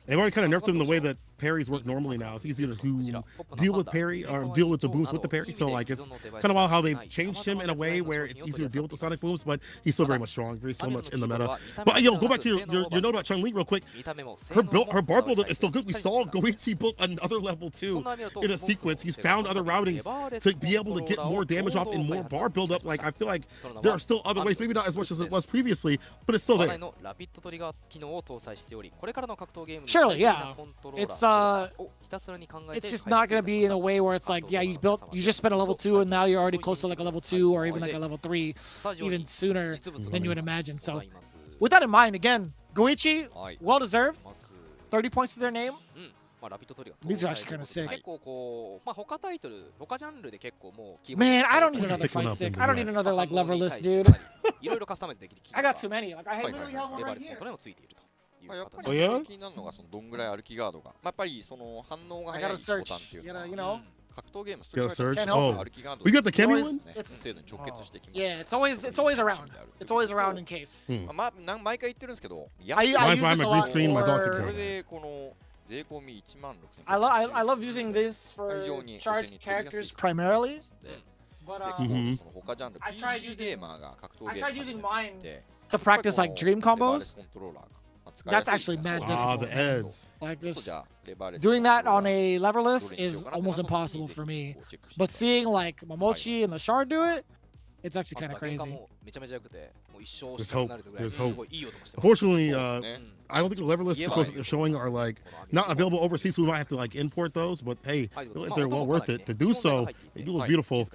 They've already kind of nerfed him the way that parries work normally now. It's easier to deal with parry or deal with the booms with the parry. So like it's kind of wild how they've changed him in a way where it's easier to deal with the sonic booms, but he's still very much strong, very so much in the meta. But yo, go back to your note about Chun-Li real quick. Her bar build is still good. We saw Goichi build another level 2 in a sequence. He's found other routings to be able to get more damage off and more bar build up. Like I feel like there are still other ways, maybe not as much as it was previously, but it's still there. Surely, yeah. It's just not gonna be in a way where it's like, yeah, you just spent a level 2 and now you're already close to like a level 2 or even like a level 3 even sooner than you would imagine. So with that in mind, again, Goichi, well deserved. 30 points to their name. These are actually kind of sick. Man, I don't need another fight stick. I don't need another like leverless, dude. I got too many. Like I literally have one right here. Oh yeah? I gotta search. You know. Gotta search. Oh, we got the Kemi one? Yeah, it's always around. It's always around in case. Mine's I use my this a green lot screen, my dog's for... I love using this for charged characters primarily. But I tried using mine to practice like dream combos. That's actually mad difficult. Ah, the eds. Like this, doing that on a leverless is almost impossible for me. But seeing like Momochi and LeShar do it, it's actually kind of crazy. There's hope. There's hope. Unfortunately, I don't think the leverless controls that they're showing are like not available overseas, so we might have to like import those. But hey, they're well worth it to do so. They do look beautiful.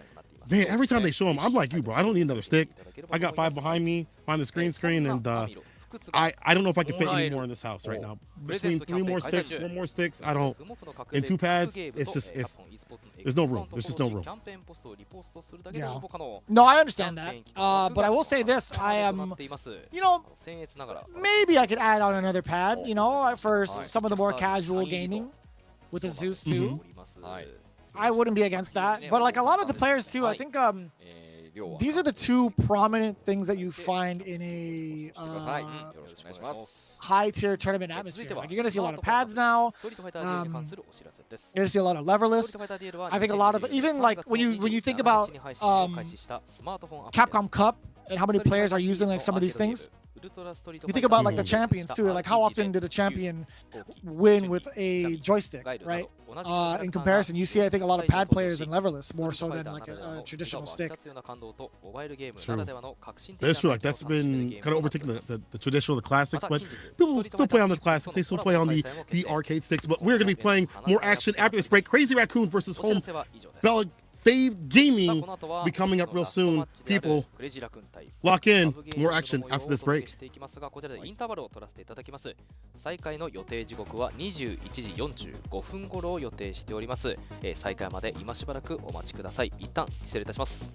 Man, every time they show them, I'm like you, bro. I don't need another stick. I got 5 behind me, behind the screen, and I don't know if I can fit any more in this house right now. Between 3 more sticks, 4 more sticks, I don't. In 2 pads, it's there's no room. There's just no room. Yeah. No, I understand that. But I will say this: I am, you know, maybe I could add on another pad, you know, for some of the more casual gaming with the Zeus too. I wouldn't be against that. But like a lot of the players too, I think these are the 2 prominent things that you find in a high-tier tournament atmosphere. Like you're gonna see a lot of pads now. You're gonna see a lot of leverless. I think a lot of even like when you think about Capcom Cup and how many players are using like some of these things. You think about like the champions too. Like how often did a champion win with a joystick, right? In comparison, you see I think a lot of pad players and leverless more so than like a traditional stick. True. That's true. Like that's been kind of overtaking the traditional, the classics, but people still play on the classics. They still play on the arcade sticks. But we're gonna be playing more action after this break. Crazy Raccoon versus Home Belc Gaming be coming up real soon. People, lock in. More action after this break. 再開の予定時刻は21時45分頃を予定しております。再開まで今しばらくお待ちください。一旦失礼いたします。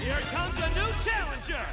Here comes a new challenger!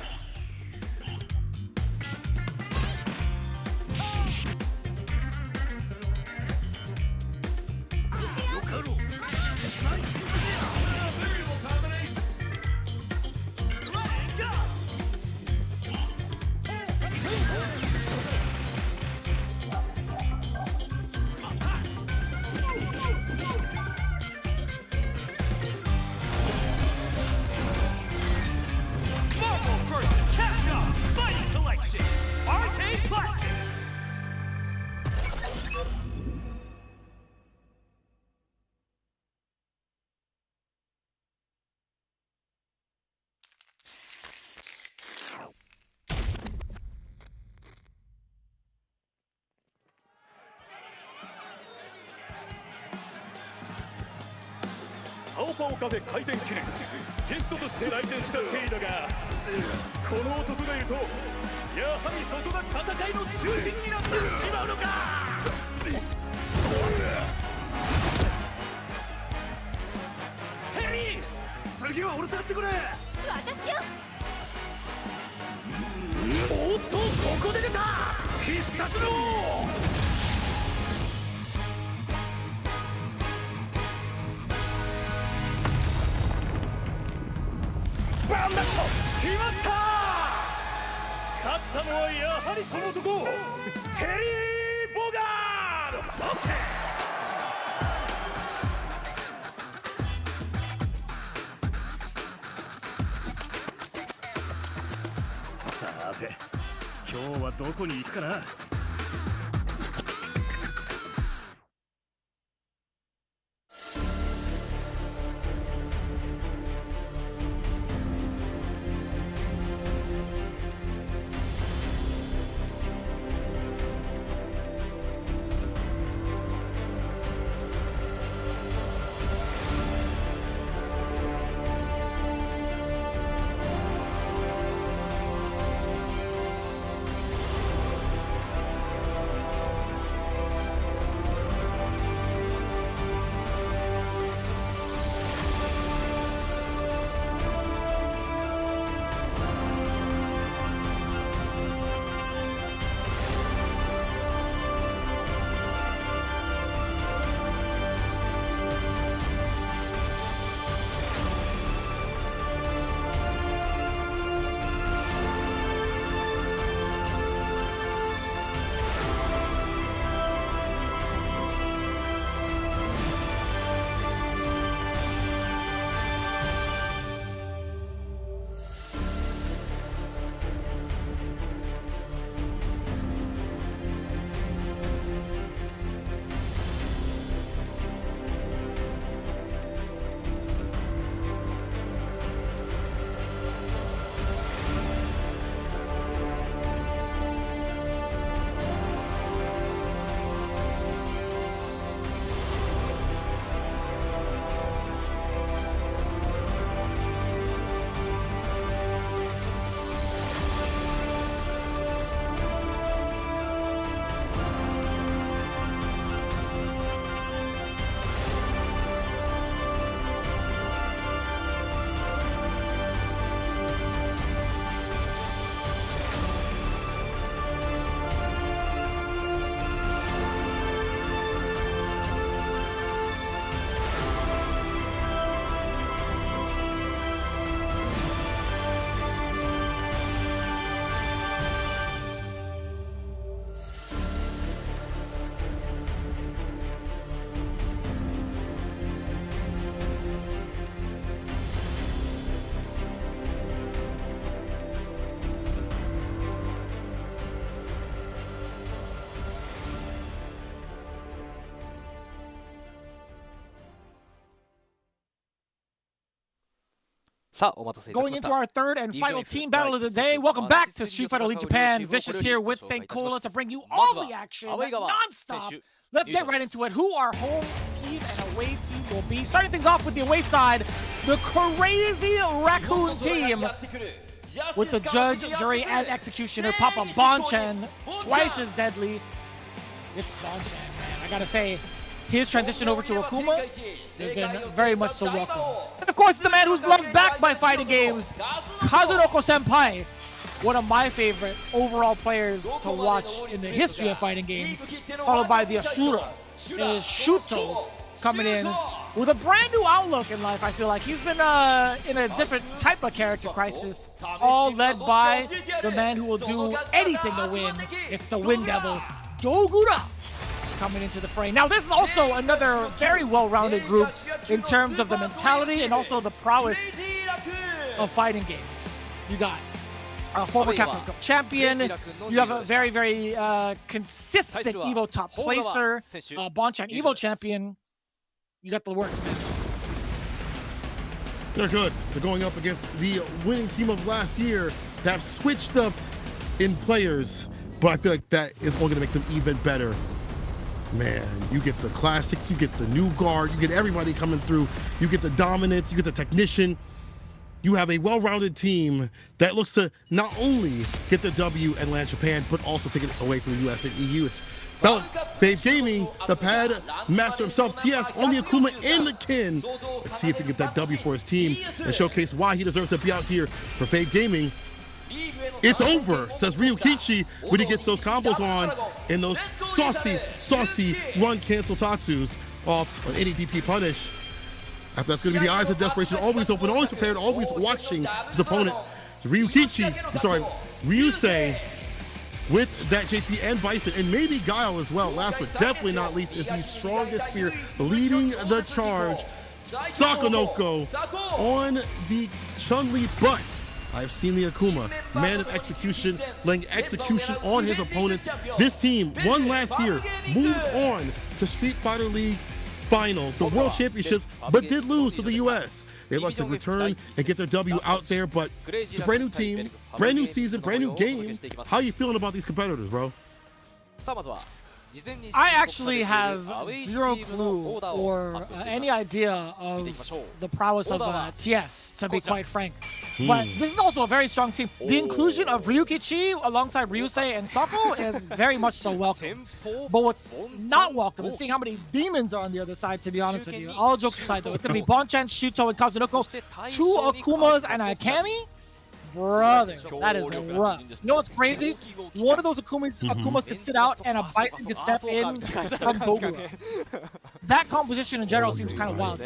Marvel vs. Capcom Fighting Collection! Arcade Classics!青パオカフェ開店記念ゲストとして来店したテイだがこの男がいるとやはりそこが戦いの中心になってしまうのか。ヘリー次は俺とやってくれ。私よ。おっとここで出た必殺のバンダット決まった。勝ったのはやはりこの男テリー・ボガード。オッケー。さて今日はどこに行くかな。Going into our third and final team battle of the day, welcome back to Street Fighter League Japan. Vicious here with St. Cola to bring you all the action non-stop. Let's get right into it. Who our home team and away team will be. Starting things off with the away side, the crazy Raccoon team with the judge, jury, and executioner, Papa Bonchan, twice as deadly. It's Bonchan, man. I gotta say, his transition over to Akuma has been very much so welcome. And of course, the man who's loved back by fighting games, Kazunoko Senpai, one of my favorite overall players to watch in the history of fighting games, followed by the Asura. It is Shuto coming in with a brand new outlook in life. I feel like he's been in a different type of character crisis, all led by the man who will do anything to win. It's the Wind Devil, Dogura, coming into the fray. Now, this is also another very well-rounded group in terms of the mentality and also the prowess of fighting games. You got a former Capcom Cup champion. You have a very, very consistent EVO top placer, Bonchan EVO champion. You got the works, man. They're good. They're going up against the winning team of last year that have switched up in players, but I feel like that is only going to make them even better. Man, you get the classics, you get the new guard, you get everybody coming through, you get the dominance, you get the technician. You have a well-rounded team that looks to not only get the W and land Japan, but also take it away from the US and EU. It's Belc, Fave Gaming, the pad master himself, TS, on the Akuma and the Kin. Let's see if he can get that W for his team and showcase why he deserves to be out here for Fave Gaming. It's over, says Ryukichi when he gets those combos on and those saucy run cancel Tatsus off on any DP punish. After that's going to be the eyes of desperation, always open, always prepared, always watching his opponent. So Ryukichi, Ryusei with that JP and Bison, and maybe Guile as well. Last but definitely not least is the strongest spear leading the charge, Sakonoko on the Chun-Li, but I've seen the Akuma, man of execution, laying execution on his opponents. This team won last year, moved on to Street Fighter League Finals, the World Championships, but did lose to the US. They like to return and get their W out there, but it's a brand new team, brand new season, brand new game. How are you feeling about these competitors, bro? I actually have zero clue or any idea of the prowess of TS, to be quite frank. But this is also a very strong team. The inclusion of Ryukichi alongside Ryusei and Sako is very much so welcome. But what's not welcome is seeing how many demons are on the other side, to be honest with you. All jokes aside, though, it's going to be Bonchan, Shuto, and Kazunoko, 2 Akumas, and a Kami. Brother, that is rough. You know what's crazy? One of those Akumas could sit out and a Bison could step in from Dogura. That composition in general seems kind of wild.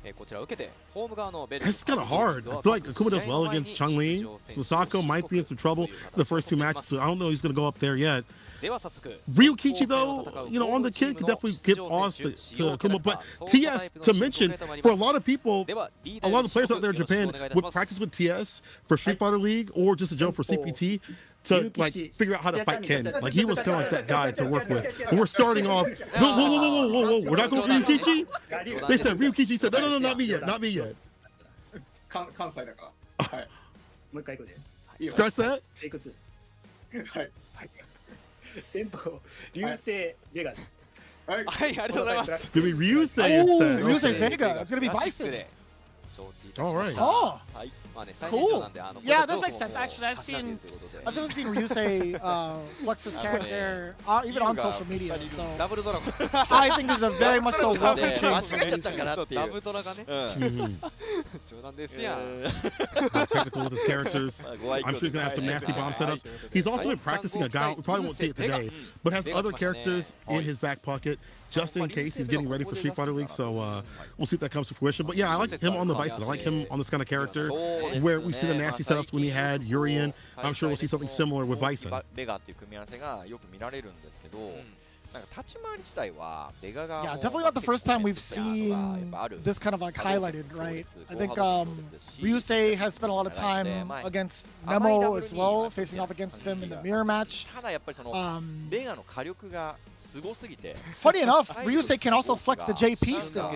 It's kind of hard. I feel like Akuma does well against Chun-Li. Sasako might be in some trouble in the first 2 matches, so I don't know if he's going to go up there yet. Ryukichi, though, you know, on the Kid could definitely give odds to Akuma. But TS, to mention, for a lot of people, a lot of the players out there in Japan would practice with TS for Street Fighter League or just a jump for CPT to like figure out how to fight Ken. Like he was kind of like that guy to work with. And we're starting off. Whoa! We're not going with Ryukichi. They said Ryukichi said no, not me yet, not me yet. Scratch that. 先方、流星ベガです。はい、ありがとうございます。It's gonna be Ryusei instead. Ryusei Vega. It's gonna be Bison. All right. Oh. Cool. Yeah, that makes sense. Actually, I've never seen Ryusei flex his character even on social media. So I think this is a very much so welcome change. Technical with his characters. I'm sure he's gonna have some nasty bomb setups. He's also been practicing a guy. We probably won't see it today, but has other characters in his back pocket just in case he's getting ready for Street Fighter League. So we'll see if that comes to fruition. But yeah, I like him on the Bison. I like him on this kind of character where we see the nasty setups when he had Urian. I'm sure we'll see something similar with Bison. Yeah, definitely not the first time we've seen this kind of like highlighted, right? I think Ryusei has spent a lot of time against Nemo as well, facing off against him in the mirror match. Funny enough, Ryusei can also flex the JP still.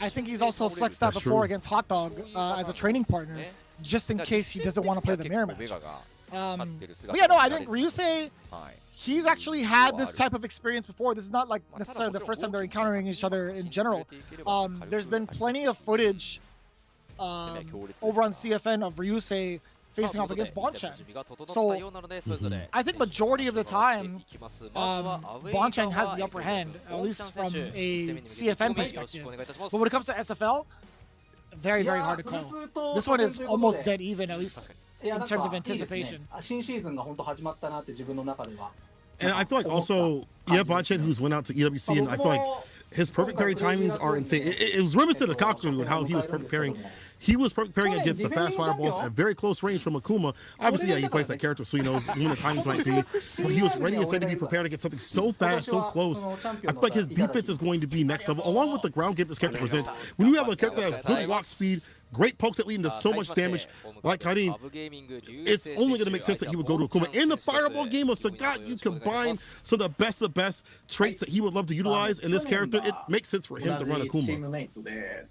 I think he's also flexed that before against Hot Dog as a training partner, just in case he doesn't want to play the mirror match. But yeah, no, I think Ryusei, he's actually had this type of experience before. This is not like necessarily the first time they're encountering each other in general. There's been plenty of footage over on CFN of Ryusei facing off against Bonchan. So I think majority of the time, Bonchan has the upper hand, at least from a CFN perspective. But when it comes to SFL, very, very hard to call. This one is almost dead even, at least in terms of anticipation. And I feel like also, Bonchan, who's went out to EWC, and I feel like his perfect parry timings are insane. It was reminiscent of Hikaru and how he was perfect parrying. He was perfect parrying against the fast fireballs at very close range from Akuma. Obviously, yeah, he plays that character, so he knows when the timings might be. But he was ready and said to be prepared to get something so fast, so close. I feel like his defense is going to be next level, along with the ground game this character presents. When you have a character that has good walk speed, great pokes that lead into so much damage, like Karin, it's only going to make sense that he would go to Akuma. In the fireball game of Sagat, you combine some of the best traits that he would love to utilize in this character. It makes sense for him to run Akuma.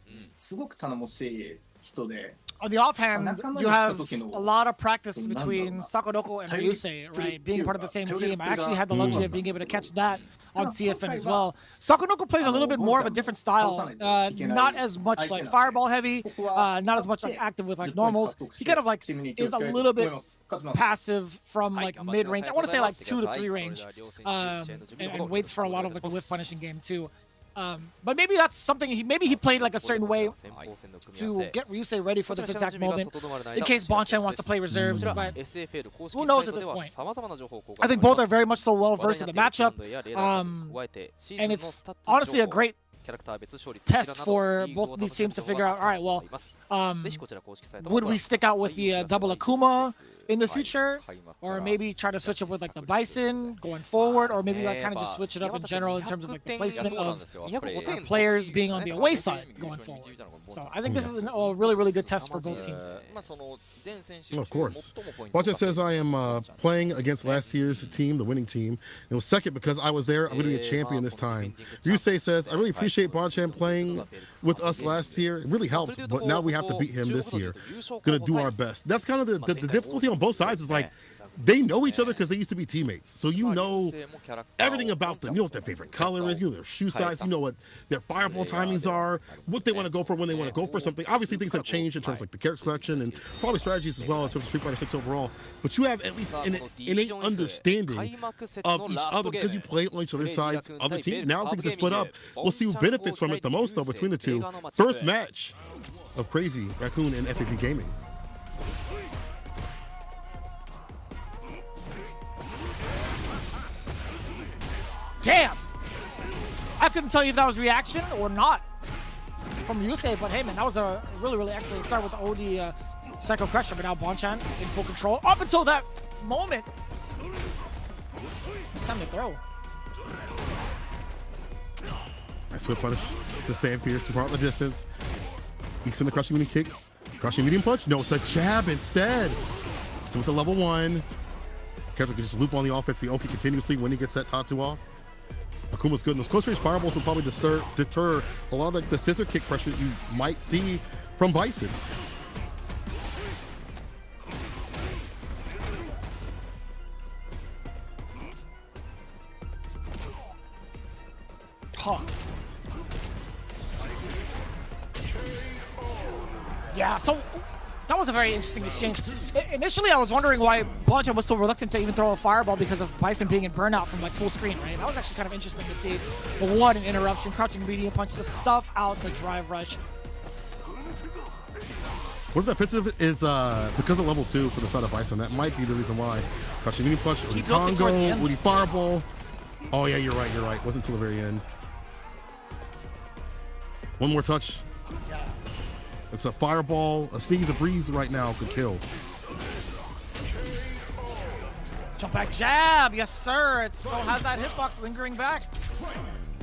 On the offhand, you have a lot of practice between Sakonoko and Ryusei, right? Being part of the same team. I actually had the luxury of being able to catch that on CFN as well. Sakonoko plays a little bit more of a different style, not as much like fireball heavy, not as much like active with like normals. He kind of like is a little bit passive from like mid range. I want to say like 2 to 3 range, and waits for a lot of like the whiff punishing game too. But maybe that's something maybe he played like a certain way to get Ryusei ready for this exact moment in case Bonchan wants to play reserved, but who knows at this point. I think both are very much so well versed in the matchup, and it's honestly a great test for both of these teams to figure out, all right, well, would we stick out with the double Akuma in the future, or maybe try to switch up with like the Bison going forward, or maybe like kind of just switch it up in general in terms of like the placement of players being on the away side going forward. So I think this is a really, really good test for both teams. Of course. Bonchan says, I am playing against last year's team, the winning team. It was second because I was there. I'm going to be a champion this time. Ryusei says, I really appreciate Bonchan playing with us last year. It really helped, but now we have to beat him this year. Going to do our best. That's kind of the difficulty on both sides. Is like they know each other because they used to be teammates, so you know everything about them. You know what their favorite color is, you know their shoe size, you know what their fireball timings are, what they want to go for when they want to go for something. Obviously things have changed in terms of like the character selection and probably strategies as well in terms of Street Fighter 6 overall, but you have at least an innate understanding of each other because you play on each other's sides of the team. Now things are split up. We'll see who benefits from it the most though between the two. First match of Crazy Raccoon and FAP Gaming. Damn! I couldn't tell you if that was reaction or not from Ryusei, but hey man, that was a really, really excellent start with the OD Psycho Crusher, but now Bonchan in full control up until that moment. It's time to throw. Nice whip punish to stand fierce, too far out the distance. Ekes in the crushing medium kick. Crushing medium punch? No, it's a jab instead. So with the level 1. Character can just loop on the offense, the Oki continuously when he gets that Tatsu off. Akuma's good. And those close range fireballs will probably deter a lot of like the scissor kick pressure that you might see from Bison. Huh. Yeah, so that was a very interesting exchange. Initially, I was wondering why Bonchan was so reluctant to even throw a fireball because of Bison being in burnout from like full screen, right? That was actually kind of interesting to see. But what an interruption, crouching medium punch to stuff out the drive rush. What if that piston is because of level 2 for the side of Bison? That might be the reason why. Crouching medium punch, Udi Congo, Udi fireball. Oh yeah, you're right, you're right. Wasn't until the very end. One more touch. Yeah. It's a fireball, a sneeze, a breeze right now could kill. Jump back jab, yes sir. It still has that hitbox lingering back.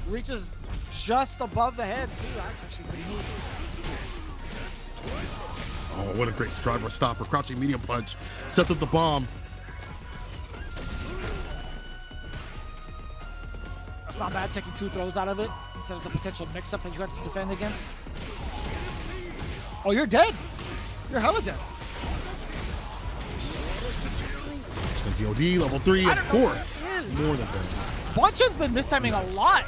Reaches just above the head too. That's actually pretty neat. Oh, what a great driver stopper. Crouching medium punch. Sets up the bomb. It's not bad taking 2 throws out of it instead of the potential mix-up that you have to defend against. Oh, you're dead. You're hella dead. ZOD, level 3, of course. More than that. Bonchan's been mistiming a lot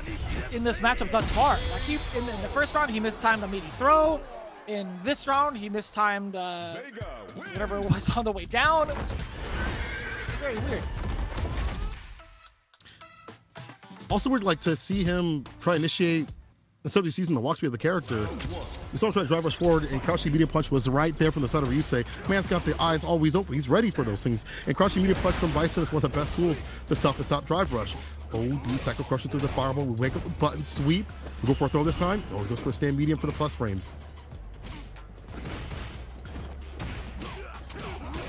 in this matchup thus far. Like in the first round, he mistimed a meaty throw. In this round, he mistimed whatever it was on the way down. Very weird. Also, we'd like to see him try to initiate, instead of just using the walk speed of the character, we saw him try to drive rush forward, and crouching medium punch was right there from the side of Ryusei. Man's got the eyes always open. He's ready for those things. And crouching medium punch from Bison is one of the best tools to stop the stop drive rush. OD cycle crusher through the fireball. We wake up with button sweep. We go for a throw this time. Oh, he goes for a stand medium for the plus frames.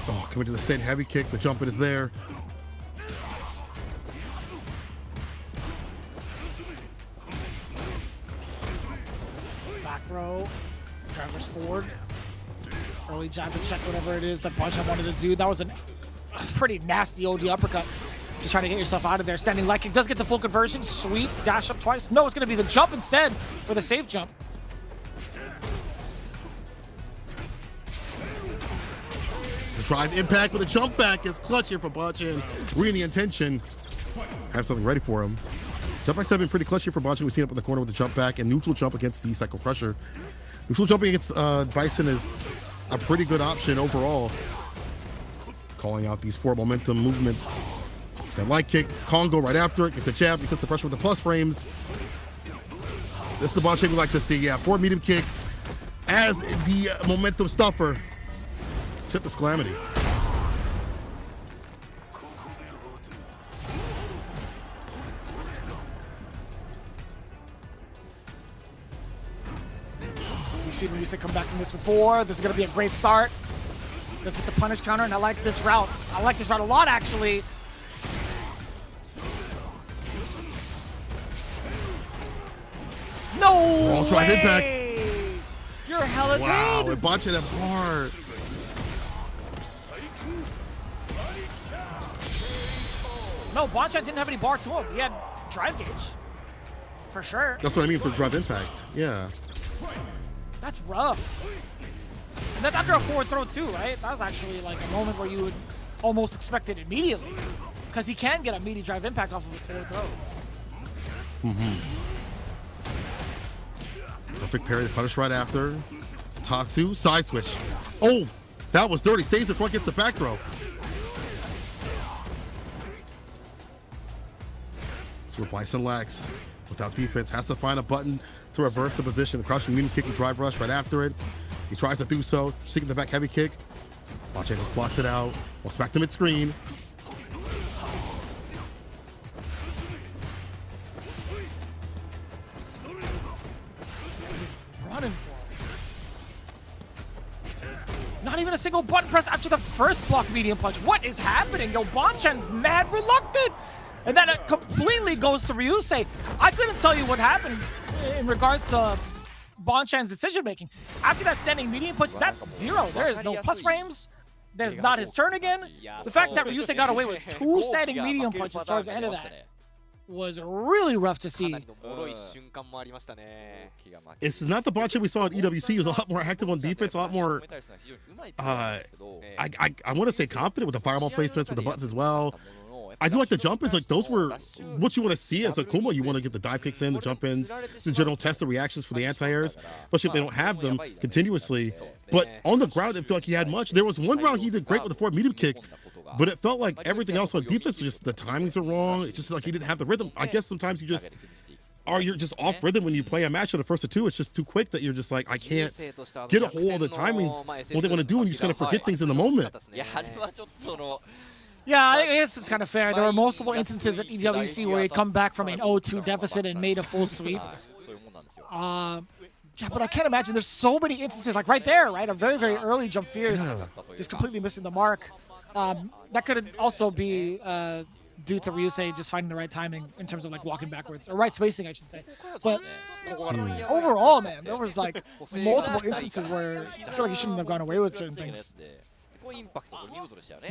Oh, coming to the stand heavy kick. The jump in is there. Throw, driver's forward, early jab to check whatever it is that Bonchan wanted to do. That was a pretty nasty OD uppercut. Just trying to get yourself out of there. Standing leg kick does get the full conversion. Sweep, dash up twice. No, it's going to be the jump instead for the safe jump. The drive impact with a jump back is clutch here for Bonchan. Reading the intention. Have something ready for him. Jump backs have been pretty clutch here for Bonchan. We've seen it up in the corner with the jump back and neutral jump against the cycle crusher. Neutral jumping against Bison is a pretty good option overall. Calling out these 4 momentum movements. Stand light kick, Congo right after it, gets a jab, he sets the pressure with the plus frames. This is the Bonchan we like to see, yeah. 4 medium kick as the momentum stuffer. Tip this calamity. We've seen Ryusei come back from this before. This is going to be a great start. Let's get the punish counter, and I like this route. I like this route a lot, actually. No All drive way! impact. You're hella Wow, good. and Bonchan at hard. No, Bonchan didn't have any bar to him. He had drive gauge, for sure. That's what I mean for drive impact, yeah. That's rough. And that's after a forward throw too, right? That was actually like a moment where you would almost expect it immediately. Because he can get a meaty drive impact off of a forward throw. Perfect parry, the punish right after. Tatsu, side switch. Oh, that was dirty. Stays in front, gets the back throw. That's where Bison lacks. Without defense, has to find a button to reverse the position. The crouching medium kick and drive rush right after it. He tries to do so, seeking the back heavy kick. Bonchan just blocks it out. Walks back to mid-screen. Running for it. Not even a single button press after the first block medium punch. What is happening? Yo, Bonchan's mad reluctant. And then it completely goes to Ryusei. I couldn't tell you what happened in regards to Bonchan's decision making. After that standing medium punch, that's 0. There is no plus frames. There's not his turn again. The fact that Ryusei got away with 2 standing medium punches towards the end of that was really rough to see. It's not the Bonchan we saw at EWC. He was a lot more active on defense, a lot more, I want to say confident with the fireball placements, with the buttons as well. I do like the jump ins. Like, those were what you want to see as a Kuma. You want to get the dive kicks in, the jump ins, the general test, the reactions for the anti-airs, especially if they don't have them continuously. But on the ground, it felt like he had much. There was one round he did great with the forward medium kick, but it felt like everything else on defense was just the timings are wrong. It's just like he didn't have the rhythm. I guess sometimes you just you're just off rhythm when you play a match on the first of 2. It's just too quick that you're just like, I can't get a hold of the timings, what they want to do, and you're just going to forget things in the moment. Yeah, I guess it's kind of fair. There were multiple instances at EWC where he'd come back from an 0-2 deficit and made a full sweep. Yeah, but I can't imagine. There's so many instances, like right there, right? A very, very early jump fierce, just completely missing the mark. That could also be due to Ryusei just finding the right timing in terms of like walking backwards, or right spacing, I should say. But overall, man, there was like multiple instances where I feel like he shouldn't have gone away with certain things.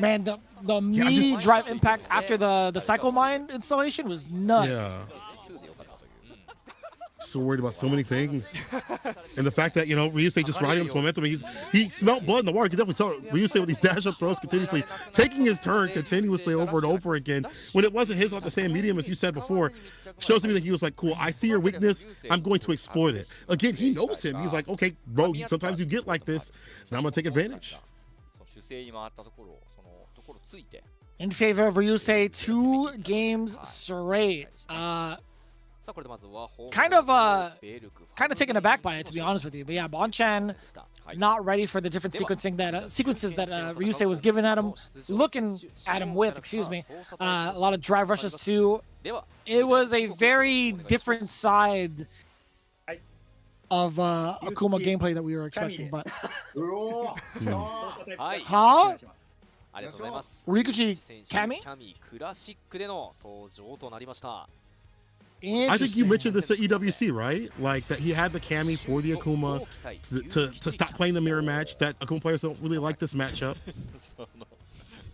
Man, the meaty drive impact after the Psycho Mind installation was nuts. Yeah. So worried about so many things, and the fact that Ryusei just riding this momentum. He smelt blood in the water. You can definitely tell Ryusei with these dash up throws continuously, taking his turn continuously over and over again. When it wasn't his off the stand medium, as you said before, shows me that he was like, cool, I see your weakness, I'm going to exploit it. Again, he knows him. He's like, okay, bro, sometimes you get like this, and I'm gonna take advantage. In favor of Ryusei, 2 games straight. Kind of taken aback by it, to be honest with you. But yeah, Bonchan not ready for the different sequences that Ryusei was giving at him, looking at him with, excuse me. A lot of drive rushes too. It was a very different side of Akuma gameplay that we were expecting, but huh? Ryukichi Kami? I think you mentioned this at EWC, right? Like that he had the Kami for the Akuma to stop playing the mirror match. That Akuma players don't really like this matchup.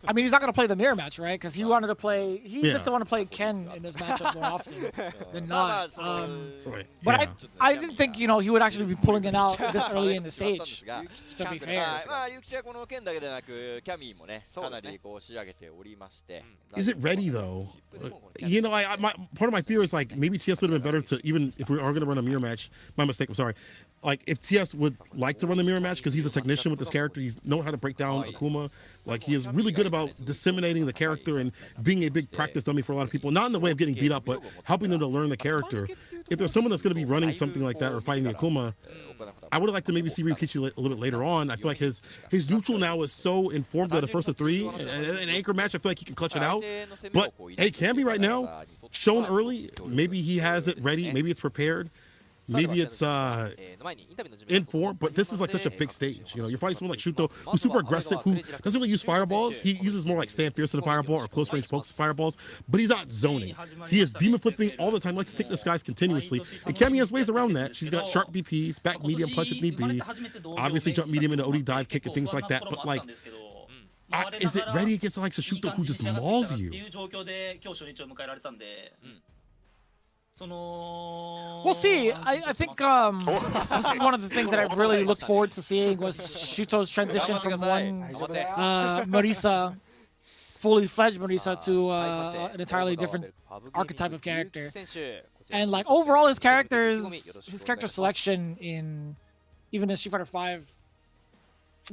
I mean, he's not going to play the mirror match, right? Because he wanted to play. He doesn't want to play Ken in this matchup more often than not. But I didn't think he would actually be pulling it out this early in the stage. To be fair. Is it ready though? Part of my fear is like maybe TS would have been better to, even if we are going to run a mirror match. My mistake. I'm sorry. Like if TS would like to run the mirror match because he's a technician with this character, he's known how to break down Akuma. Like he is really good about disseminating the character and being a big practice dummy for a lot of people. Not in the way of getting beat up, but helping them to learn the character. If there's someone that's going to be running something like that or fighting the Akuma, I would have liked to maybe see Ryukichi a little bit later on. I feel like his neutral now is so informed that the first of 3, an anchor match, I feel like he can clutch it out. But hey, Kami right now, shown early, maybe he has it ready, maybe it's prepared. Maybe it's in form, but this is like such a big stage. You're fighting someone like Shuto, who's super aggressive, who doesn't really use fireballs. He uses more like stand fierce to the fireball or close range pokes fireballs, but he's not zoning. He is demon flipping all the time, likes to take the skies continuously. And Kami has ways around that. She's got sharp DPs, back medium punch if need be, obviously jump medium into OD dive kick and things like that. But like, is it ready against the likes of Shuto who just mauls you? We'll see. I think this is one of the things that I really looked forward to seeing was Shuto's transition from one Marisa, fully fledged Marisa, to an entirely different archetype of character. And like overall, his character selection in even in Street Fighter V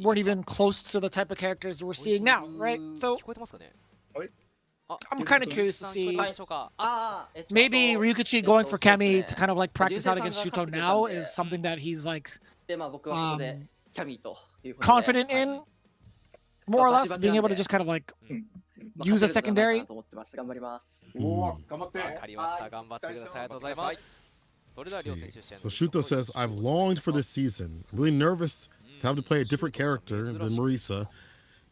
weren't even close to the type of characters we're seeing now, right? So I'm kind of curious to see maybe Ryukichi going for Kami to kind of like practice out against Shuto now is something that he's like confident in, more or less, being able to just kind of like use a secondary. So Shuto says, I've longed for this season. I'm really nervous to have to play a different character than Marisa.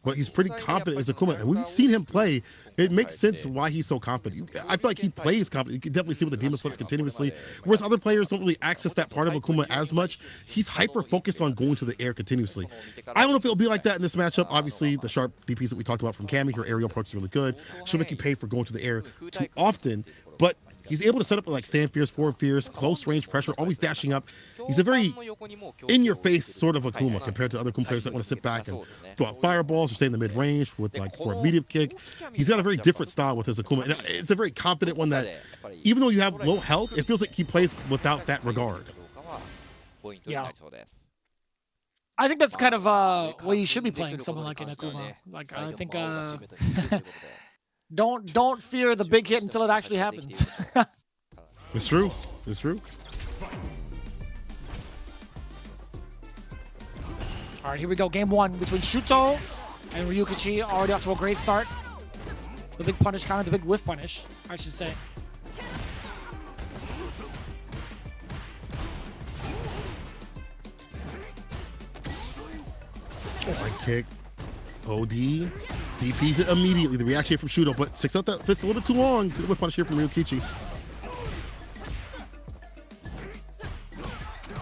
But he's pretty confident as Akuma, and we've seen him play. It makes sense why he's so confident. I feel like he plays confident. You can definitely see with the demon flips continuously, whereas other players don't really access that part of Akuma as much. He's hyper-focused on going to the air continuously. I don't know if it'll be like that in this matchup. Obviously, the sharp DPs that we talked about from Kami, her aerial approach is really good. She'll make you pay for going to the air too often, but he's able to set up like stand fierce, forward fierce, close range pressure, always dashing up. He's a very in-your-face sort of Akuma compared to other Akuma players that want to sit back and throw out fireballs or stay in the mid-range with like for a medium kick. He's got a very different style with his Akuma. And it's a very confident one that even though you have low health, it feels like he plays without that regard. Yeah. I think that's kind of what you should be playing, someone like an Akuma. Like I think don't fear the big hit until it actually happens. It's true. It's true. All right, here we go. Game 1 between Shuto and Ryukichi. Already off to a great start. The big punish counter, the big whiff punish, I should say. Oh, my kick. OD DPs it immediately. The reaction from Shuto, but sticks out that fist a little bit too long. See the whip punish here from Ryukichi.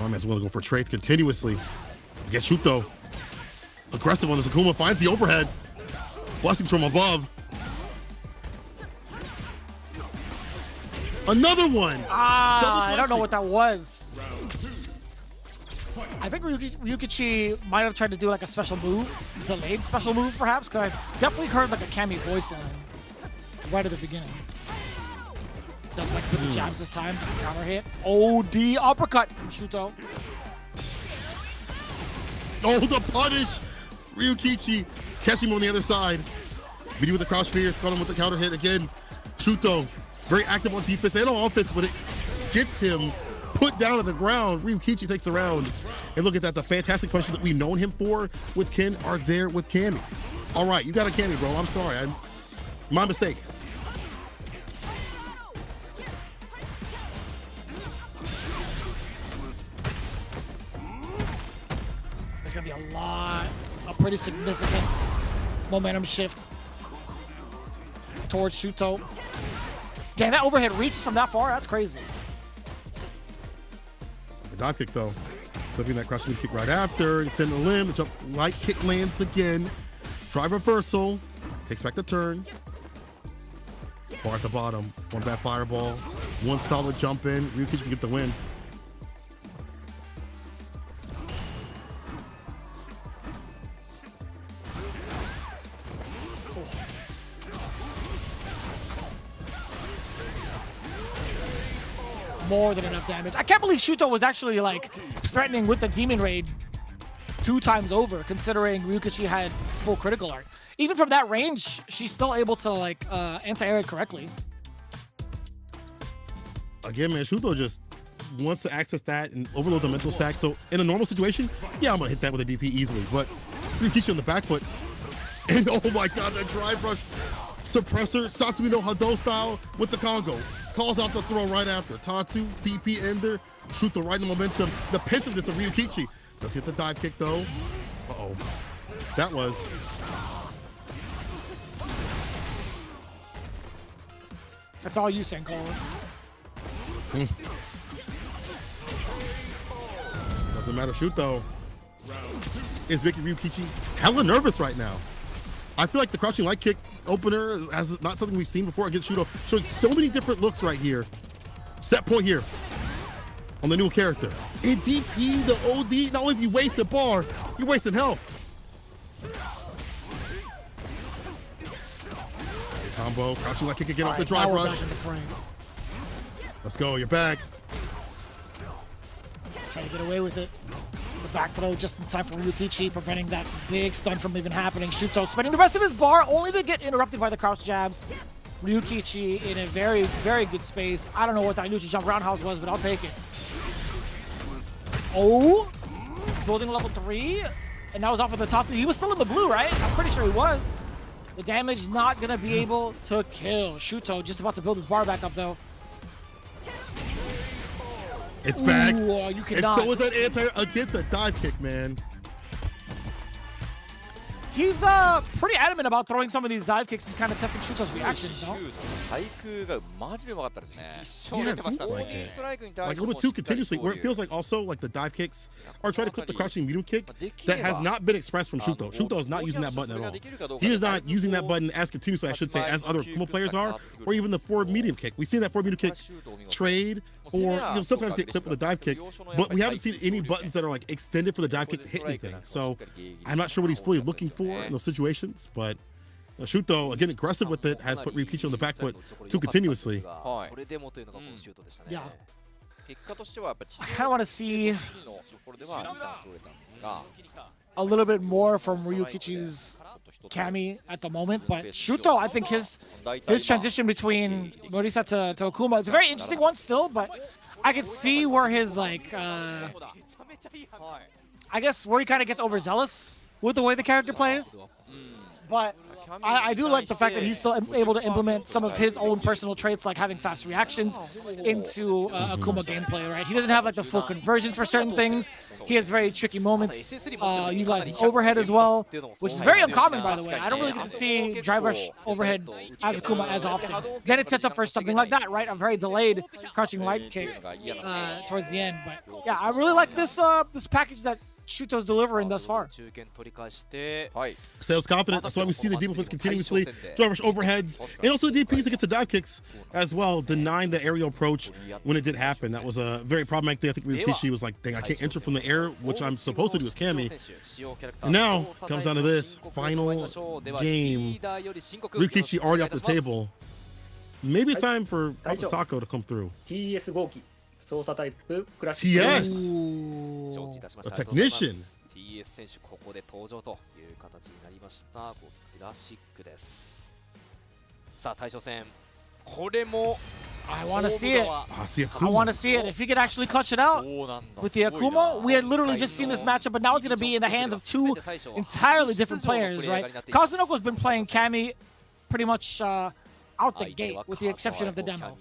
Oh, man's willing to go for trades continuously. Get Shuto. Aggressive on this. Akuma finds the overhead. Blessings from above. Another one. I don't know what that was. I think Ryukichi might have tried to do like a special move, delayed special move perhaps, because I definitely heard like a Kami voice line right at the beginning. Doesn't like put the jabs this time, gets a counter hit. OD uppercut from Shuto. Oh, the punish! Ryukichi catching him on the other side. Beating with the crouch spears, caught him with the counter hit again. Shuto, very active on defense and on offense, but it gets him put down on the ground. Ryukichi takes the round. And look at that, the fantastic punches that we've known him for with Ken are there with Kami. All right, you got a Kami, bro. I'm sorry. My mistake. There's going to be a pretty significant momentum shift towards Shuto. Damn, that overhead reached from that far? That's crazy. The dive kick, though. Flipping that crushing kick right after. And sending the limb. The jump light kick lands again. Drive reversal. Takes back the turn. Bar at the bottom. One bad fireball. One solid jump in. Ryukichi can get the win. More than enough damage. I can't believe Shuto was actually like threatening with the Demon Raid 2 times over, considering Ryukichi had full critical art. Even from that range, she's still able to like anti-air it correctly. Again, man, Shuto just wants to access that and overload the mental stack. So in a normal situation, yeah, I'm gonna hit that with a DP easily. But Ryukichi on the back foot, and oh my god, that drive rush suppressor, Satsumi no Hado style with the Congo. Calls out the throw right after. Tatsu, DP ender, shoot the right in the momentum. The pensiveness of Ryukichi. Does hit the dive kick though. Uh-oh. That was. That's all you, Senkola. Doesn't matter, shoot though. Is making Ryukichi hella nervous right now. I feel like the crouching light kick opener is not something we've seen before against Shuto. Showing so many different looks right here. Set point here on the new character. In DP, the OD, not only if you waste a bar, you're wasting health. Combo, crouching light kick again off the drive rush. Let's go, you're back. Trying to get away with it. The back throw just in time for Ryukichi, preventing that big stun from even happening. Shuto spending the rest of his bar only to get interrupted by the crouch jabs. Ryukichi in a very, very good space. I don't know what that Nuchi jump roundhouse was, but I'll take it. Oh, building level 3, and that was off of the top. He was still in the blue, right? I'm pretty sure he was. The damage not gonna be able to kill. Shuto just about to build his bar back up though. It's back. Ooh, you cannot. And so is that anti against the dive kick, man. He's pretty adamant about throwing some of these dive kicks and kind of testing Shuto's reactions, no? Yeah, it seems like it. Like a little too continuously, where it feels like also like the dive kicks are trying to clip the crouching medium kick that has not been expressed from Shuto. Shuto is not using that button at all. He is not using that button as continuously, I should say, as other Kumo players are, or even the forward medium kick. We've seen that forward medium kick trade, or sometimes get clipped with a dive kick, but we haven't seen any buttons that are like extended for the dive kick to hit anything. So I'm not sure what he's fully looking for in those situations, but Shuto, again, aggressive with it, has put Ryukichi on the back foot too continuously. Yeah. I kind of want to see a little bit more from Ryukichi's Kami at the moment, but Shuto, I think his transition between Morisa to Akuma is a very interesting one still, but I can see where his, like, I guess where he kind of gets overzealous with the way the character plays. But I do like the fact that he's still able to implement some of his own personal traits, like having fast reactions, into Akuma gameplay, right? He doesn't have like the full conversions for certain things. He has very tricky moments, utilizing overhead as well, which is very uncommon, by the way. I don't really get to see drive rush overhead as Akuma as often. Then it sets up for something like that, right? A very delayed crouching light kick towards the end. But yeah, I really like this this package that Shuto's delivering thus far. Sales confident. That's why we see the Demon Flips continuously. Drive rush overheads. And also DPs against the dive kicks as well, denying the aerial approach when it did happen. That was a very problematic thing. I think Ryukichi was like, dang, I can't enter from the air, which I'm supposed to do as Kami. And now comes down to this final game. Ryukichi already off the table. Maybe it's time for OSAKA to come through. TS 号機操作タイプクラシック TS! A technician! TS 選手ここで登場という形になりました。クラシックです。さあ対象戦これも I want to see it. I see I want to see it. If he could actually clutch it out with the Akuma, we had literally just seen this matchup, but now it's going to be in the hands of two entirely different players, right? Kazunoko's been playing Kami pretty much out the gate, with the exception of the demo.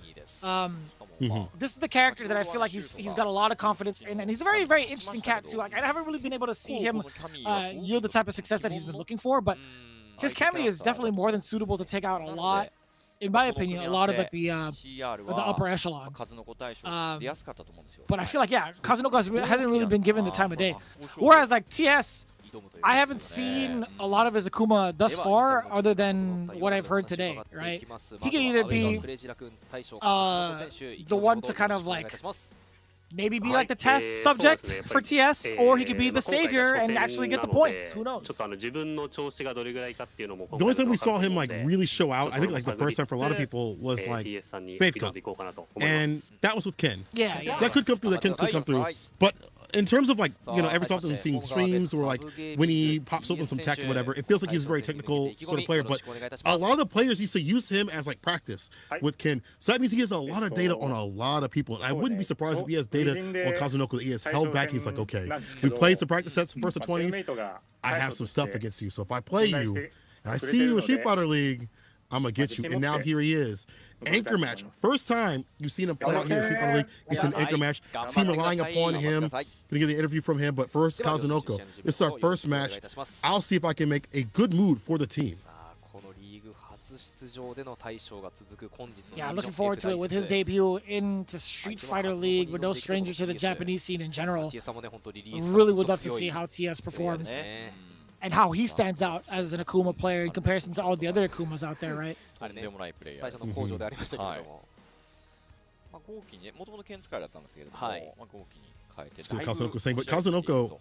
This is the character that I feel like he's got a lot of confidence in, and he's a very, very interesting cat too. Like I haven't really been able to see him yield the type of success that he's been looking for, but his Kami is definitely more than suitable to take out a lot, in my opinion, a lot of like the upper echelon. But I feel like, yeah, Kazunoko hasn't really been given the time of day. Whereas like TS, I haven't seen a lot of his Akuma thus far, other than what I've heard today, right? He can either be the one to kind of like maybe be like the test subject for TS, or he could be the savior and actually get the points. Who knows? The only time we saw him like really show out, I think like the first time for a lot of people was like Faith Cup, and that was with Ken. Yeah. That could come through. That Ken could come through, but in terms of like, you know, every so often seeing streams or like when he pops open some tech or whatever, it feels like he's a very technical sort of player. But a lot of the players used to use him as like practice with Ken. So that means he has a lot of data on a lot of people. And I wouldn't be surprised if he has data on Kazunoko that he has held back. He's like, okay, we played some practice sets first of 20s. I have some stuff against you. So if I play you and I see you in Street Fighter League, I'm going to get you. And now here he is. Anchor match. First time you've seen him play out here in Street Fighter League. It's an anchor match. Team relying upon him. Gonna get the interview from him. But first, Kazunoko. This is our first match. I'll see if I can make a good mood for the team. Yeah, looking forward to it with his debut into Street Fighter League. We're no stranger to the Japanese scene in general. Really would love to see how TS performs and how he stands out as an Akuma player in comparison to all the other Akumas out there, right? So Kazunoko saying, but Kazunoko,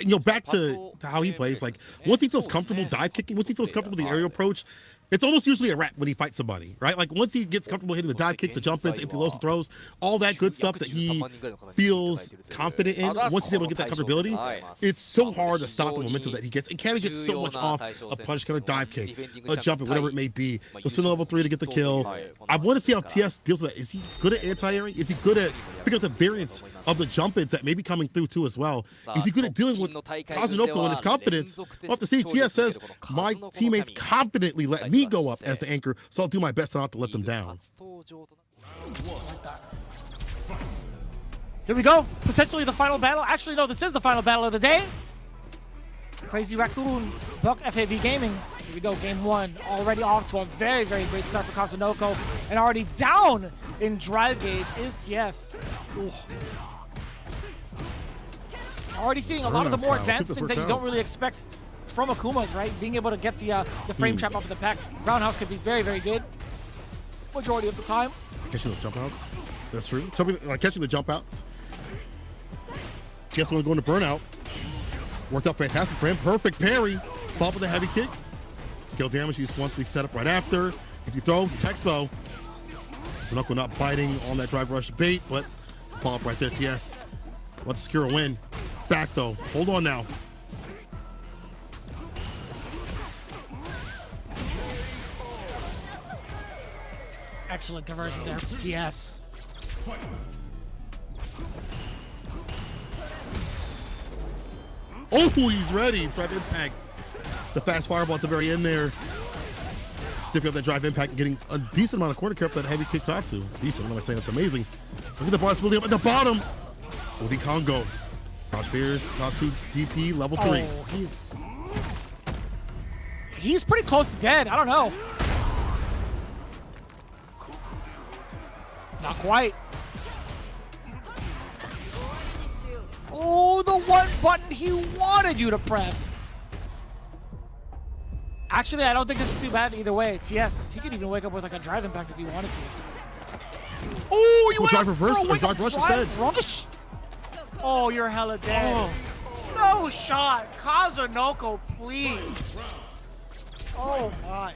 you know, back to how he plays, like once he feels comfortable dive kicking, once he feels comfortable with the aerial approach, it's almost usually a wrap when he fights somebody, right? Like once he gets comfortable hitting the dive kicks, the jump ins, empty lows and throws, all that good stuff that he feels confident in, once he's able to get that comfortability, it's so hard to stop the momentum that he gets. And Kami gets so much off a punch, kind of dive kick, a jump, whatever it may be. He'll spin to level 3 to get the kill. I want to see how TS deals with that. Is he good at anti-airing? Is he good at figuring out the variance of the jump ins that may be coming through too as well? Is he good at dealing with Kazunoko and his confidence? We'll have to see. TS says, my teammates confidently let me go up as the anchor, so I'll do my best not to let them down. Here we go. Potentially the final battle. Actually, no, this is the final battle of the day. Crazy Raccoon, Belc FAV Gaming. Here we go, game 1. Already off to a very, very great start for Kazunoko. And already down in drive gauge is TS. Ooh. Already seeing a lot of the more advanced things that you don't really expect from Akumas, right? Being able to get the frame trap off of the pack. Roundhouse could be very, very good. Majority of the time. Catching those jump outs. That's true. Catching the jump outs. TS want to go into burnout. Worked out fantastic for him. Perfect parry. Follow with a heavy kick. Skill damage. Use 1-3 setup right after. If you throw, text though. Kazunoko not biting on that drive rush bait, but follow up right there. TS wants to secure a win. Back though. Hold on now. Excellent conversion there for TS. Oh, he's ready. Prep impact. the fast fireball at the very end there. Stiffing up that drive impact and getting a decent amount of corner care for that heavy kick Tatsu. Decent, what am I saying? That's amazing. Look at the bars building up at the bottom. Oh, the Congo. Crouch fears, Tatsu, DP, level 3. Oh, he's pretty close to dead. I don't know. Not quite. Oh, the one button he wanted you to press. Actually, I don't think this is too bad either way. TS, he could even wake up with like a drive impact if he wanted to. Oh, you drive reverse or drive rush instead? Rush? Oh, you're hella dead. Oh. No shot. Kazunoko, please. Oh my.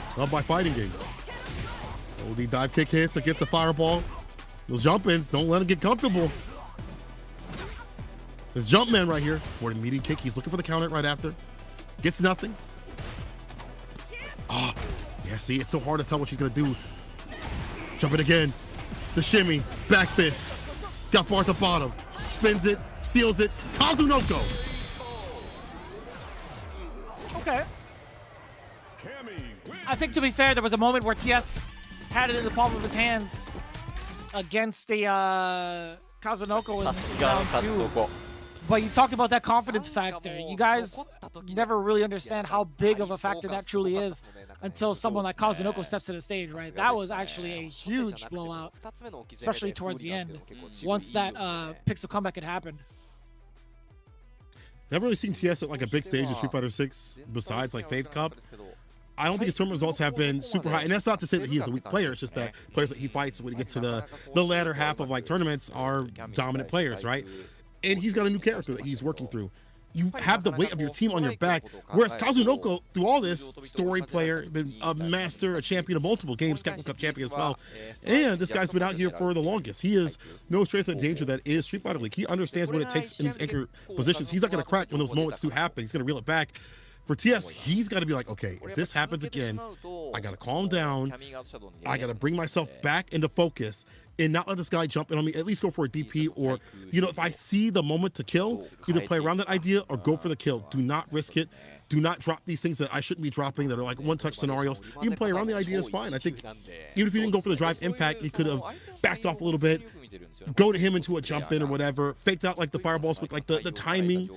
It's not by fighting games. Oh, the dive kick hits against the fireball. Those jump-ins, don't let him get comfortable. This jump man right here for the medium kick. He's looking for the counter right after. Gets nothing. Oh, yeah, see, it's so hard to tell what she's gonna do. Jumping again. The shimmy, back fist. Got bar at the bottom. Spins it, seals it. Kazunoko. Okay. I think to be fair, there was a moment where TS had it in the palm of his hands against the Kazunoko in round 2. But you talked about that confidence factor. You guys never really understand how big of a factor that truly is until someone like Kazunoko steps to the stage, right? That was actually a huge blowout, especially towards the end, once that pixel comeback had happened. Never really seen TS at like a big stage in Street Fighter 6 besides like Faith Cup. I don't think his tournament results have been super high, and that's not to say that he is a weak player. It's just that players that he fights when he gets to the latter half of like tournaments are dominant players, right? And he's got a new character that he's working through. You have the weight of your team on your back, whereas Kazunoko, through all this, story player, been a master, a champion of multiple games, Capcom Cup champion as well. And this guy's been out here for the longest. He is no stranger to the danger that is Street Fighter League. He understands what it takes in these anchor positions. He's not going to crack when those moments do happen. He's going to reel it back. For TS, he's got to be like, okay, if this happens again, I got to calm down. I got to bring myself back into focus and not let this guy jump in on me. At least go for a DP, or, you know, if I see the moment to kill, either play around that idea or go for the kill. Do not risk it. Do not drop these things that I shouldn't be dropping that are like one-touch scenarios. Even play around the idea is fine. I think even if you didn't go for the drive impact, you could have backed off a little bit, go to him into a jump in or whatever, faked out like the fireballs with like the timing.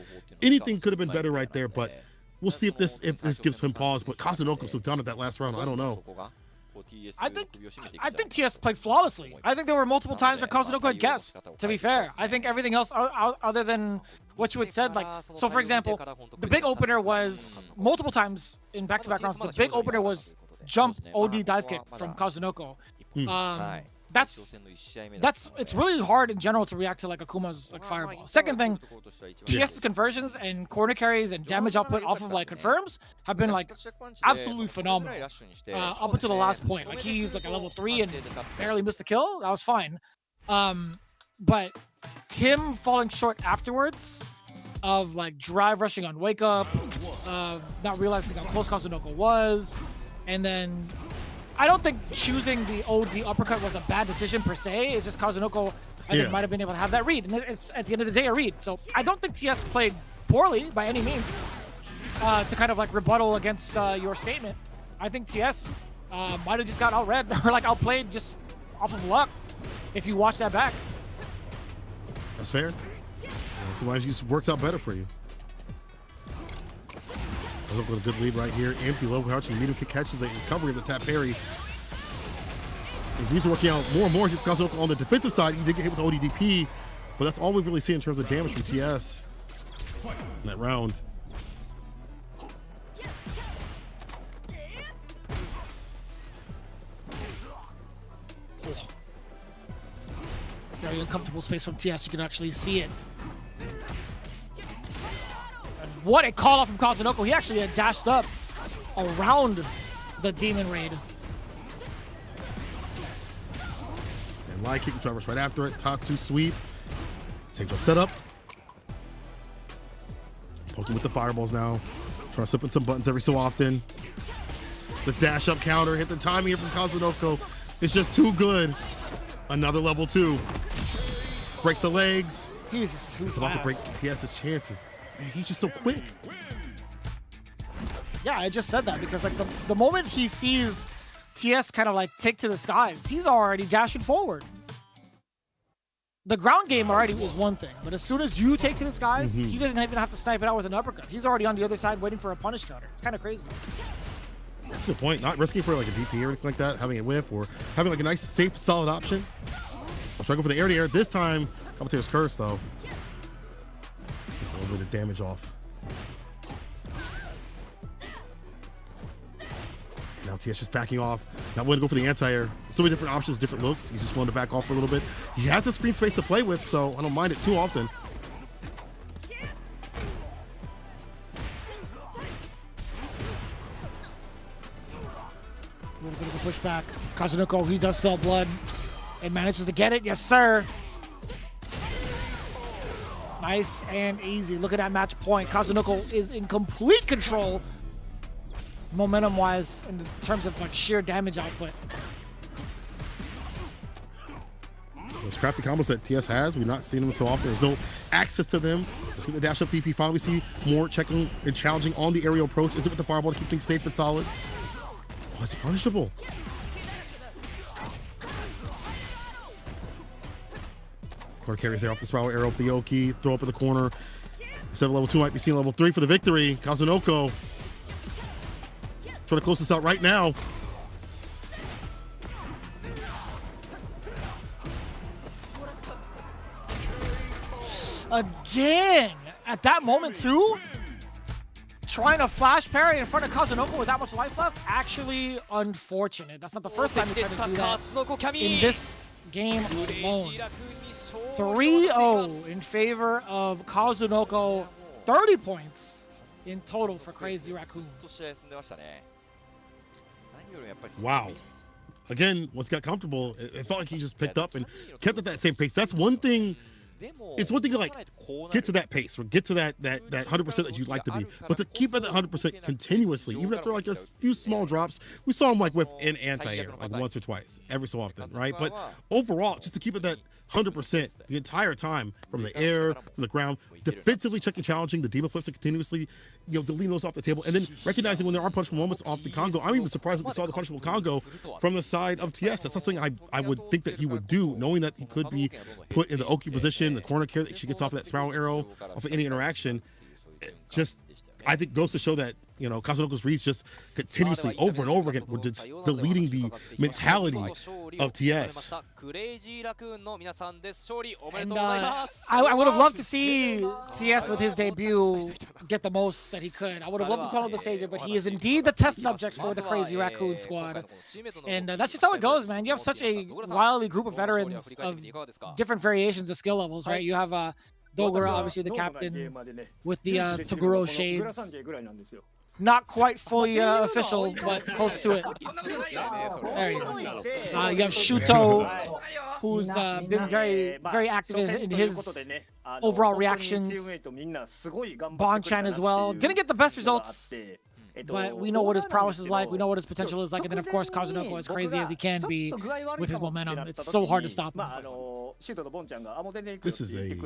Anything could have been better right there, but we'll see if this gives him pause. But Kazunoko's so done at that last round. I don't know. I think TS played flawlessly. I think there were multiple times where Kazunoko had guessed, to be fair. I think everything else other than what you had said, like, so for example, the big opener was multiple times in back-to-back rounds. The big opener was jump OD dive kick from Kazunoko. It's really hard in general to react to like Akuma's like fireball. Second thing, TS's conversions and corner carries and damage output off of like confirms have been like absolutely phenomenal up until the last point. Like he used like a level 3 and barely missed the kill. That was fine. But him falling short afterwards of like drive rushing on wake up, not realizing how close Kazunoko was, and then I don't think choosing the OD uppercut was a bad decision per se. It's just Kazunoko, I think, might have been able to have that read. And it's, at the end of the day, a read. So I don't think TS played poorly by any means to kind of like rebuttal against your statement. I think TS might have just got outread or like outplayed just off of luck if you watch that back. That's fair. Sometimes it works out better for you. With a good lead right here. Empty low crouch and medium kick catches the recovery of the tap parry. His reads are working out more and more because on the defensive side, he did get hit with ODDP, but that's all we've really seen in terms of damage from TS in that round. Oh. Very uncomfortable space from TS. You can actually see it. What a call out from Kazunoko. He actually had dashed up around the Demon Raid. Stand light kick, Traverse right after it. Tatsu sweep. Take drop setup. Poking with the fireballs now. Trying to slip in some buttons every so often. The dash up counter. Hit the timing here from Kazunoko. It's just too good. Another level 2. Breaks the legs. He's just too It's about to break TS's chances. Man, he's just so quick. Yeah, I just said that because like the moment he sees TS kind of like take to the skies, he's already dashing forward. The ground game already is one thing, but as soon as you take to the skies, he doesn't even have to snipe it out with an uppercut. He's already on the other side waiting for a punish counter. It's kind of crazy. That's a good point. Not risking for like a DP or anything like that, having a whiff or having like a nice, safe, solid option. I'll try to go for the air-to-air. This time, commentator's curse though. Let's get a little bit of damage off. Now TS just backing off, not willing to go for the anti-air. So many different options, different looks. He's just willing to back off for a little bit. He has the screen space to play with, so I don't mind it too often. A little bit of a pushback. Kazunoko, he does smell blood and manages to get it. Yes, sir. Nice and easy. Look at that match point. Kazunoko is in complete control momentum-wise in terms of like sheer damage output. Those crafty combos that TS has, we've not seen them so often. There's no access to them. Let's get the dash up DP. Finally, we see more checking and challenging on the aerial approach. Is it with the fireball to keep things safe and solid? Oh, it's punishable. Corner carries there off the spiral arrow for the Oki. Throw up in the corner. Instead of level 2, might be seen level 3 for the victory. Kazunoko trying to close this out right now. Again, at that moment too, trying to flash parry in front of Kazunoko with that much life left, actually unfortunate. That's not the first time he tried to do that in this game alone. 3-0 in favor of Kazunoko, 30 points in total for Crazy Raccoon. Wow. Again, once he got comfortable, it felt like he just picked up and kept at that same pace. That's one thing. It's one thing to like get to that pace or get to that 100% that you'd like to be, but to keep at that 100% continuously, even after like a few small drops. We saw him like with an anti-air like once or twice, every so often, right? But overall, just to keep it that 100% the entire time, from the air, from the ground, defensively checking, challenging the demon flips continuously, deleting those off the table, and then recognizing when there are punishable moments off the Congo. I'm even surprised that we saw the punishable Congo from the side of TS. That's something I would think that he would do, knowing that he could be put in the Oki position, the corner care that she gets off of that spiral arrow, off of any interaction. Just, I think, goes to show that, Kazunoko's reads just continuously over and over again were just deleting the mentality of TS. And I would have loved to see TS with his debut get the most that he could. I would have loved to call him the savior, but he is indeed the test subject for the Crazy Raccoon squad. And that's just how it goes, man. You have such a wily group of veterans of different variations of skill levels, right? You have Dogura, obviously the captain, with the Toguro shades. Not quite fully official, but close to it. There he is. You have Shuto, who's been very active in his overall reactions. Bonchan as well. Didn't get the best results, but we know what his prowess is like. We know what his potential is like. And then, of course, Kazunoko, as crazy as he can be with his momentum, it's so hard to stop him. This is a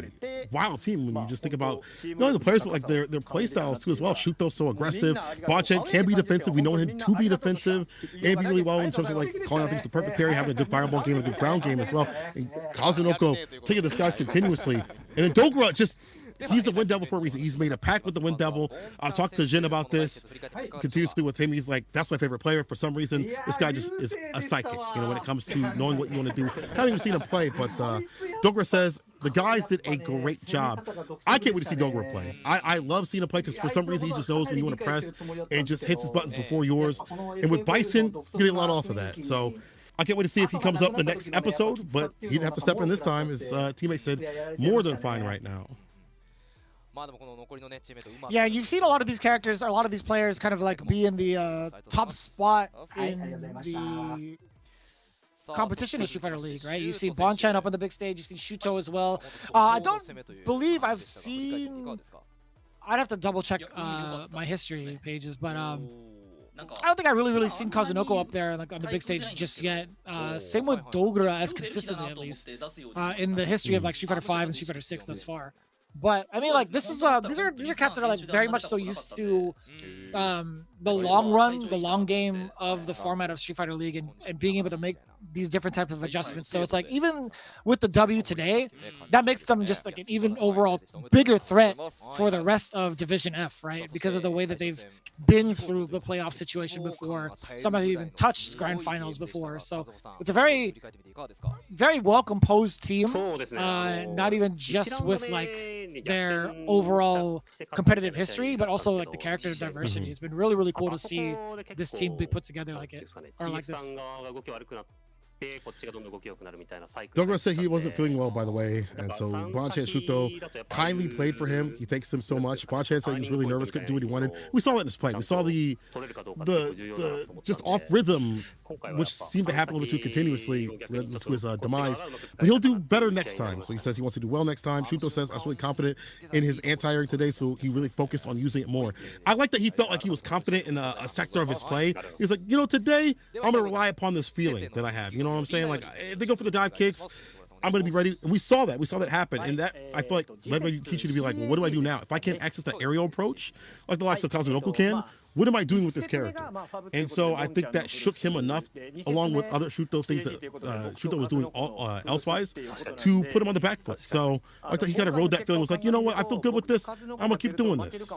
wild team when you just think about not only the players, but like their play styles too as well. Shuto's so aggressive. Bonchan can be defensive. We know him to be defensive and be really well in terms of like calling out things the perfect parry, having a good fireball game, a good ground game as well. And Kazunoko taking the skies continuously. And then Dogura just, he's the Wind Devil for a reason. He's made a pact with the Wind Devil. I've talked to Jin about this continuously with him. He's like, that's my favorite player. For some reason, this guy just is a psychic, when it comes to knowing what you want to do. I haven't even seen him play, but Dogura says the guys did a great job. I can't wait to see Dogura play. I love seeing him play because for some reason he just knows when you want to press and just hits his buttons before yours. And with Bison, you're getting a lot off of that. So I can't wait to see if he comes up the next episode, but he didn't have to step in this time. His teammate said more than fine right now. Yeah, you've seen a lot of these characters, or a lot of these players kind of like be in the top spot in the competition in Street Fighter League, right? You've seen Bonchan up on the big stage, you've seen Shuto as well. I don't believe I've seen, I'd have to double check my history pages, but I don't think I really seen Kazunoko up there like on the big stage just yet. Same with Dogura, as consistently at least in the history of like Street Fighter 5 and Street Fighter 6 thus far. But I mean, like this is these are cats that are like very much so used to the long run, the long game of the format of Street Fighter League, and being able to make these different types of adjustments. So it's like even with the W today, that makes them just like an even overall bigger threat for the rest of Division F, right? Because of the way that they've been through the playoff situation before. Some have even touched grand finals before. So it's a very, very well composed team. Not even just with like their overall competitive history, but also like the character diversity. It's been really, really cool to see this team be put together like it, or like this. Dogra said he wasn't feeling well, by the way, and so Bonchan Shuto kindly played for him. He thanks him so much. Bonchan said he was really nervous, couldn't do what he wanted. We saw that in his play. We saw the just off rhythm, which seemed to happen a little bit too continuously to his demise. But he'll do better next time. So he says he wants to do well next time. Shuto says I was really confident in his anti-airing today, so he really focused on using it more. I like that he felt like he was confident in a sector of his play. He's like, you know, today I'm gonna rely upon this feeling that I have. You know what I'm saying? Like, if they go for the dive kicks, I'm going to be ready. And we saw that. We saw that happen. And that, I feel like, led Yogibo to be like, well, what do I do now? If I can't access that aerial approach, like the likes of Kazunoko can, what am I doing with this character? And so I think that shook him enough, along with other Shuto things that Shuto was doing elsewise, to put him on the back foot. So I thought he kind of rode that feeling, was like, you know what, I feel good with this, I'm going to keep doing this.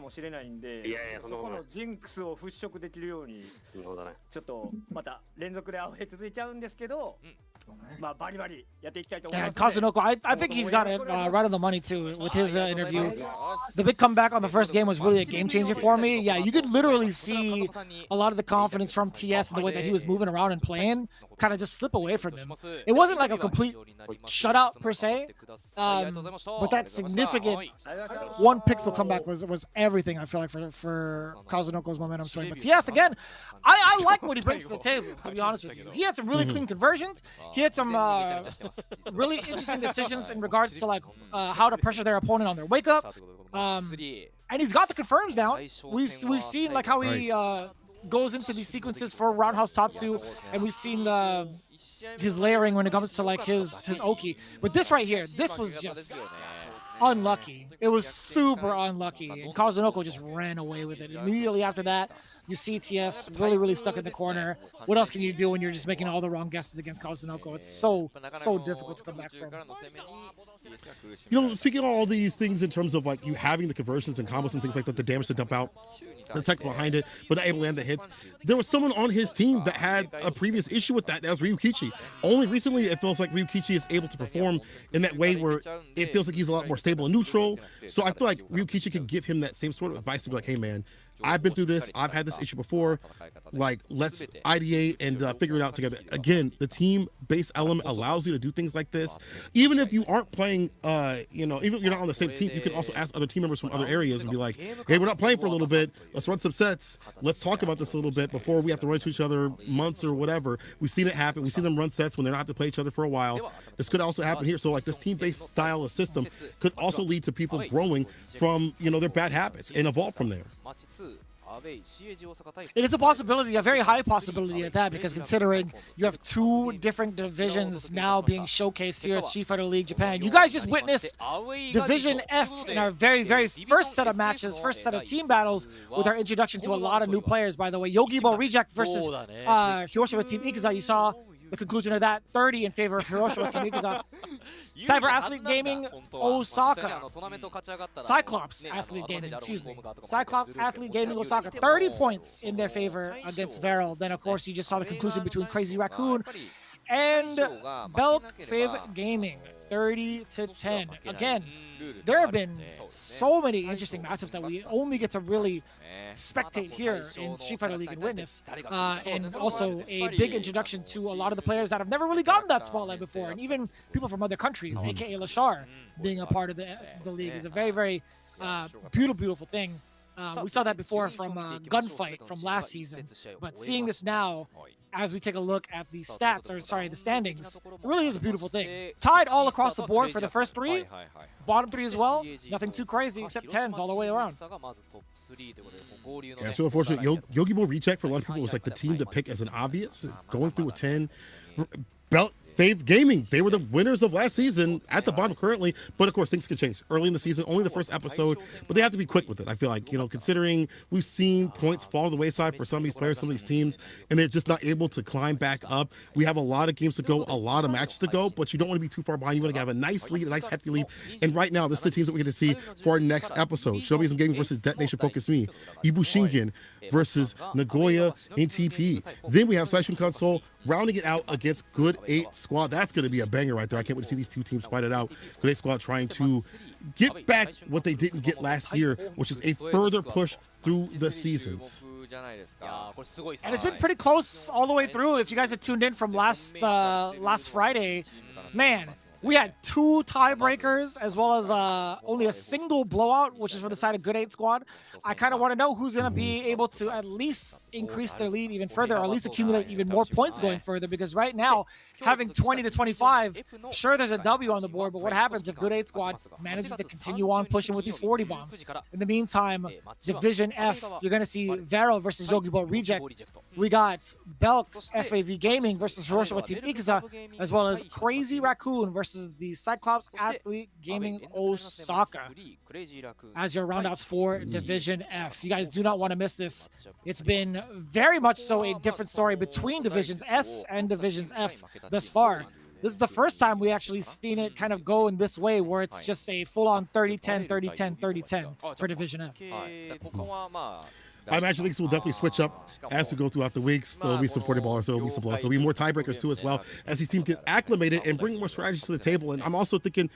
Yeah, Kazunoko, I think he's got it right on the money too with his interview. The big comeback on the first game was really a game changer for me. Yeah, you could literally see a lot of the confidence from TS and the way that he was moving around and playing kind of just slip away from him. It wasn't like a complete shutout per se, but that significant one pixel comeback was everything, I feel like, for Kazunoko's momentum swing. But TS, again, I like what he brings to the table, to be honest with you. He had some really clean conversions. He had some really interesting decisions in regards to like how to pressure their opponent on their wake up. And he's got the confirms down. We've seen like how he goes into these sequences for Roundhouse Tatsu, and we've seen his layering when it comes to like his Oki. But this right here, this was just unlucky. It was super unlucky, and Kazunoko just ran away with it. Immediately after that, you see TS really stuck in the corner. What else can you do when you're just making all the wrong guesses against Kazunoko? It's so difficult to come back from. You know, speaking of all these things in terms of like you having the conversions and combos and things like that, the damage to dump out, the tech behind it, but not able to land the hits. There was someone on his team that had a previous issue with that. That was Ryukichi. Only recently it feels like Ryukichi is able to perform in that way where it feels like he's a lot more stable and neutral. So I feel like Ryukichi can give him that same sort of advice to be like, hey man, I've been through this. I've had this issue before. Like, let's ideate and figure it out together. Again, the team-based element allows you to do things like this. Even if you aren't playing, you know, even if you're not on the same team, you can also ask other team members from other areas and be like, hey, we're not playing for a little bit. Let's run some sets. Let's talk about this a little bit before we have to run into each other months or whatever. We've seen it happen. We've seen them run sets when they don't have to play each other for a while. This could also happen here. So, like, this team-based style of system could also lead to people growing from, you know, their bad habits and evolve from there. It is a possibility, a very high possibility at that, because considering you have two different divisions now being showcased here at Street Fighter League Japan. You guys just witnessed Division F in our very first set of matches, first set of team battles, with our introduction to a lot of new players, by the way. Yogibo Reject versus Hiroshima Team Ikuza. You saw the conclusion of that, 30 in favor of Hiroshima Team Ikuza. Cyber Athlete Gaming, Osaka. Cyclops Athlete Gaming, excuse me. Cyclops Athlete Gaming, Osaka. 30 points in their favor against VARREL. Then, of course, you just saw the conclusion between Crazy Raccoon and Belc Fav Gaming, 30-10. Again, there have been so many interesting matchups that we only get to really spectate here in Street Fighter League and witness, and also a big introduction to a lot of the players that have never really gotten that spotlight before, and even people from other countries, aka LeShar, being a part of the league is a very beautiful thing. We saw that before from Gunfight from last season, but seeing this now, as we take a look at the stats, or sorry, the standings, it really is a beautiful thing. Tied all across the board for the first three, bottom three as well. Nothing too crazy except 10s all the way around. Yeah, it's so unfortunate. Yogibo Recheck for a lot of people was like the team to pick as an obvious, going through a 10. Belc Fave Gaming, they were the winners of last season at the bottom currently, but of course things could change early in the season, only the first episode, but they have to be quick with it. I feel like, you know, considering we've seen points fall to the wayside for some of these players, some of these teams, and they're just not able to climb back up. We have a lot of games to go, a lot of matches to go, but you don't want to be too far behind. You want to have a nice lead, a nice hefty lead. And right now, this is the teams that we're going to see for our next episode. Showbiz Gaming versus Detonation Focus Me, Ibushingen versus Nagoya NTP. Then we have Saishun Console rounding it out against Good 8 Squad. That's going to be a banger right there. I can't wait to see these two teams fight it out. Good 8 Squad trying to get back what they didn't get last year, which is a further push through the seasons. And it's been pretty close all the way through. If you guys had tuned in from last Friday, man, we had 2 tiebreakers as well as only a single blowout, which is for the side of Good 8 Squad. I kind of want to know who's going to be able to at least increase their lead even further, or at least accumulate even more points going further, because right now, having 20 to 25, sure, there's a W on the board, but what happens if Good 8 Squad manages to continue on pushing with these 40 bombs? In the meantime, Division F, you're going to see VARREL versus Yogibo Reject. We got Belc FAV Gaming versus Hiroshima Team Ikuza, as well as Crazy Raccoon versus the Cyclops Athlete Gaming OSAKA as your roundouts for Division F. You guys do not want to miss this. It's been very much so a different story between Divisions S and Divisions F thus far. This is the first time we actually seen it kind of go in this way, where it's just a full-on 30-10, 30-10, 30-10 for Division F. I imagine things will definitely switch up as we go throughout the weeks. There'll be some 40 ballers, there'll be some blowouts. There'll be more tiebreakers too as well, as these teams get acclimated and bring more strategies to the table. And I'm also thinking,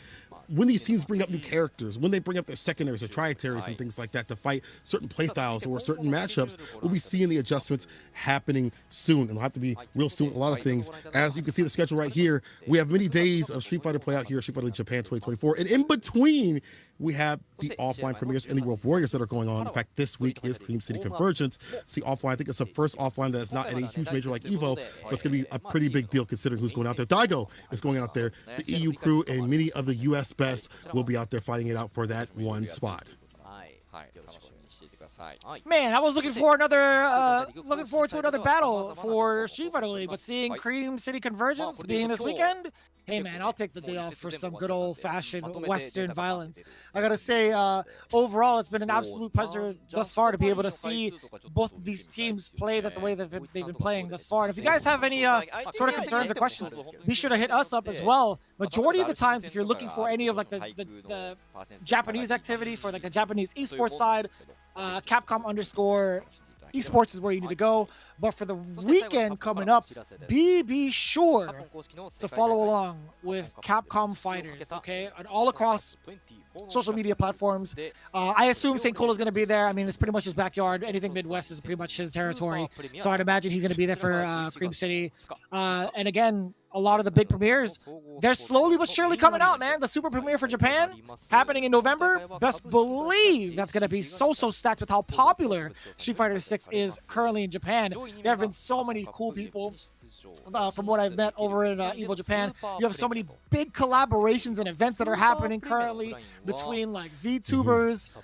when these teams bring up new characters, when they bring up their secondaries or trietaries and things like that to fight certain playstyles or certain matchups, we'll be seeing the adjustments happening soon. And it'll have to be real soon, a lot of things. As you can see the schedule right here, we have many days of Street Fighter play out here, Street Fighter League Japan 2024. And in between, we have the offline premieres and the World Warriors that are going on. In fact, this week is Cream City Convergence. See, offline, I think it's the first offline that's not at a huge major like EVO, but it's going to be a pretty big deal considering who's going out there. Daigo is going out there. The EU crew and many of the US best will be out there fighting it out for that one spot. Man, I was looking for looking forward to another battle for Street Fighter League, but seeing Cream City Convergence being this weekend, hey man, I'll take the day off for some good old-fashioned Western violence. I gotta say, overall, it's been an absolute pleasure thus far to be able to see both of these teams play the way that they've been playing thus far. And if you guys have any sort of concerns or questions, be sure to hit us up as well. Majority of the times, if you're looking for any of like the Japanese activity for like the Japanese esports side, Capcom _esports is where you need to go. But for the weekend coming up, be sure to follow along with Capcom Fighters, okay? And all across social media platforms. I assume St. Cola's going to be there. I mean, it's pretty much his backyard. Anything Midwest is pretty much his territory. So I'd imagine he's going to be there for Cream City. And again, a lot of the big premieres, they're slowly but surely coming out, man. The super premiere for Japan happening in November. Best believe that's going to be so stacked with how popular Street Fighter 6 is currently in Japan. There have been so many cool people from what I've met over in EVO Japan. You have so many big collaborations and events that are happening currently between like VTubers,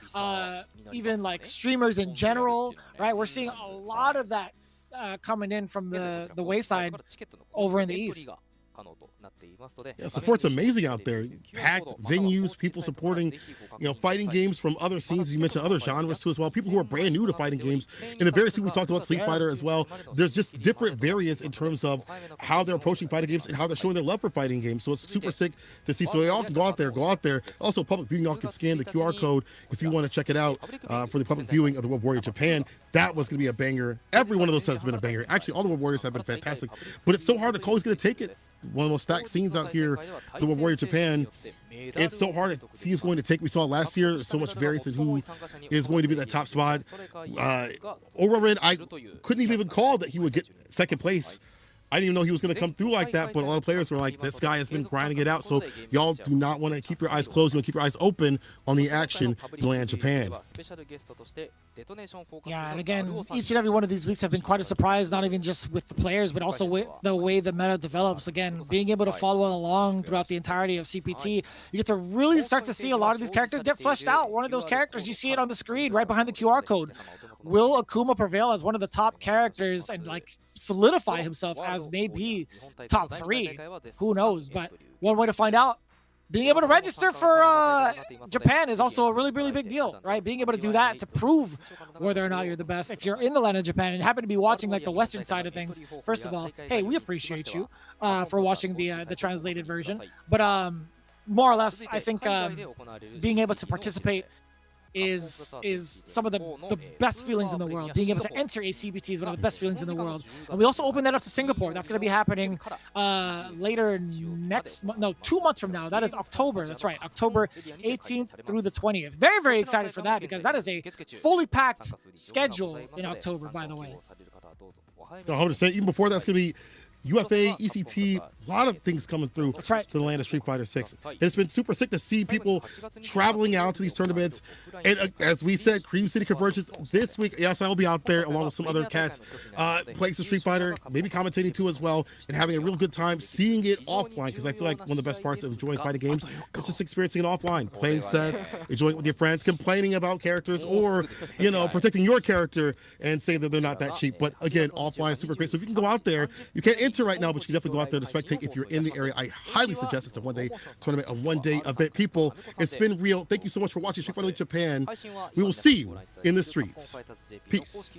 even like streamers in general, right? We're seeing a lot of that coming in from the wayside over in the East. Yeah, support's amazing out there. Packed venues, people supporting, fighting games from other scenes. You mentioned other genres too as well. People who are brand new to fighting games. In the very scene we talked about Street Fighter as well. There's just different variants in terms of how they're approaching fighting games and how they're showing their love for fighting games. So it's super sick to see. So y'all can go out there. Also, public viewing, y'all can scan the QR code if you want to check it out for the public viewing of the World Warrior Japan. That was going to be a banger. Every one of those has been a banger. Actually, all the World Warriors have been fantastic. But it's so hard to call who's going to take it. One of the most stacked scenes out here, the World Warrior Japan. It's so hard to see who's going to take. We saw last year, there's so much variance in who is going to be that top spot. Overred, I couldn't even call that he would get second place. I didn't even know he was going to come through like that, but a lot of players were like, this guy has been grinding it out. So y'all do not want to keep your eyes closed. You want to keep your eyes open on the action in Land Japan. Yeah, and again, each and every one of these weeks have been quite a surprise, not even just with the players, but also with the way the meta develops. Again, being able to follow along throughout the entirety of CPT, you get to really start to see a lot of these characters get fleshed out. One of those characters, you see it on the screen right behind the QR code. Will Akuma prevail as one of the top characters and like solidify himself as maybe top 3. Who knows? But one way to find out. Being able to register for Japan is also a really, really big deal, right? Being able to do that to prove whether or not you're the best. If you're in the land of Japan and happen to be watching like the Western side of things, first of all, hey, we appreciate you for watching the translated version. But more or less, I think being able to participate is some of the best feelings in the world. Being able to enter a CBT is one of the best feelings in the world. And we also open that up to Singapore. That's going to be happening later next month. No, 2 months from now. That is October. That's right. October 18th through the 20th. Very, very excited for that because that is a fully packed schedule in October, by the way. No, I'm just saying, even before that's going to be UFA, ECT, a lot of things coming through to the land of Street Fighter 6. It's been super sick to see people traveling out to these tournaments. And as we said, Cream City Convergence this week. Yes, I will be out there along with some other cats playing some Street Fighter, maybe commentating too as well, and having a real good time seeing it offline, because I feel like one of the best parts of enjoying fighting games is just experiencing it offline, playing sets, enjoying it with your friends, complaining about characters, or, you know, protecting your character and saying that they're not that cheap. But again, offline is super great. So if you can go out there, you can't enter right now, but you can definitely go out there to spectate if you're in the area. I highly suggest it's a one-day tournament, a one-day event. People, it's been real. Thank you so much for watching Street Fighter Japan. We will see you in the streets. Peace.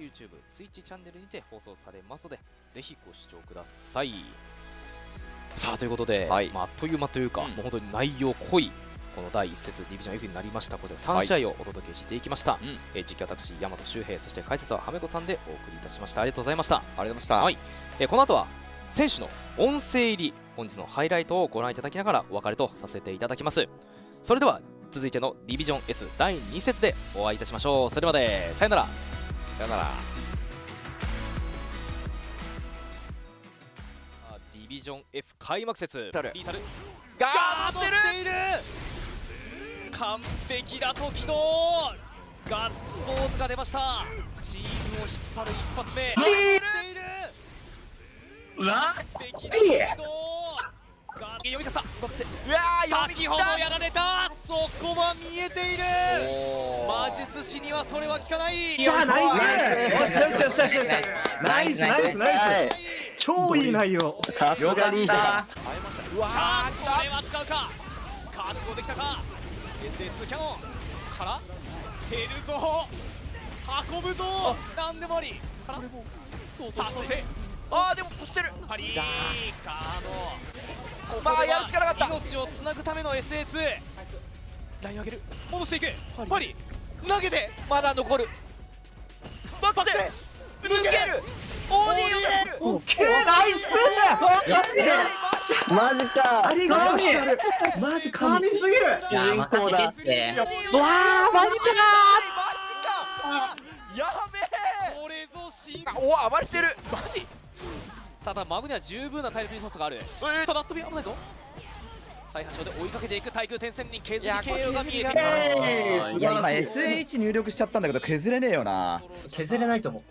さあということで、あっという間というか、もう本当に内容濃いこの第1節ディビジョン F になりました。こちら3試合をお届けしていきました。実況私大和修平、そして解説ははめこさんでお送りいたしました。ありがとうございました。ありがとうございました。はい。この後は選手の音声入り本日のハイライトをご覧いただきながらお別れとさせていただきます。それでは続いてのディビジョン S 第2節でお会いいたしましょう。それまでさよなら。さよなら。ディビジョン F 開幕節リーサルガードしている。完璧だと起動。ガッツポーズが出ました。チームを引っ張る一発目。している。完璧だと起動。読み勝った。先ほどやられた。そこは見えている。魔術師にはそれは効かない。ナイスナイスナイスナイス。超いい内容。さすがに。うわー、これは使うか。覚悟できたか。SA2 キャノンから減るぞ。運ぶぞ。なんでもあり。からさそしてあーでも押してる。パリーカード。まあやるしかなかった。命をつなぐための SA2。ライン上げる。戻していく。パリ投げてまだ残る。バックで抜ける。オーディをオッケーナイス。マジか。ありがとう。マジ神すぎる。いや任せてって。わーマジかやべえ。これぞ新。お暴れてる。マジ。ただマグには十分な体力リソースがある。ただ飛び危ないぞ。最端で追いかけていく対空転戦に削り KO が見えてる。いや今 SH 入力しちゃったんだけど削れねえよな。削れないと思う。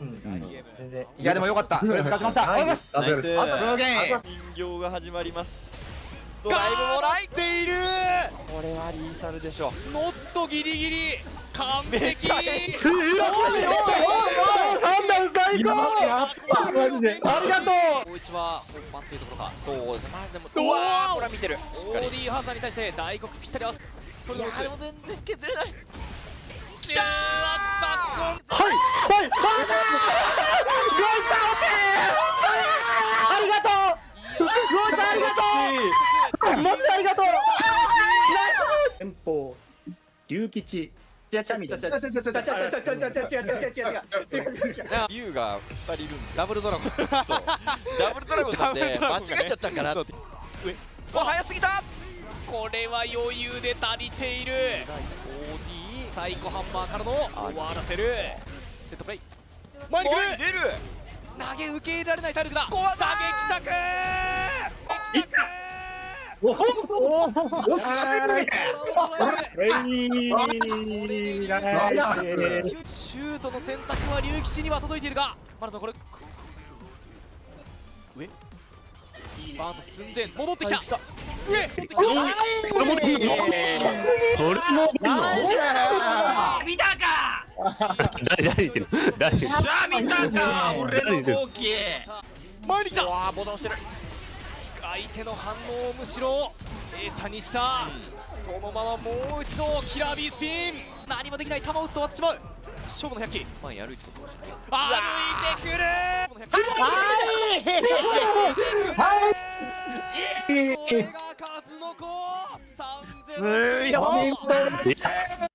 全然。いやでもよかった。とりあえず勝ちました。ありがとうございます。あと上限。人形が始まります。ドライブもらっている。これはリーサルでしょ。ノットギリギリ完璧。すごい。3段最高。やっぱマジで。ありがとう。大一は本番っていうところか。そうですね。まあでもうわーこれは見てる。オーディーハンザーに対して大黒ぴったり合わせ。それでもでも全然削れない。チャー差し込ん。はいはい。ありがとう。ありがとう。マジでありがとう。先方龍吉。龍が2人いるんですよ。ダブルドラゴン。そうダブルドラゴンなんで間違えちゃったかなって。わ早すぎた。これは余裕で足りている。サイコハンマーからの終わらせる。セットプレイ。前に来る。投げ受け入れられない体力だ。投げきたく。おっしゃシュートの選択は龍吉には届いているが、まだこれ上バート寸前戻ってきた。上それも見たか。誰言ってる。誰見たか。俺の号機。前に来た。わあボタン押してる。相手の反応をむしろ餌にした、そのままもう一度キラー B スピン。何もできない、球を打つと終わってしまう。勝負の100機、前に歩いてたかもしれない。歩いてくる。これが数の子3000。強い。